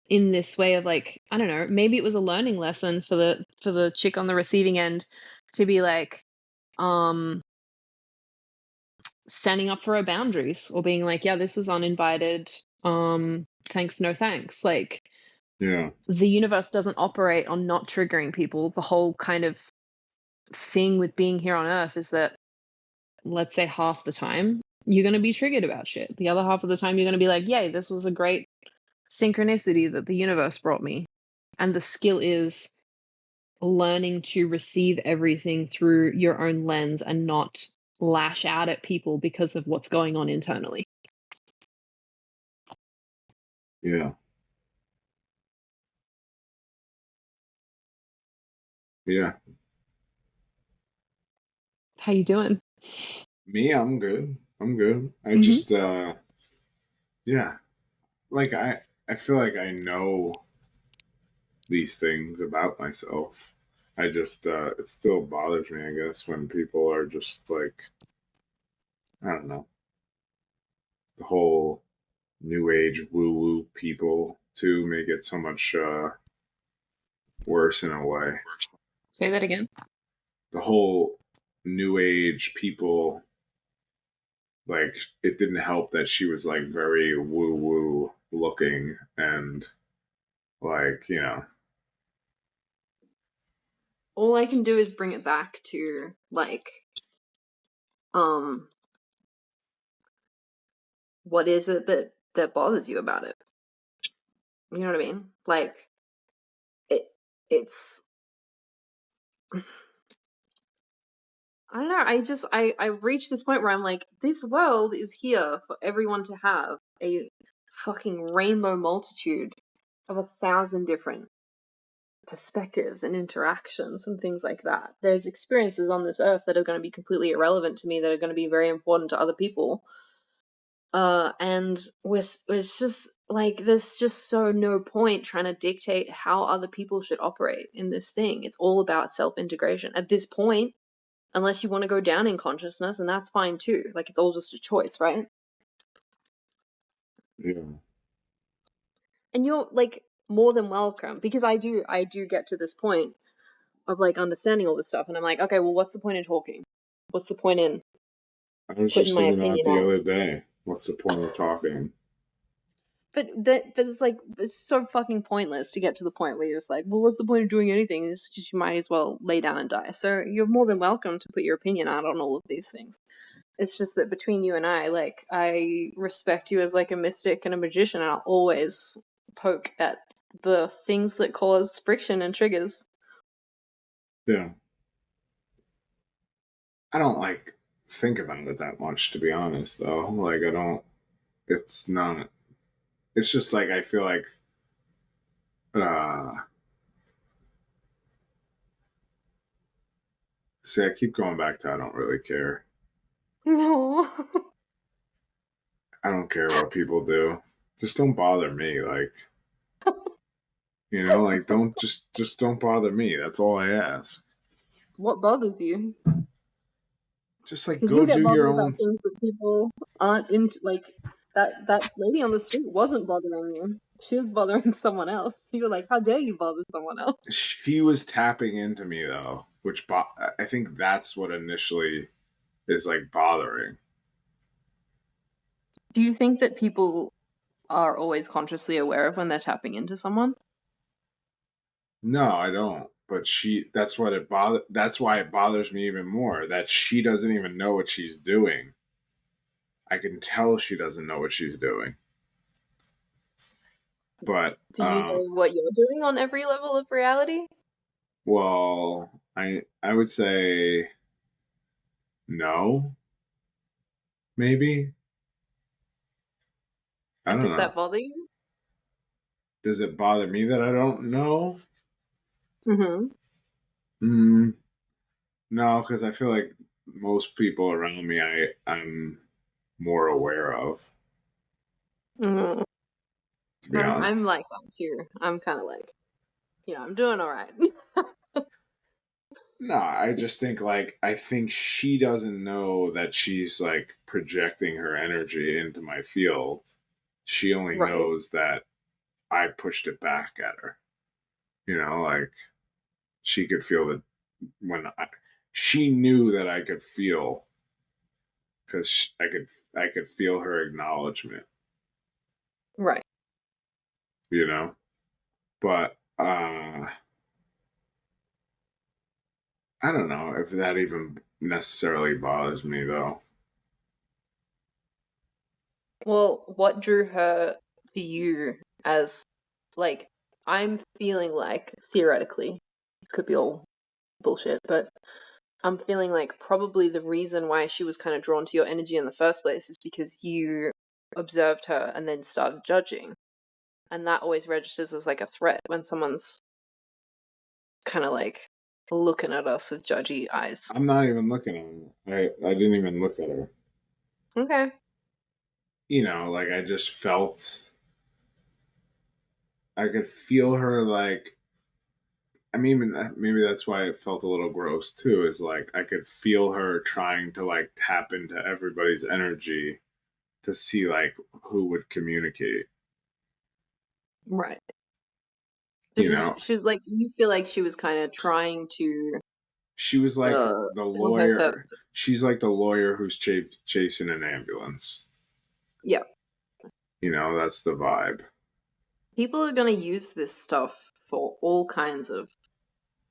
in this way of, like, I don't know, maybe it was a learning lesson for the chick on the receiving end to be like um standing up for her boundaries, or being like, yeah, this was uninvited, thanks, no thanks. Like,
yeah,
the universe doesn't operate on not triggering people. The whole kind of thing with being here on earth is that, let's say, half the time you're going to be triggered about shit. The other half of the time you're going to be like, yay, this was a great synchronicity that the universe brought me. And the skill is learning to receive everything through your own lens and not lash out at people because of what's going on internally.
yeah, yeah.
How you doing?
Me, I'm good. I'm good. I
Hmm.
just yeah, like I feel like I know these things about myself. I just it still bothers me, I guess, when people are just like, I don't know, the whole new age woo woo people to make it so much worse in a way.
Say that again.
The whole new age people, like, it didn't help that she was like very woo woo looking and like,
All I can do is bring it back to like, um, what is it that bothers you about it? You know what I mean? Like, it it's I don't know. I reached this point where I'm like, this world is here for everyone to have a fucking rainbow multitude of 1,000 different perspectives and interactions and things like that. There's experiences on this earth that are going to be completely irrelevant to me that are going to be very important to other people. And it's just like there's just so no point trying to dictate how other people should operate in this thing. It's all about self-integration at this point, unless you want to go down in consciousness, and that's fine too. Like it's all just a choice, right?
yeah.
And you're like more than welcome, because I do get to this point of like understanding all this stuff, and I'm like, okay, well, what's the point in talking? What's the point in
I was
putting
just
my
thinking that
opinion
the
out?
other day. What's the point of talking?
But it's like it's so fucking pointless to get to the point where you're just like, well, what's the point of doing anything? It's just you might as well lay down and die. So you're more than welcome to put your opinion out on all of these things. It's just that between you and I, like, I respect you as like a mystic and a magician, and I'll always poke at the things that cause friction and triggers.
Yeah. I don't like think about it that much, to be honest, though. Like, I don't, it's not, it's just like, I feel like, uh, see, I keep going back to I don't really care.
No.
I don't care what people do. Just don't bother me. Like, like don't just don't bother me. That's all I ask.
What bothers you?
Just like
Because you
go
get
do your
bothered about
own.
things that people aren't into. Like that lady on the street wasn't bothering you. She was bothering someone else. You were like, how dare you bother someone else?
She was tapping into me though, which I think that's what initially is like bothering.
Do you think that people are always consciously aware of when they're tapping into someone?
No, I don't. But that's what it bother. That's why it bothers me even more that she doesn't even know what she's doing. I can tell she doesn't know what she's doing. But
Do you know what you're doing on every level of reality?
well, I would say no, maybe. I
And
don't
does
know.
that bother you?
Does it bother me that I don't know?
Mm-hmm.
Mm, no, because I feel like most people around me, I'm more aware of.
Mm-hmm.
To be honest,
I'm like that too. I'm kind of like, I'm doing all right.
no, I just think like I think she doesn't know that she's like projecting her energy into my field. She only
Right.
knows that I pushed it back at her. Like she could feel that when she knew that I could feel because I could feel her acknowledgement.
Right.
You know, but I don't know if that even necessarily bothers me though.
Well, what drew her to you as like I'm feeling like theoretically could be all bullshit, but I'm feeling like probably the reason why she was kind of drawn to your energy in the first place is because you observed her and then started judging. And that always registers as like a threat when someone's kind of like looking at us with judgy eyes.
I'm not even looking at her. I didn't even look at her.
Okay.
You know, like I just felt I could feel her like I mean maybe that's why it felt a little gross too, is like I could feel her trying to like tap into everybody's energy to see like who would communicate.
Right.
You know,
She's like, you feel like she was kind of trying to
she was like the
show her
lawyer.
purpose.
She's like the lawyer who's chasing an ambulance.
Yeah.
You know, that's the vibe.
People are going to use this stuff for all kinds of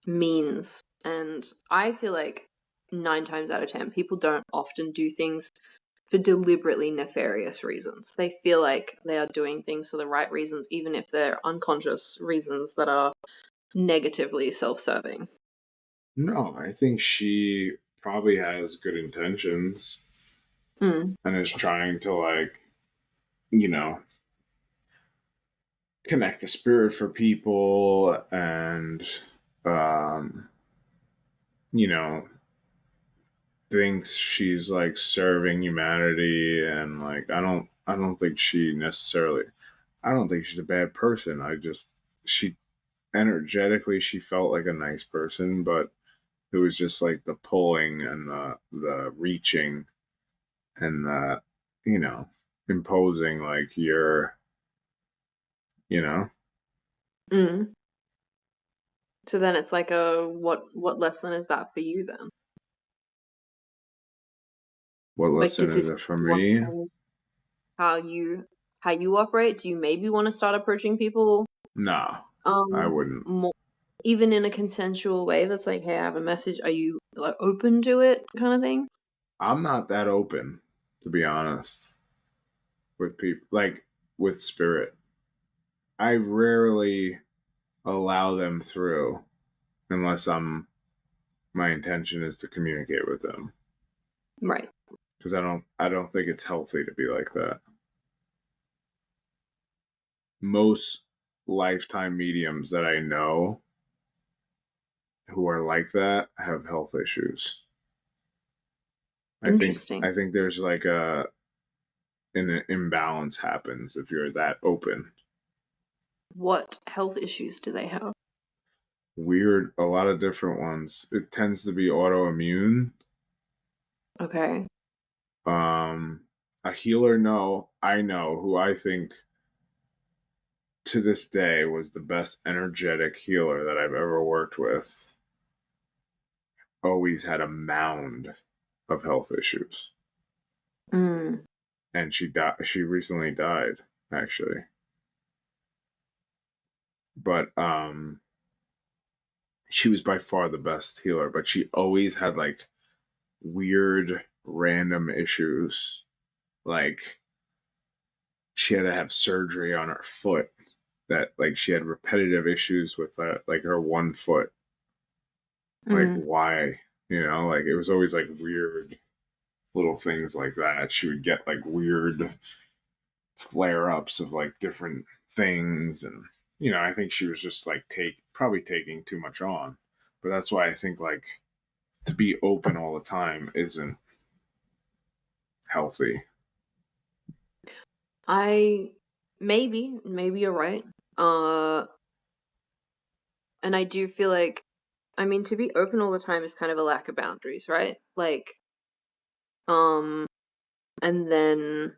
means. And I feel like 9 times out of 10, people don't often do things for deliberately nefarious reasons. They feel like they are doing things for the right reasons, even if they're unconscious reasons that are negatively self-serving.
No, I think she probably has good intentions
Mm.
and is trying to like, you know, connect the spirit for people and um you know, thinks she's like serving humanity and like I don't think she necessarily I don't think she's a bad person. I just she energetically she felt like a nice person, but it was just like the pulling and the reaching and the you know imposing like your you know
Mm. So then it's like a what lesson is that for you then?
what
Like,
lesson
does
is
this
it for
want to
me?
change how you operate? Do you maybe want to start approaching people
No, I wouldn't.
more, even in a consensual way that's like, hey, I have a message, are you like open to it kind of thing?
I'm not that open, to be honest, with people like with spirit. I rarely allow them through unless my intention is to communicate with them
Right.
because I don't think it's healthy to be like that. Most lifetime mediums that I know who are like that have health issues.
Interesting.
I think there's like an imbalance happens if you're that open.
What health issues do they have?
Weird, a lot of different ones. It tends to be autoimmune.
Okay.
Um, a healer, no, I know who I think to this day was the best energetic healer that I've ever worked with. Always had a mound of health issues,
Mm.
and she died. She recently died, actually. But she was by far the best healer. But she always had like weird, random issues, like she had to have surgery on her foot that like she had repetitive issues with like her one foot like
Mm.
why like it was always like weird little things like that. She would get like weird flare ups of like different things and I think she was just like probably taking too much on, but that's why I think like to be open all the time isn't healthy.
I maybe you're right. Uh, and I do feel like, I mean, to be open all the time is kind of a lack of boundaries, right? Like, um, and then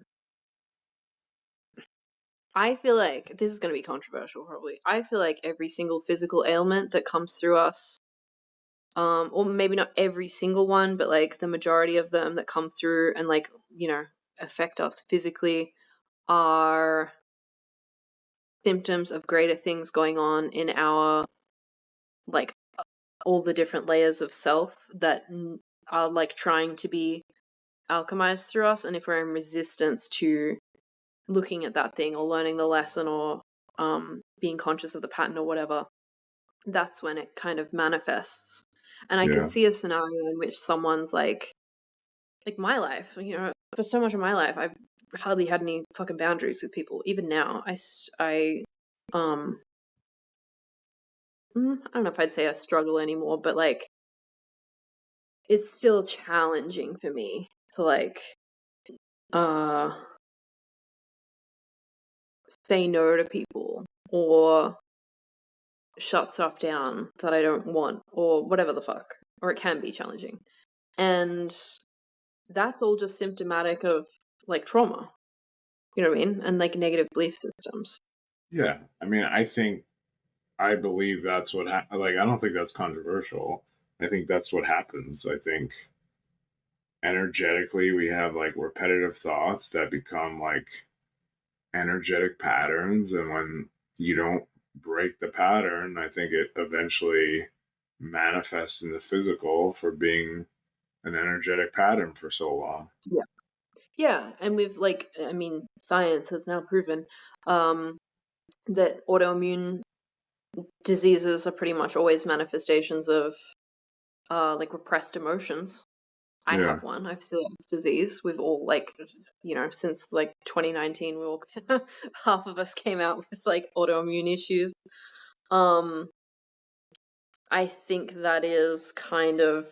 I feel like this is going to be controversial, probably. I feel like every single physical ailment that comes through us, or maybe not every single one, but like the majority of them that come through and like, affect us physically are symptoms of greater things going on in our, like, all the different layers of self that are like trying to be alchemized through us. And if we're in resistance to looking at that thing or learning the lesson or being conscious of the pattern or whatever, that's when it kind of manifests. And I could
Yeah.
see a scenario in which someone's like my life, for so much of my life, I've hardly had any fucking boundaries with people. Even now, I I don't know if I'd say I struggle anymore, but like it's still challenging for me to like uh say no to people or shut stuff down that I don't want or whatever the fuck. Or it can be challenging. And that's all just symptomatic of like trauma. You know what I mean? And like negative belief systems.
Yeah, I mean, I believe that's what like I don't think that's controversial. I think that's what happens. I think energetically we have like repetitive thoughts that become like energetic patterns, and when you don't break the pattern, I think it eventually manifests in the physical for being an energetic pattern for so long.
Yeah. Yeah. And we've like I mean, science has now proven that autoimmune diseases are pretty much always manifestations of like repressed emotions. I
Yeah.
have one. I've celiac disease. We've all like, since like 2019, we all half of us came out with like autoimmune issues. Um, I think that is kind of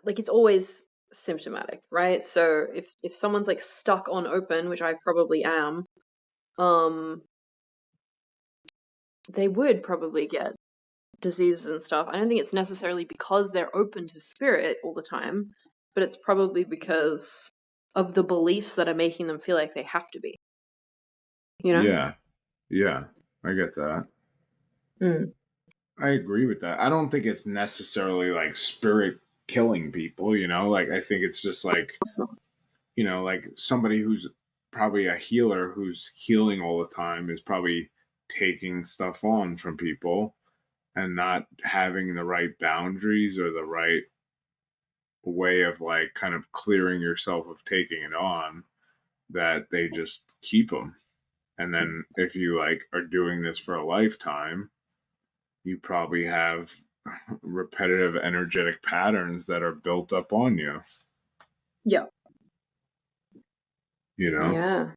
like it's always symptomatic, right? So if someone's like stuck on open, which I probably am, um, they would probably get diseases and stuff. I don't think it's necessarily because they're open to spirit all the time, but it's probably because of the beliefs that are making them feel like they have to be, you know?
Yeah. Yeah. I get that.
Mm.
I agree with that. I don't think it's necessarily like spirit killing people, you know? Like I think it's just like, like somebody who's probably a healer who's healing all the time is probably taking stuff on from people and not having the right boundaries or the right way of like kind of clearing yourself of taking it on, that they just keep them. And then if you like are doing this for a lifetime, you probably have repetitive energetic patterns that are built up on you,
Yeah.
you know?
Yeah.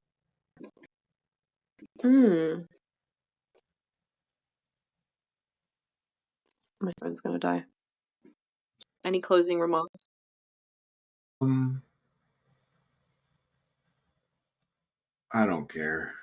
Mm. My phone's gonna die. Any closing remarks?
Um, I don't care.